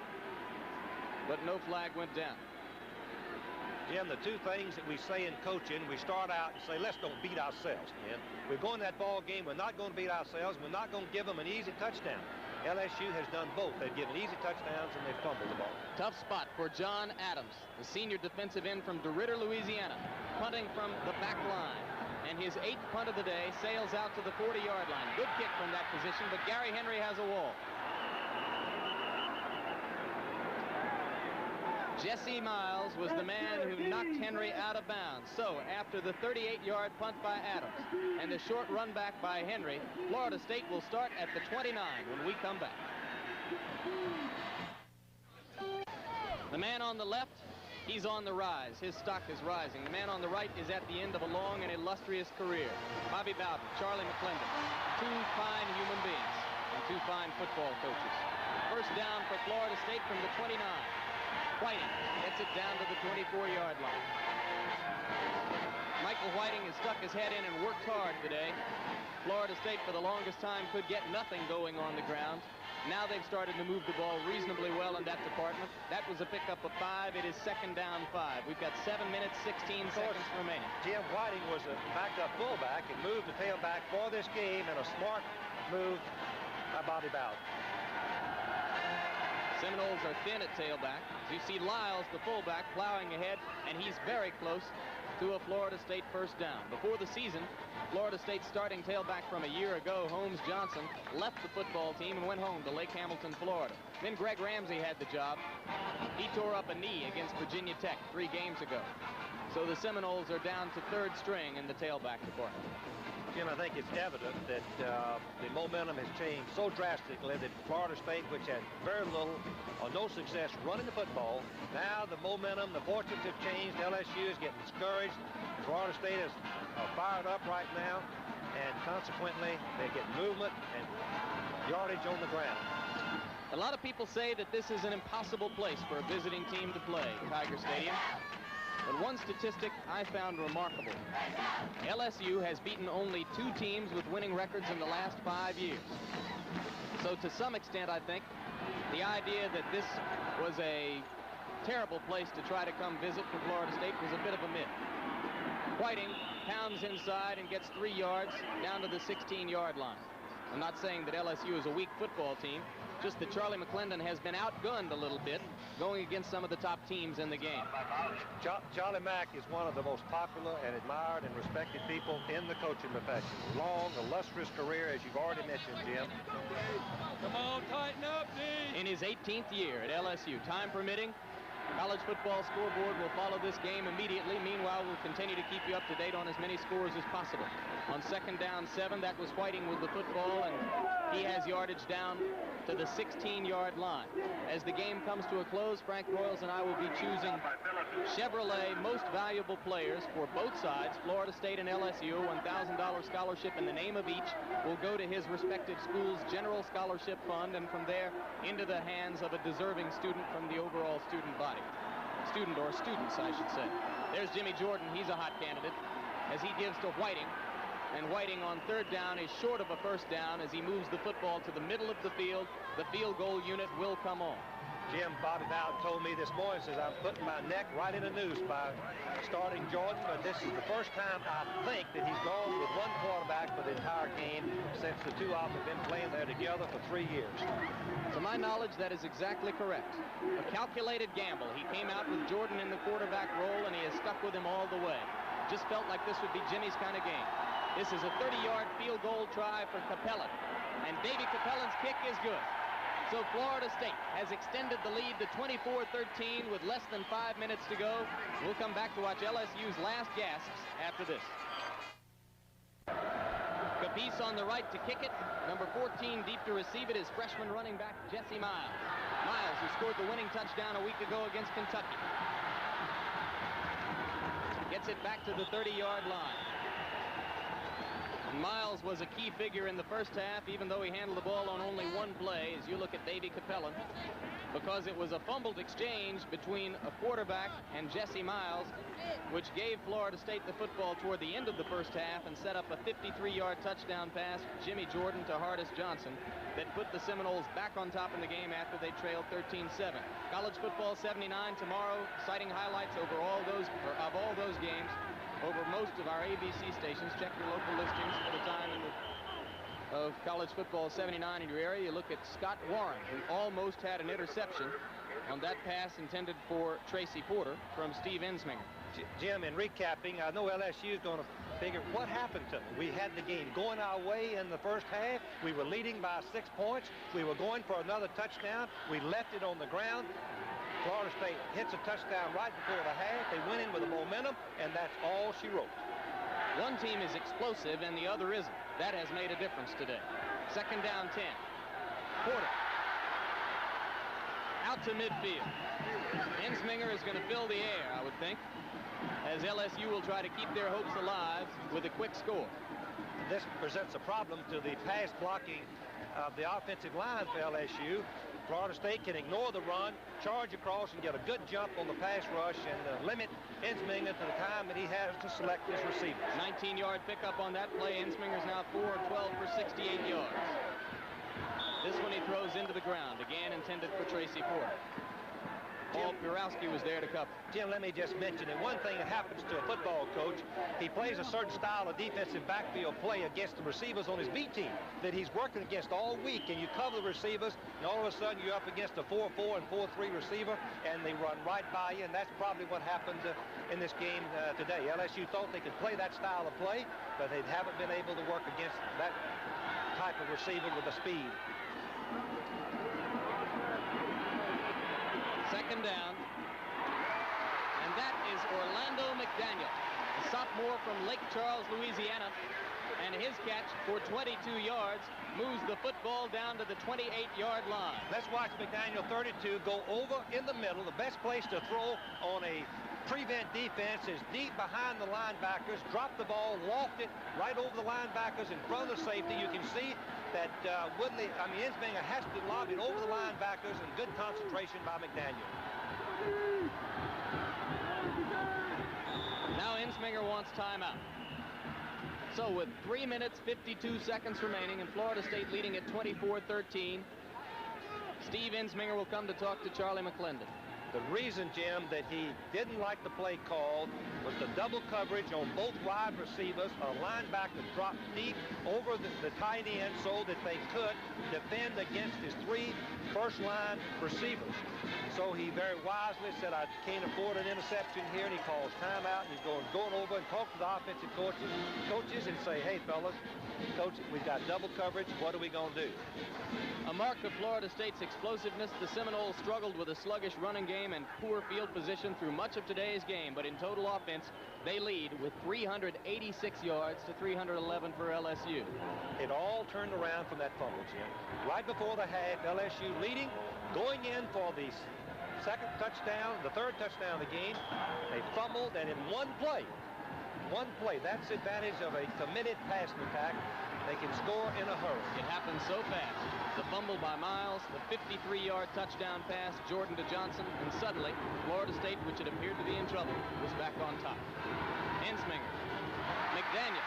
but no flag went down. Jim, the 2 things that we say in coaching, we start out and say, let's don't beat ourselves, man. We're going that ball game. We're not going to beat ourselves. We're not going to give them an easy touchdown. LSU has done both. They've given easy touchdowns and they've fumbled the ball. Tough spot for John Adams, the senior defensive end from DeRidder, Louisiana, punting from the back line. And his 8th punt of the day sails out to the 40-yard line. Good kick from that position, but Gary Henry has a wall. Jesse Miles was the man who knocked Henry out of bounds. So after the 38-yard punt by Adams and the short run back by Henry, Florida State will start at the 29 when we come back. The man on the left, he's on the rise. His stock is rising. The man on the right is at the end of a long and illustrious career. Bobby Bowden, Charlie McClendon, 2 fine human beings and 2 fine football coaches. First down for Florida State from the 29. Whiting gets it down to the 24-yard line. Michael Whiting has stuck his head in and worked hard today. Florida State for the longest time could get nothing going on the ground. Now they've started to move the ball reasonably well in that department. That was a pickup of 5. It is second down 5. We've got 7 minutes, 16 seconds remaining. Jim Whiting was a backup fullback and moved the tailback for this game, and a smart move by Bobby Bowden. Seminoles are thin at tailback. You see Lyles, the fullback, plowing ahead, and he's very close to a Florida State first down. Before the season, Florida State's starting tailback from a year ago, Holmes Johnson, left the football team and went home to Lake Hamilton, Florida. Then Greg Ramsey had the job. He tore up a knee against Virginia Tech 3 games ago. So the Seminoles are down to 3rd string in the tailback department. Jim, I think it's evident that the momentum has changed so drastically that Florida State, which had very little or no success running the football, now the momentum, the fortunes have changed. LSU is getting discouraged. Florida State is fired up right now, and consequently, they get movement and yardage on the ground. A lot of people say that this is an impossible place for a visiting team to play, Tiger Stadium. But one statistic I found remarkable. LSU has beaten only 2 teams with winning records in the last 5 years. So to some extent, I think, the idea that this was a terrible place to try to come visit for Florida State was a bit of a myth. Whiting pounds inside and gets 3 yards down to the 16-yard line. I'm not saying that LSU is a weak football team, just that Charlie McClendon has been outgunned a little bit going against some of the top teams in the game. Charlie Mack is one of the most popular and admired and respected people in the coaching profession. Long, illustrious career, as you've already mentioned, Jim. Come on, tighten up, D. In his 18th year at LSU, time permitting, College Football Scoreboard will follow this game immediately. Meanwhile, we'll continue to keep you up to date on as many scores as possible. On 2nd down 7, that was Whiting with the football, and he has yardage down to the 16-yard line. As the game comes to a close, Frank Royals and I will be choosing Chevrolet Most Valuable Players for both sides, Florida State and LSU. $1,000 scholarship in the name of each will go to his respective school's general scholarship fund, and from there into the hands of a deserving student from the overall student body. Student or students, I should say. There's Jimmy Jordan. He's a hot candidate as he gives to Whiting. And Whiting on 3rd down is short of a 1st down as he moves the football to the middle of the field. The field goal unit will come on. Jim, Bobby Bowden told me this morning, says, I'm putting my neck right in the noose by starting Jordan, but this is the first time I think that he's gone with one quarterback for the entire game since the 2 of them have been playing there together for 3 years. To my knowledge, that is exactly correct. A calculated gamble. He came out with Jordan in the quarterback role, and he has stuck with him all the way. Just felt like this would be Jimmy's kind of game. This is a 30-yard field goal try for Capellan, and Davy Capellan's kick is good. So Florida State has extended the lead to 24-13 with less than 5 minutes to go. We'll come back to watch LSU's last gasps after this. Capice on the right to kick it. Number 14 deep to receive it is freshman running back Jesse Miles. Miles, who scored the winning touchdown a week ago against Kentucky, gets it back to the 30-yard line. Miles was a key figure in the 1st half, even though he handled the ball on only 1 play, as you look at Davy Capellan, because it was a fumbled exchange between a quarterback and Jesse Miles, which gave Florida State the football toward the end of the 1st half and set up a 53-yard touchdown pass from Jimmy Jordan to Hardis Johnson that put the Seminoles back on top in the game after they trailed 13-7. College Football 79 tomorrow, citing highlights over all those games over most of our ABC stations. Check your local listings for the time of College Football 79 in your area. You look at Scott Warren, who almost had an interception on that pass intended for Tracy Porter from Steve Ensminger. Jim, in recapping, I know LSU is going to figure what happened to them. We had the game going our way in the 1st half. We were leading by 6 points. We were going for another touchdown. We left it on the ground. Florida State hits a touchdown right before the half. They went in with the momentum, and that's all she wrote. One team is explosive and the other isn't. That has made a difference today. 2nd down 10. Porter out to midfield. Ensminger is going to fill the air, I would think, as LSU will try to keep their hopes alive with a quick score. This presents a problem to the pass blocking of the offensive line for LSU. Florida State can ignore the run, charge across, and get a good jump on the pass rush and limit Ensminger to the time that he has to select his receivers. 19-yard pickup on that play. Ensminger's now 4 of 12 for 68 yards. This one he throws into the ground, again intended for Tracy Porter. Paul Purowski was there to cover. Jim, let me just mention that one thing that happens to a football coach, he plays a certain style of defensive backfield play against the receivers on his B team that he's working against all week, and you cover the receivers, and all of a sudden you're up against a 4-4 and 4-3 receiver, and they run right by you, and that's probably what happened in this game today. LSU thought they could play that style of play, but they haven't been able to work against that type of receiver with the speed. Second down. And that is Orlando McDaniel, a sophomore from Lake Charles, Louisiana. And his catch for 22 yards moves the football down to the 28-yard line. Let's watch McDaniel, 32, go over in the middle. The best place to throw on a prevent defense is deep behind the linebackers. Drop the ball, loft it right over the linebackers in front of the safety. You can see that Insminger has to lob it over the linebackers, and good concentration by McDaniel. Now Insminger wants timeout. So with 3 minutes, 52 seconds remaining, and Florida State leading at 24-13, Steve Insminger will come to talk to Charlie McClendon. The reason, Jim, that he didn't like the play called was the double coverage on both wide receivers. A linebacker dropped deep over the tight end so that they could defend against his 3 first-line receivers. So he very wisely said, I can't afford an interception here, and he calls timeout, and he's going over and talk to the offensive coaches and say, hey, fellas, coach, we've got double coverage. What are we going to do? A mark of Florida State's explosiveness, the Seminoles struggled with a sluggish running game and poor field position through much of today's game, but in total offense, they lead with 386 yards to 311 for LSU. It all turned around from that fumble, Jim. Right before the half, LSU leading, going in for the second touchdown, the third touchdown of the game. They fumbled, and in one play, that's the advantage of a committed passing attack. They can score in a hurry. It happened so fast. The fumble by Miles, the 53-yard touchdown pass, Jordan to Johnson, and suddenly, Florida State, which had appeared to be in trouble, was back on top. Insminger, McDaniel,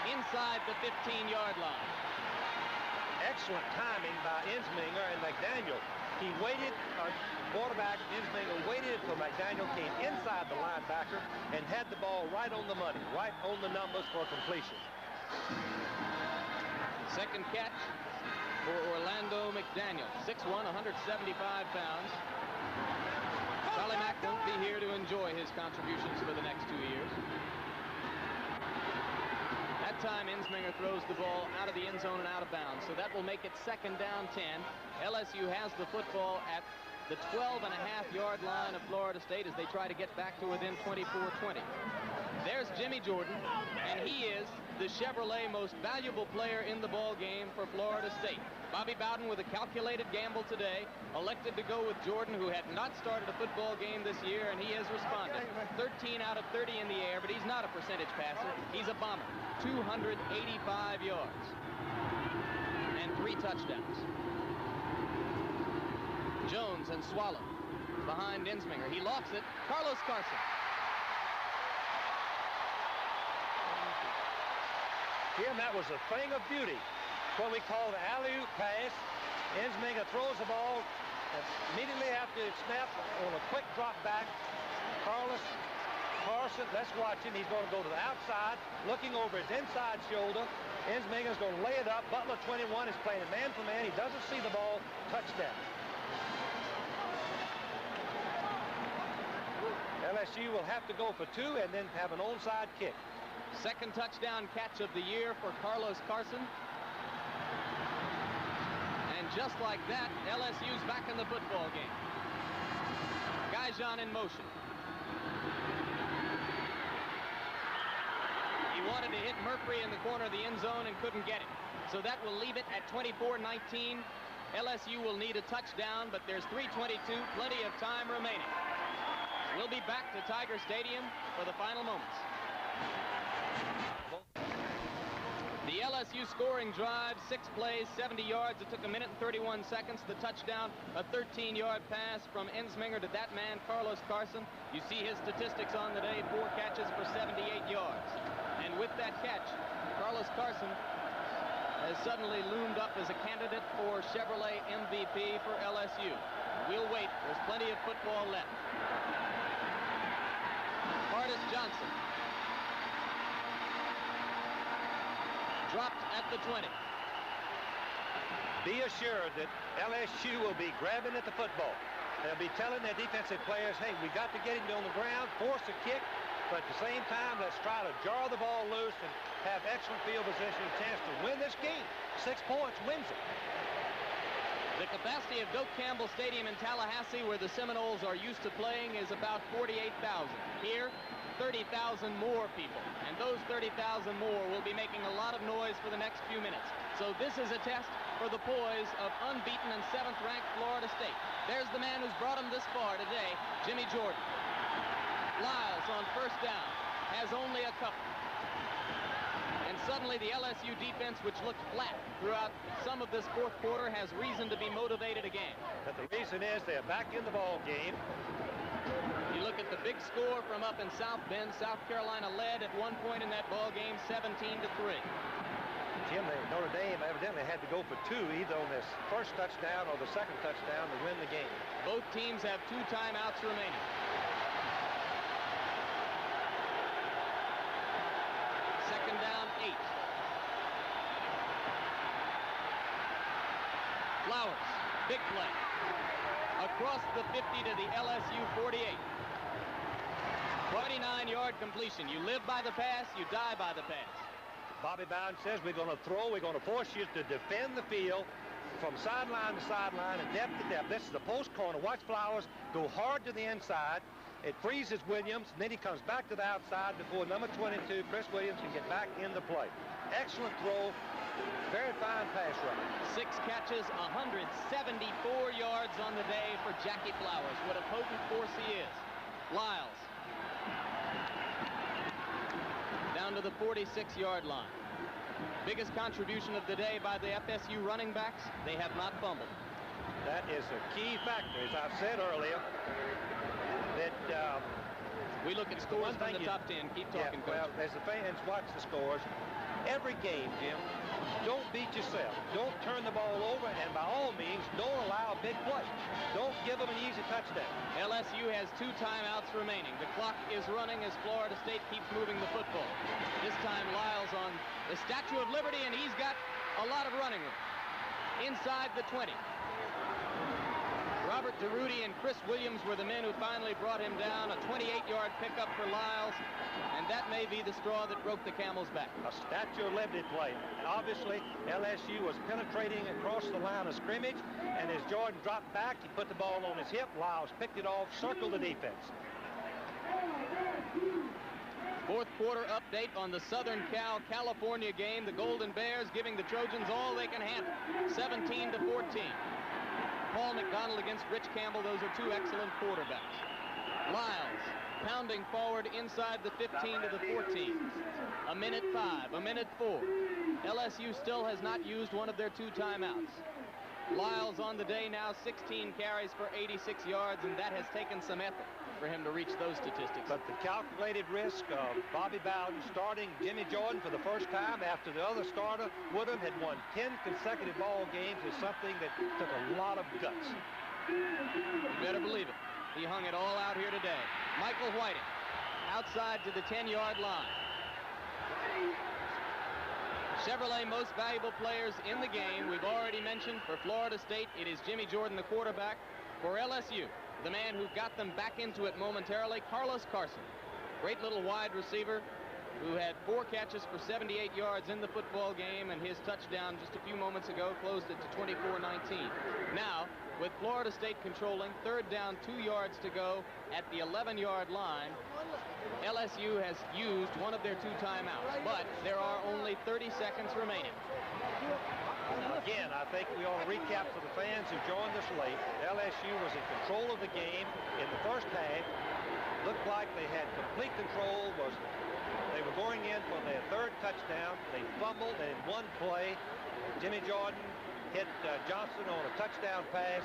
inside the 15-yard line. Excellent timing by Insminger and McDaniel. He waited, quarterback Insminger waited until McDaniel came inside the linebacker and had the ball right on the money, right on the numbers for completion. Second catch for Orlando McDaniel, 6'1", 175 pounds. Charlie Mack won't be here to enjoy his contributions for the next 2 years. That time, Insminger throws the ball out of the end zone and out of bounds, so that will make it second down 10. LSU has the football at the 12.5-yard line of Florida State as they try to get back to within 24-20. There's Jimmy Jordan, and he is the Chevrolet most valuable player in the ball game for Florida State. Bobby Bowden, with a calculated gamble today, elected to go with Jordan, who had not started a football game this year, and he has responded. 13 out of 30 in the air, but he's not a percentage passer. He's a bomber. 285 yards and 3 touchdowns. Jones and Swallow behind Insminger. He lofts it. Carlos Carson. Jim, that was a thing of beauty. What we call the alley-oop pass. Insminger throws the ball immediately after it snapped on a quick drop back. Carlos Carson, let's watch him. He's going to go to the outside, looking over his inside shoulder. Insminger's going to lay it up. Butler, 21, is playing man for man. He doesn't see the ball. Touchdown. LSU will have to go for 2 and then have an onside kick. Second touchdown catch of the year for Carlos Carson. And just like that, LSU's back in the football game. Gaijan in motion. He wanted to hit Murphy in the corner of the end zone and couldn't get it. So that will leave it at 24-19. LSU will need a touchdown, but there's 3:22, plenty of time remaining. We'll be back to Tiger Stadium for the final moments. The LSU scoring drive, 6 plays, 70 yards. It took 1 minute and 31 seconds. The touchdown, a 13-yard pass from Insminger to that man, Carlos Carson. You see his statistics on the day, 4 catches for 78 yards. And with that catch, Carlos Carson has suddenly loomed up as a candidate for Chevrolet MVP for LSU. We'll wait. There's plenty of football left. Curtis Johnson. Dropped at the 20. Be assured that LSU will be grabbing at the football. They'll be telling their defensive players, hey, we got to get him on the ground, force a kick, but at the same time, let's try to jar the ball loose and have excellent field position, a chance to win this game. 6 points wins it. The capacity of Doak Campbell Stadium in Tallahassee, where the Seminoles are used to playing, is about 48,000. Here, 30,000 more people, and those 30,000 more will be making a lot of noise for the next few minutes. So this is a test for the poise of unbeaten and 7th-ranked Florida State. There's the man who's brought them this far today, Jimmy Jordan. Lyles on first down has only a couple. And suddenly the LSU defense, which looked flat throughout some of this fourth quarter, has reason to be motivated again. But the reason is they're back in the ball game. You look at the big score from up in South Bend. South Carolina led at one point in that ball game, 17-3. Jim, Notre Dame evidently had to go for 2, either on this first touchdown or the second touchdown to win the game. Both teams have 2 timeouts remaining. Second down, 8. Flowers, big play. Across the 50 to the LSU 48. 29-yard completion. You live by the pass, you die by the pass. Bobby Bowden says we're going to throw, we're going to force you to defend the field from sideline to sideline and depth to depth. This is the post corner. Watch Flowers go hard to the inside. It freezes Williams, and then he comes back to the outside before number 22, Chris Williams, can get back in the play. Excellent throw. Very fine pass running. 6 catches, 174 yards on the day for Jackie Flowers. What a potent force he is. Lyles. Down to the 46-yard line. Biggest contribution of the day by the FSU running backs. They have not fumbled. That is a key factor, as I've said earlier, that we look at scores from the top 10. Keep talking, Coach. Well, as the fans watch the scores, every game, Jim, don't beat yourself. Don't turn the ball over, and by all means, don't allow a big play. Don't give them an easy touchdown. LSU has 2 timeouts remaining. The clock is running as Florida State keeps moving the football. This time, Lyles on the Statue of Liberty, and he's got a lot of running room. Inside the 20. Robert DeRudy and Chris Williams were the men who finally brought him down. A 28-yard pickup for Lyles, and that may be the straw that broke the camel's back. A Statue of Liberty play. And obviously, LSU was penetrating across the line of scrimmage, and as Jordan dropped back, he put the ball on his hip. Lyles picked it off, circled the defense. Fourth quarter update on the Southern Cal California game. The Golden Bears giving the Trojans all they can handle. 17-14. Paul McDonald against Rich Campbell. Those are 2 excellent quarterbacks. Lyles pounding forward inside the 15 to the 14. A minute 5, a minute 4. LSU still has not used one of their 2 timeouts. Lyles on the day now, 16 carries for 86 yards, and that has taken some effort for him to reach those statistics. But the calculated risk of Bobby Bowden starting Jimmy Jordan for the first time after the other starter, Woodham, had won 10 consecutive ball games, is something that took a lot of guts. You better believe it. He hung it all out here today. Michael Whiting outside to the 10-yard line. Chevrolet most valuable players in the game. We've already mentioned for Florida State, it is Jimmy Jordan, the quarterback. For LSU, the man who got them back into it momentarily, Carlos Carson. Great little wide receiver who had 4 catches for 78 yards in the football game, and his touchdown just a few moments ago closed it to 24-19. Now, with Florida State controlling, 3rd down, 2 yards to go at the 11-yard line, LSU has used one of their 2 timeouts, but there are only 30 seconds remaining. Again, I think we ought to recap for the fans who joined us late. LSU was in control of the game in the first half. Looked like they had complete control. They were going in for their 3rd touchdown. They fumbled, and in one play, Jimmy Jordan hit Johnson on a touchdown pass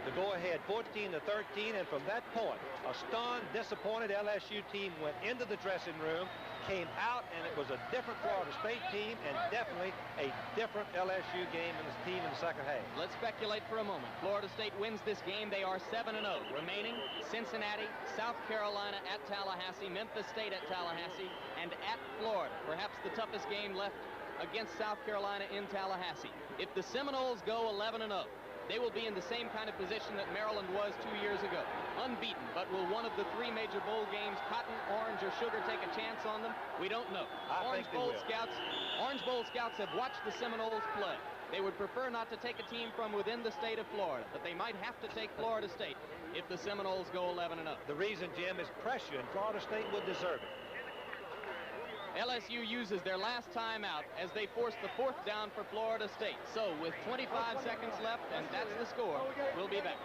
to go ahead 14-13, and from that point, a stunned, disappointed LSU team went into the dressing room, came out, and it was a different Florida State team and definitely a different LSU game in the team in the second half. Let's speculate for a moment. Florida State wins this game. They are 7-0. Remaining, Cincinnati, South Carolina at Tallahassee, Memphis State at Tallahassee, and at Florida. Perhaps the toughest game left against South Carolina in Tallahassee. If the Seminoles go 11-0, they will be in the same kind of position that Maryland was 2 years ago. Unbeaten, but will one of the 3 major bowl games, Cotton, Orange, or Sugar, take a chance on them? We don't know. Orange Bowl Scouts have watched the Seminoles play. They would prefer not to take a team from within the state of Florida, but they might have to take Florida State if the Seminoles go 11-0. The reason, Jim, is pressure, and Florida State would deserve it. LSU uses their last timeout as they force the 4th down for Florida State. So with 25 seconds left, and that's the score, we'll be back.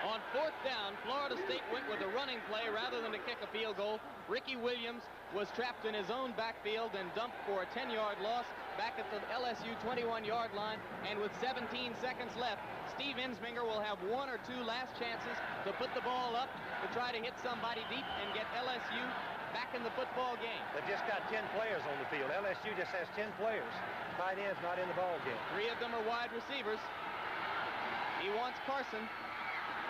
On 4th down, Florida State went with a running play rather than to kick a field goal. Ricky Williams was trapped in his own backfield and dumped for a 10-yard loss back at the LSU 21-yard line. And with 17 seconds left, Steve Ensminger will have 1 or 2 last chances to put the ball up to try to hit somebody deep and get LSU back in the football game. They've just got 10 players on the field. LSU just has 10 players. Tight ends not in the ball game. 3 of them are wide receivers. He wants Carson.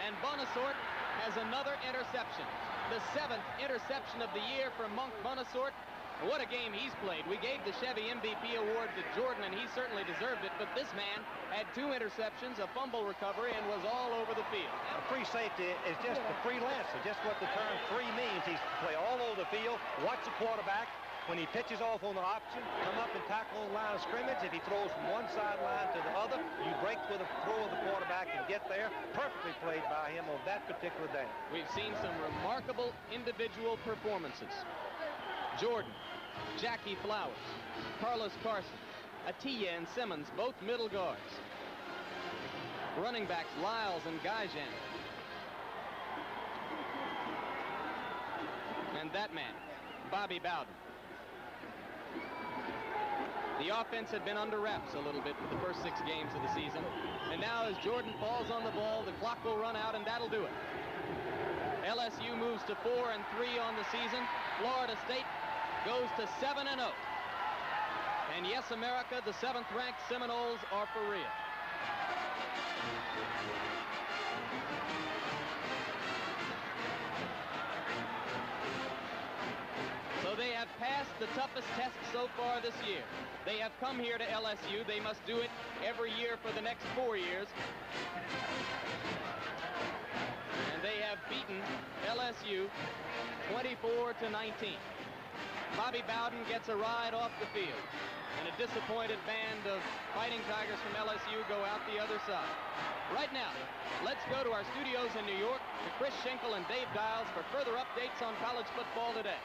And Bonasort has another interception. The 7th interception of the year from Monk Bonasort. What a game he's played. We gave the Chevy MVP award to Jordan, and he certainly deserved it. But this man had 2 interceptions, a fumble recovery, and was all over the field. A free safety is just a freelancer, just what the term free means. He's play all over the field, watch the quarterback. When he pitches off on the option, come up and tackle on the line of scrimmage. If he throws from one sideline to the other, you break with a throw of the quarterback and get there. Perfectly played by him on that particular day. We've seen some remarkable individual performances. Jordan, Jackie Flowers, Carlos Carson, Atiyah and Simmons, both middle guards. Running backs, Lyles and Gaijan. And that man, Bobby Bowden. The offense had been under wraps a little bit for the first 6 games of the season. And now as Jordan falls on the ball, the clock will run out, and that'll do it. LSU moves to 4-3 on the season. Florida State goes to 7-0. And yes, America, the 7th-ranked Seminoles are for real. So they have passed the toughest test so far this year. They have come here to LSU. They must do it every year for the next 4 years. And they have beaten LSU 24-19. Bobby Bowden gets a ride off the field. And a disappointed band of Fighting Tigers from LSU go out the other side. Right now, let's go to our studios in New York to Chris Schenkel and Dave Giles for further updates on college football today.